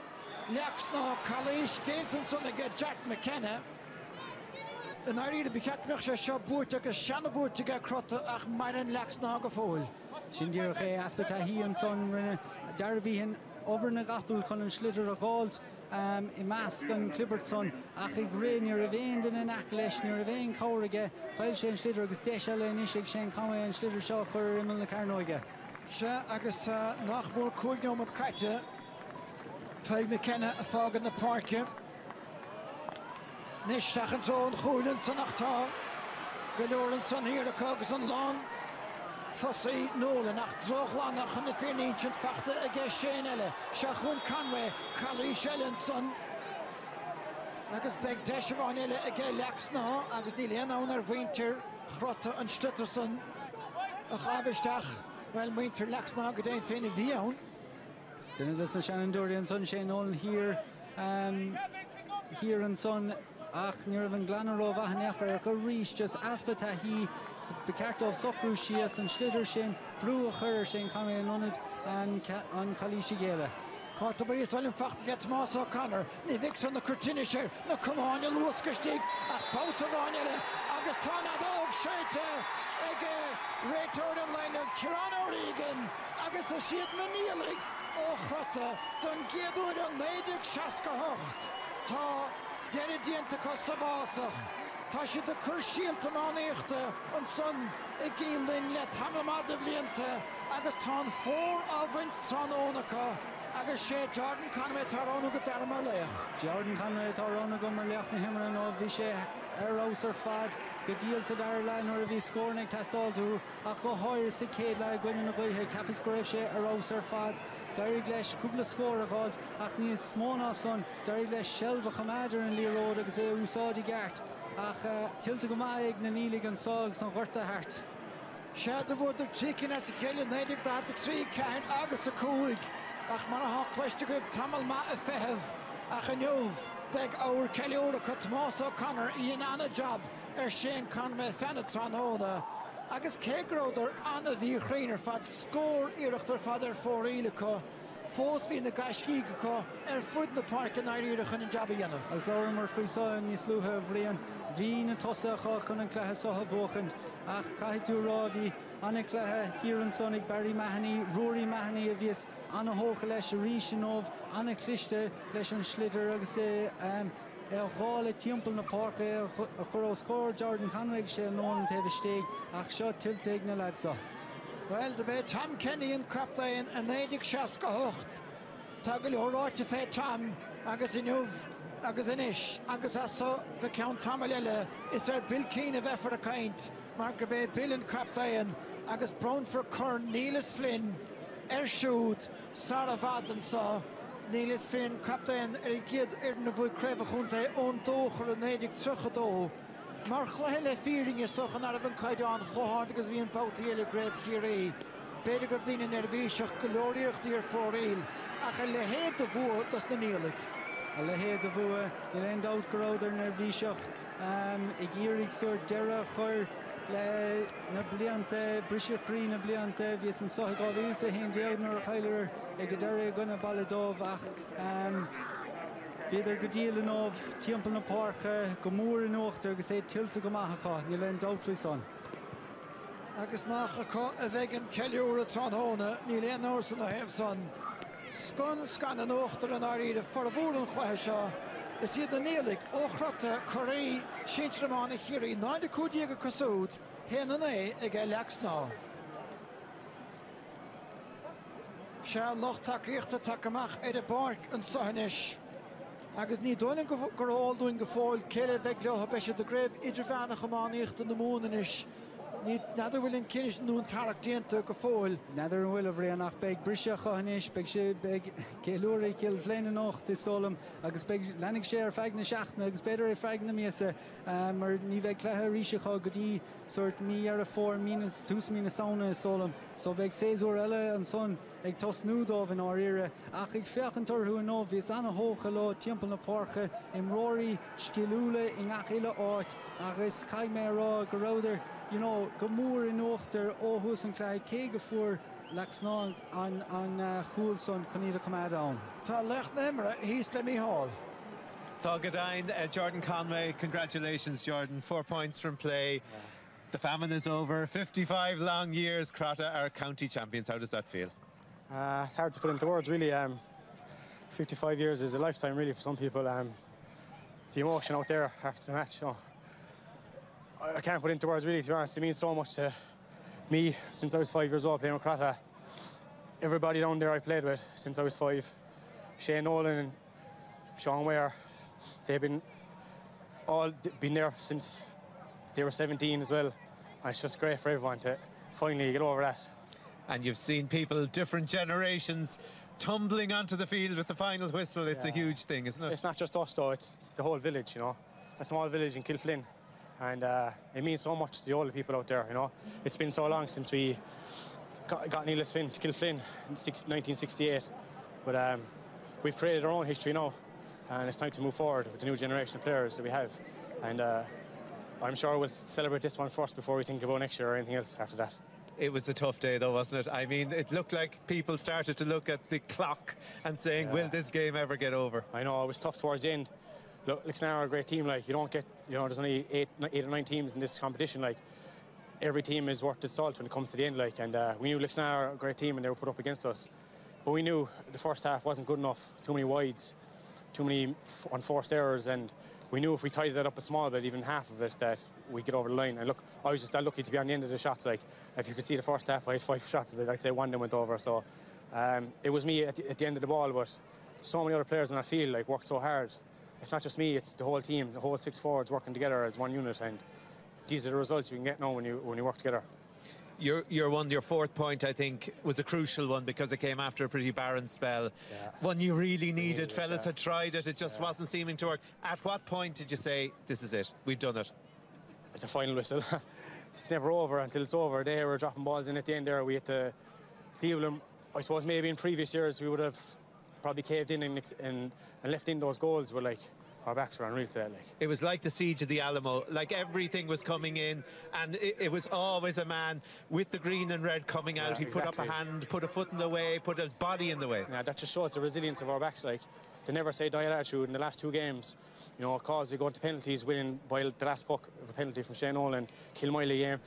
Lixnaw, Kalish, Gainton Son get Jack McKenna. And I read a Bicatmach shop boot a Shanabur to get Crotta, Ach Myron Lixnaw Gafol. Shindir Aspetahi and Son Darbyhan over in a gapple con Schlitter of gold. I mask on Clipperton, Ach Grain, you're a vein in an Achlesh, you're a vein Corriga, while Shane Schlitter, Gesteshal and Ishik Shane Conway and Schlitter Shaw for Emil Carnoiga. Sha, Agus Nachbur Kugnum at Kata. Twy McKenna a fog in the park here. Nish Shachanzone, Hurling, Sanachta. Galoran here, the Cogs on Long. Fussy Nolan, Ach Drochlanach and the Finn ancient Factor against Shane Elle. Shachun Conway, Kali Shellenson. Agus Beg Desharon Elle again Lixnaw. Agus Nilian owner Winter, Crotta and Stutterson. A Chavistach, well, Winter Lixnaw, Gadan Finn Vion. Then it is the Shannon Dorian Son Shane Nolan here. Here and Son. Ach, Nirvan Glanaro Vahanecher, go reach just Aspetahi, the Carta of Socrucius and Schlitter Shane, Brew Shane Conway and Unid and on Kalishigela. Carta by Isolin Facht to get Moss O'Connor, Nivix on the Curtinisher, no come on, you'll lose Kistig, Ach Pautavania, Augustana Dog, Shaita, Ege, Raytor and line of Kirano Regan, Agus a Sheet Manialik, O Crotta, Don Gedo and Nadik Shaska Hocht, Ta. Derry dienta Kossabasach. Tashi the Kurshil Tamanichte and Son Egilin let Hamlamad of Lienta. Agaston 4 of Wint Trononaka. Agashe Jordan Conway Tarono Gatarmalech. Jordan Conway Tarono Gumerlech Nihimran of Vishe Eroser Fad. Gadil Sadarlan or V scoring Tastal to Ako Hoyer Sikade like winning a way Caffis Grefshe Eroser Fad. Derry Glesh couple score of goals. Ach ní smóna son. Derry Glesh Shelva Chamader and Leroy agus é úsádi gart. Ach tilta go maig na nílig an sog son Gorta hart. Shad the water chicken as a killing native that the 3 can agus a coig. Ach man ha clash to give Tamal ma a fehev. Ach a nyov. Deg our Kelly Ora cut Moss O'Connor Ian Anna job. Shane Conway Fenatron Oda. Agus Kegroder Anna V. Crainer fad score Irachter Father for Ilika. Fos vi na Gashkiga foot in the park and Irich and Jabianov. As Lorimer Frisa and Nisluha Vrian, V. Natosa Hawkon and Claha Sohavochand, Ach Kahitu Ravi, Anna Claha, here and Sonic Barry Mahoney, Rory Mahoney Avius, Anna Hochelesh, Rishinov, Anna Klishte, Leshan Schlitter, Agase, Hall Timpel na Park, a Choro score, Jordan Conway, Shell Nolan Tevisteg, Ach shot Tilteg na Ladza. Well, the bit Tom Kenny and Captain and Nadik Shaska Hocht. Tagli Horror to Fay Tom, Agus Inuv, Agus Inish, Agus Asso, the Count Tamalella, is there Bill Keane of effort a kind, Mark Bay, Bill and Captain, Agus Brown for Kern, Neelis Flynn, Ershoot, Sarah Vadensaw. Niels Flynn, Captain, Gid Erdenavoy Creva Hunte, on Docher and Nadik Truchado. Marchlehele fearing is toch an Araban Kaidan, Hohard, because we in Pautiele Grave here. Pedigardine Nervishach, Gloriach, dear for real. Ach, a lehead of woe, that's the Neelik. A lehead of woe, you'll end out Groder Nervishach, Egirig Sur Dera Hur. Na bliante Brishachri na bliante vies en so go wiese hen dener heiler egedere gonna balladov ach vider gedielen of Timpel na Park gomoer nochter gesé tilte gemacha ni len doutwison agus nach a vegen Kelly Tronhone ni len Norsen na Hefson scan an nochter an aride for a boren chwesha. Is hier de Neelik, Crotta, Kerry, Shinchramani, Kerry, 9 Kudiga Kosud, Henane, again Lixnaw. Shall Loch Takirta Takamach, Ede Park, and Sahanish. Agus ní doing Gorol doing a foil, Kele Beglo, Besha the Grave, Idravana Hamanicht, and the Moonish. Nadidir bhfuil an cinish nún charactéanta go fóil. Nadidir bhfuil a bhrí nach beag brise chanis beag sé beag céúra cil fléine nacht is tólam agus beag lenig sé ar feag na seachna agus beidir ar feag na miasa mar ní bheith clethe rísecha go dtí sort mí ar a 4 mínas 2 mínas sauna is tólam so beag 6 uair eile an son ag tosnúdómh in áíire ach ag feachantar hu nó bhís anna hócha le timppla na páircha imróirí sciúla i ngach áit agus caiig mé rá go ráidir go mór in óachtar óthús an cléid cé go fuair Lixnaw an chúil son chuníad a chumáid ann. Tá lecht na imre híos le Mícheál. Tá go dainn, Jordan Conway, congratulations Jordan, 4 points from play. The famine is over, 55 long years, Crotta are county champions. How does that feel? It's hard to put into words really. 55 years is a lifetime really for some people. The emotion out there after the match, I can't put into words really, to be honest. It means so much to me since I was 5 years old playing with Crotta. Everybody down there I played with since I was 5. Shane Nolan and Sean Ware, they've been there since they were 17 as well. And it's just great for everyone to finally get over that. And you've seen people, different generations, tumbling onto the field with the final whistle. It's a huge thing, isn't it? It's not just us though, it's the whole village, a small village in Kilflynn. And it means so much to the older people out there, It's been so long since we got Neil's Finn to Kilflynn in 1968. But we've created our own history now. And it's time to move forward with the new generation of players that we have. And I'm sure we'll celebrate this one first before we think about next year or anything else after that. It was a tough day though, wasn't it? I mean, it looked like people started to look at the clock and saying, will this game ever get over? I know, it was tough towards the end. Look, Lixnaw are a great team. You don't get, there's only eight or nine teams in this competition. Every team is worth its salt when it comes to the end. And we knew Lixnaw are a great team and they were put up against us. But we knew the first half wasn't good enough. Too many wides, too many unforced errors, and we knew if we tidied that up a small bit, even half of it, that we'd get over the line. And look, I was just that lucky to be on the end of the shots. If you could see the first half, I had 5 shots, I'd say 1 of them went over. So it was me at the end of the ball, but so many other players on that field worked so hard. It's not just me, it's the whole team, the whole 6 forwards working together as one unit, and these are the results you can get now when you work together. Your 4th point, I think, was a crucial one because it came after a pretty barren spell. One you really needed. Fellas had tried it, it just wasn't seeming to work. At what point did you say, this is it, we've done it? The final whistle. It's never over until it's over. They were dropping balls in at the end there. We had to deal with them. I suppose maybe in previous years we would have probably caved in and left in those goals, but our backs were unreal today. It was like the siege of the Alamo. Everything was coming in, and it was always a man with the green and red coming out. He put up a hand, put a foot in the way, put his body in the way. Yeah, that just shows the resilience of our backs. They never say die attitude in the last 2 games. Cause we go into penalties, winning by the last puck of a penalty from Shane Nolan, Kilmiley game.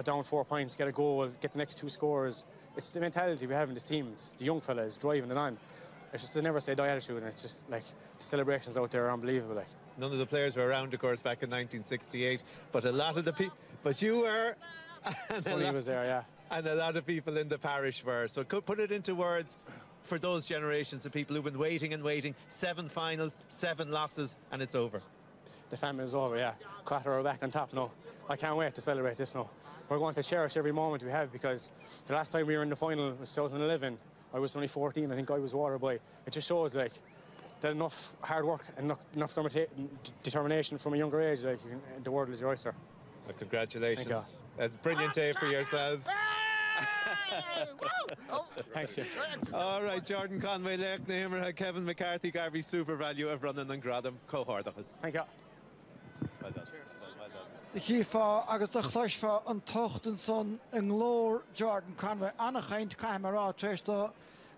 Down 4 points, get a goal, get the next 2 scores. It's the mentality we have in this team. It's the young fellas driving it on. It's just a never say die attitude, and it's just the celebrations out there are unbelievable. None of the players were around, of course, back in 1968, but a lot of the people, but you were, and Sonny was there, yeah, and a lot of people in the parish were. So put it into words for those generations of people who've been waiting and waiting. 7 finals, 7 losses, and it's over. The famine is over, yeah. Crotta are back on top now. I can't wait to celebrate this now. We're going to cherish every moment we have, because the last time we were in the final was 2011. I was only 14, I think I was Waterboy. It just shows that enough hard work and enough determination from a younger age, the world is your oyster. Well, congratulations. That's a brilliant day for yourselves. Thanks, yeah. All right, Jordan Conway, Lixnaw, Kevin McCarthy, Garvey, super value of running and Gradam, cohortas. Thank you. Well done. The Chifa agus the Chlushfa an tochten son an glór Jordan Conway anna chaint camera tresto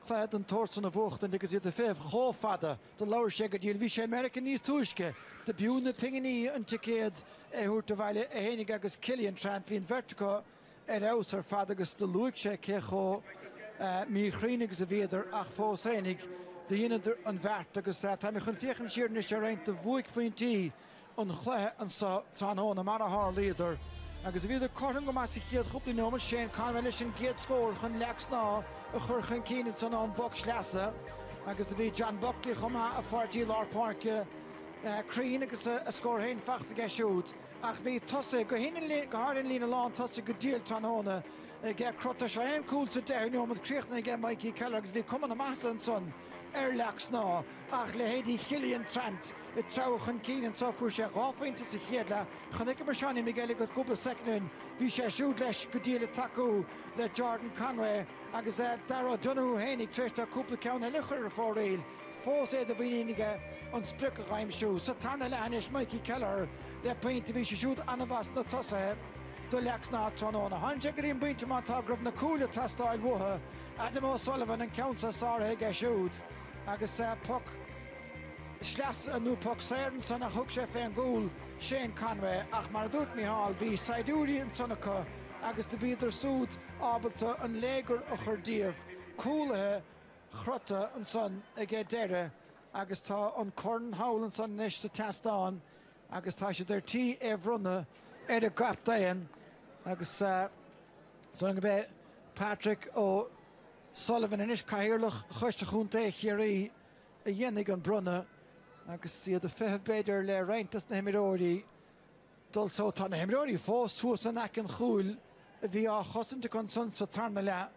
Clyde an Torson of Vucht and because the fifth Hofada the lower shaggy deal Vish American East Tushke the Buna Pingini and Tikid Hurtavale Henig agus Killian Trampin Vertico house her father agus the Luikshe Kecho mi Chrinig Zaveder Achfo Senig the Yinader and Vert agus Tamichan Fichen Shirnish Sharaint the Vuik Finti on Chle and so Tranhon a Marahar leader. Agus bhí cortan go más chéad chupla nóma Shane Conway leis an géad scór chun Lixnaw a chur chun cíine san an box leasa agus bhí John Buckley chuma a 40 lár parke Crean agus a scór hain fachta ge siúd ach bhí tosa go háiríonn lína lán tosa go díal tróna ge Crotta seo an cúil sa deir neomad críochna ge Mikey Keller agus bhí cumann massa an son Lixnaw ach le héadí Chillian Trent I trabhachan cían tá fuair sé ráfainte sa chéadla chanig mar seánna Miguel go cúpla secnún bhí sé siúd leis go díal taú le Jordan Conway agus Dara Donú hénig tréiste cúpla ceanna lichar a fóréil fós é a bhíige an sprica raimsú sa tarna leis Mikey Keller le pointe bhí sé siúd anhas na tosa do Lixnaw tróna hanse go íon buinte má tá gribh na cúla tastáil mutha Adam O'Sullivan an countsa sátha ge siúd agus puck sleas anú puck séirn san a thug sé fé an gúil Shane Conway ach mar dút Mihal bhí Saidúri an sannacha agus de bhíidir súd ábalta an légur a churdíomh cúlathe Crotta an son a gé deire agus tá an corn hawl an son neis sa testáin agus tá sé der tí runna a gapdain agus son go bheith Patrick ó Sullivan in is caiirlach chuiste chunta Kerry a dhénig an brunna agus siad a fifth beidir le reintas na himiróí dul sótá na himiróí fós suas an ac an chúil a bhí á chosanta chun son sa tarna le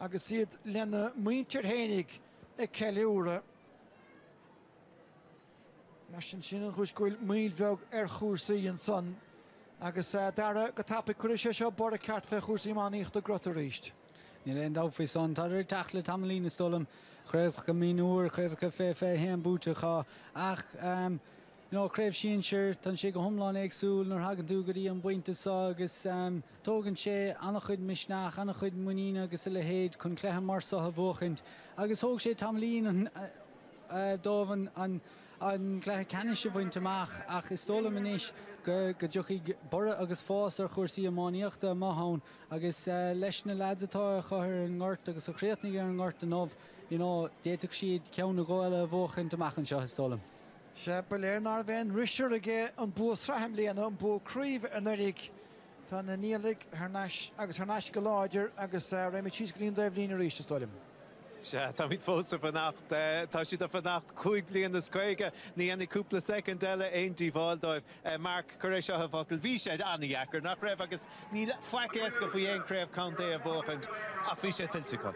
agus siad lena muintir hénig a ceiliúra mar sin an chúisgúil mílbheag chúrsaí an son agus dara go tappa cuirise seo bord a ceart fe chúrsaí máíocht a grota ríist. Ní le dáhfaí son tá teachla tamlína stolam chréibh go míúr chréibh go fé hen búteá ach chréibh sin seir tan sé go thomláin agsúil nar hagan tú go dtí an buinteá agus tógann sé annach chuid misneach annach chuid muíine agus le héad chun cléthe marsá a bhchaint agus thóg sé tamlín dómhan an cléthe ceise bhainteach ach is tóla maníis go dúchaí bora agus fás ar chuirsaí amáíochta maithán agus leis na lead atá chuir an gáirt agus a chréatnig ar an gáirt an nómh déiteach siad ceanna gáile bhchaint amachchan seo is tólam. Se beléirnar bhéin riseir aige an bú sraim léana an bú críomh an nurig tá na níalaigh agus thnáis go láidir agus réimi tíos gríon dóibh lína ríiste stolim. Se tá mí fósa fannacht tá siad a fannacht 5 bliain na scoige ní ana cúpla second eile aontí bháildóibh Mark choéis seo focail bhí sé annaheacar nach raibh agus ní foice go faoi éon craibh count a bhchant a bhí sé tiltte go.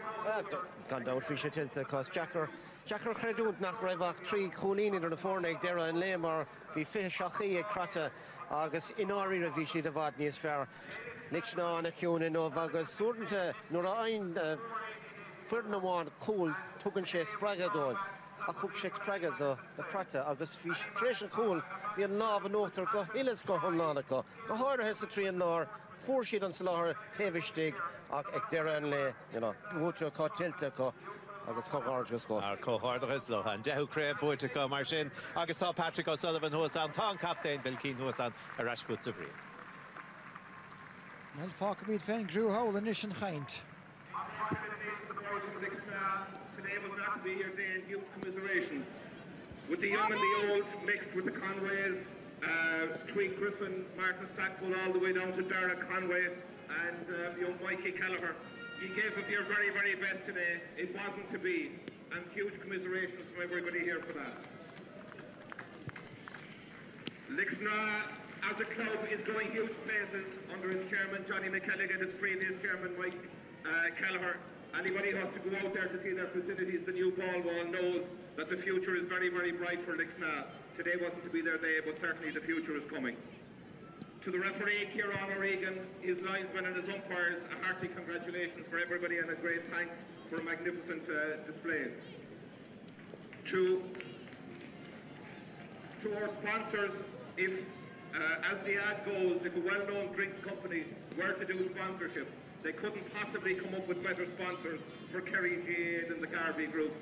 Gan dá fhí sé tiltte cos Jackar creúnt nach raibhach trí choníine ar na fórnaigh deire an lé mar bhí fi seachaí ag Crotta agus ináí a bhí siad a bhd níos fearr. Lixnaw na ciúna nómh agus súrnta nuair a aon fuirna bháin cúil tugann sé spreagadóid a chug sé spreagad do Crotta agus bhí tréis an cúil bhí an lámh an ótar go hilas go thomlána go háirithe sa trí an lár fuair siad an sa láthair taobhaisteigh ach ag deire an le bhúte có tiltte go agus cóáirgus go. Cóáirdas le an dehucréibh buinte go mar sin agus tá Patrick O'Sullivan thuas an tá captain Bilcín thuas an a rascút sa bhrí. Mel fáca míad féin grúthil in is an chaint. Today was not to be your day in youth commiserations. With the young and the old mixed with the Conways, Tweed Griffin, Martin Stackpole all the way down to Dara Conway and young Mikey Keller. You gave up your very, very best today. It wasn't to be. And huge commiserations from everybody here for that. Lixnaw, as a club, is going huge places under its chairman, Johnny McKelligan, its previous chairman, Mike Kelleher. Anybody who has to go out there to see their facilities, the new ball wall, knows that the future is very, very bright for Lixnaw. Today wasn't to be their day, but certainly the future is coming. To the referee, Kieran O'Regan, his linesmen and his umpires, a hearty congratulations for everybody and a great thanks for a magnificent display. To our sponsors, if, as the ad goes, if a well-known drinks company were to do sponsorship, they couldn't possibly come up with better sponsors for Kerry G8 and the Garvey Group.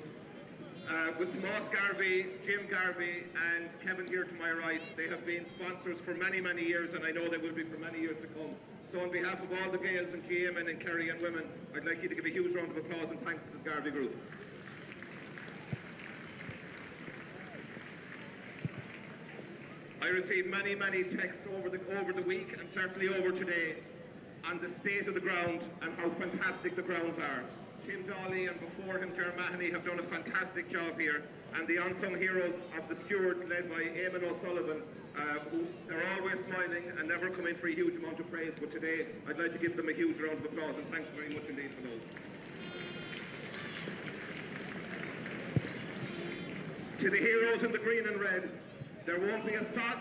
With Moss Garvey, Jim Garvey and Kevin here to my right, they have been sponsors for many, many years, and I know they will be for many years to come. So on behalf of all the Gaels and GA men and Kerry and women, I'd like you to give a huge round of applause and thanks to the Garvey Group. I received many, many texts over the week and certainly over today on the state of the ground and how fantastic the grounds are. Tim Dawley and before him Ger Mahoney have done a fantastic job here, and the unsung heroes of the stewards led by Eamon O'Sullivan, who they're always smiling and never come in for a huge amount of praise, but today I'd like to give them a huge round of applause, and thanks very much indeed for those. To the heroes in the green and red, there won't be a sod.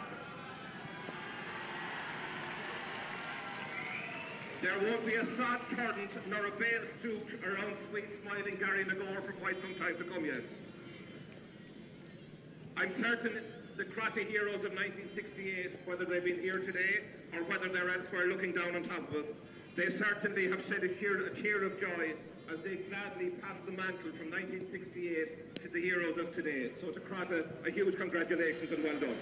There won't be a sod turned nor a bale stooped around sweet smiling Gary Nagore for quite some time to come yet. I'm certain the Crotta heroes of 1968, whether they've been here today or whether they're elsewhere looking down on top of us, they certainly have shed a tear of joy as they gladly pass the mantle from 1968 to the heroes of today. So to Crotta, a huge congratulations and well done.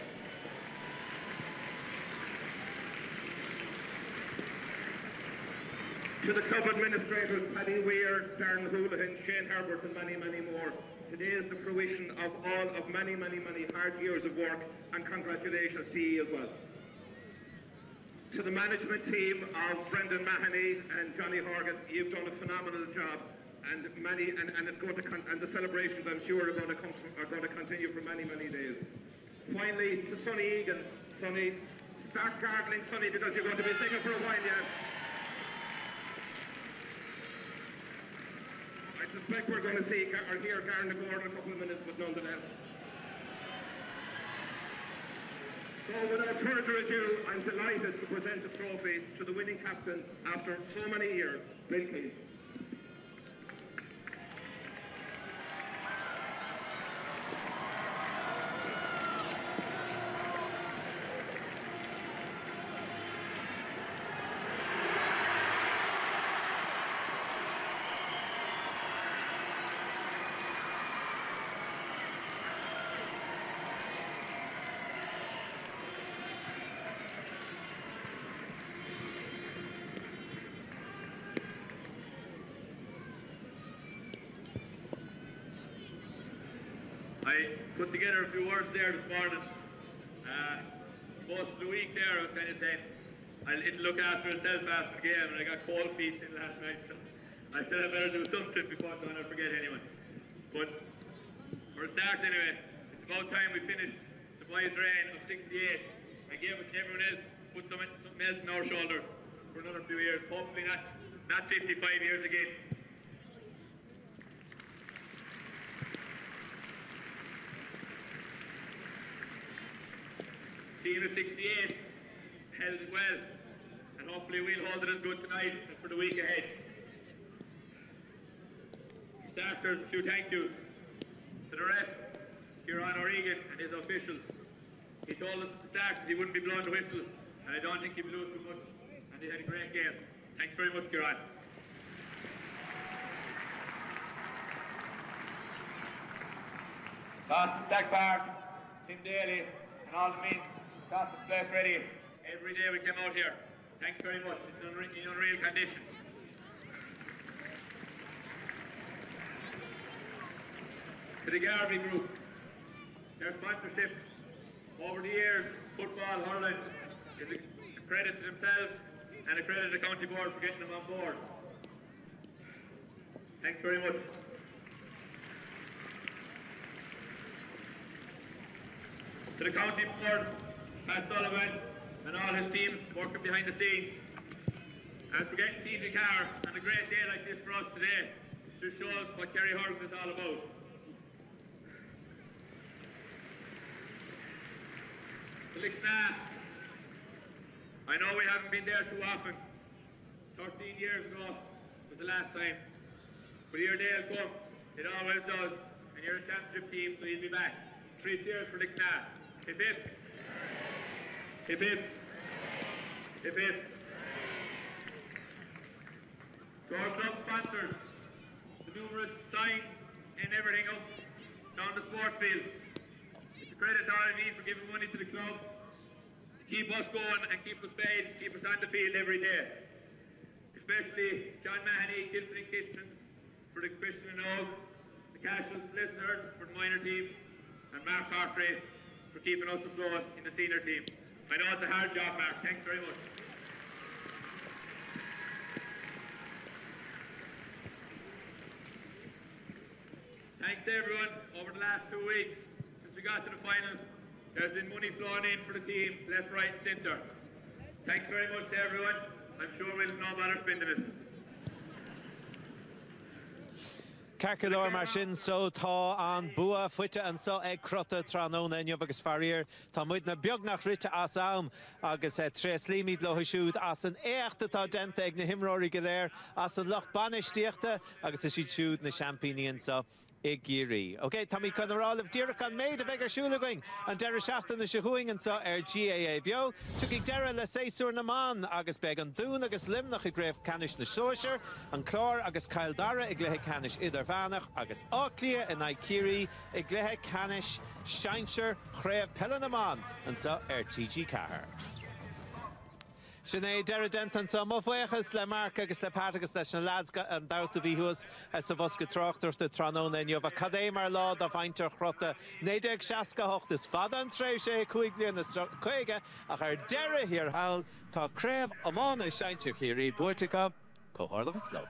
To the club administrators, Paddy Weir, Darren Houlihan, Shane Herbert and many, many more, today is the fruition of all of many, many, many hard years of work, and congratulations to you as well. To the management team of Brendan Mahoney and Johnny Horgan, you've done a phenomenal job, and it's going to and the celebrations I'm sure are going to continue for many, many days. Finally, to Sonny Egan, Sonny, start gargling, Sonny, because you're going to be singing for a while yet. I suspect we're going to see or hear Gary Nagore in a couple of minutes, but nonetheless. So without further ado, I'm delighted to present the trophy to the winning captain after so many years, Bill Keane. I put together a few words there this morning. Most of the week there I was kind of saying it'll look after itself after the game, and I got cold feet in last night, so I said I better do something before I forget anyway. But for a start anyway, it's about time we finished the boys' reign of 68 and gave us everyone else, put something else on our shoulders for another few years, hopefully not 55 years again. Team of 68 held it well, and hopefully we'll hold it as good tonight and for the week ahead. Starters, a few thank yous to the ref, Kieran O'Regan, and his officials. He told us at the start that he wouldn't be blowing the whistle, and I don't think he blew too much, and they had a great game. Thanks very much, Kieran. Boston Stack Park, Tim Daly, and all the men got the place ready every day we came out here. Thanks very much. It's in unreal condition. To the Garvey Group, their sponsorship over the years, football, hurling, is a credit to themselves and a credit to the County Board for getting them on board. Thanks very much. To the County Board, Pat Sullivan and all his team working behind the scenes. And for getting TJ Carr on a great day like this for us today, just shows what Kerry Hurling is all about. To Lixnaw, I know we haven't been there too often. 13 years ago was the last time. But your day will come, it always does. And you're a championship team, so you'll be back. 3 cheers for Lixnaw. Hip hip. Hip hip. Hip hip. To our club sponsors, the numerous signs and everything up down the sports field. It's a credit to RV for giving money to the club to keep us going and keep us paid, keep us on the field every day. Especially John Mahoney, Kilfin and Kitchens for the Christian and Og, the Cashel listeners for the minor team, and Mark Hartray for keeping us afloat in the senior team. I know it's a hard job, Mark. Thanks very much. Thanks to everyone over the last 2 weeks since we got to the final. There's been money flowing in for the team, left, right and centre. Thanks very much to everyone. I'm sure we'll no matter spending it. Carcador mar sin so tá an bua fuite an so ag Crotta Tranón Enniu agus Farrier tá muid na beagnach rite as am agus Tralee míad lo siúd as an éachta tá dente ag na himróí go léir as an loch banistíochta agus is siad siúd na champíníon so ag Kerry. Okay, tá mí chunaráil of Deireach an méid a bheith siúla going an deire seachtain na siúing an so GAA bio. Tuigh deire le séúr na man agus beg an dún agus limnach i gréibh canis na sóisiir an chlár agus caildara ag lethe canis idir bhanach agus áclia in ag Kerry ag lethe canis seinseir chréibh pelle na man an so TG Cahar. Sinné deire dentan sa mófuachas le marc agus le páirc agus leis na lads an dáta bhíhuas sa bhosca trochttar de Tranón Enniu a cadé mar lád a bhaintear Crotta 968 is fada an tréir sé chuig bliain na chuige ach ar deire hir hail tá craibh amána seintear Kerry buirteach cóthirlach sló.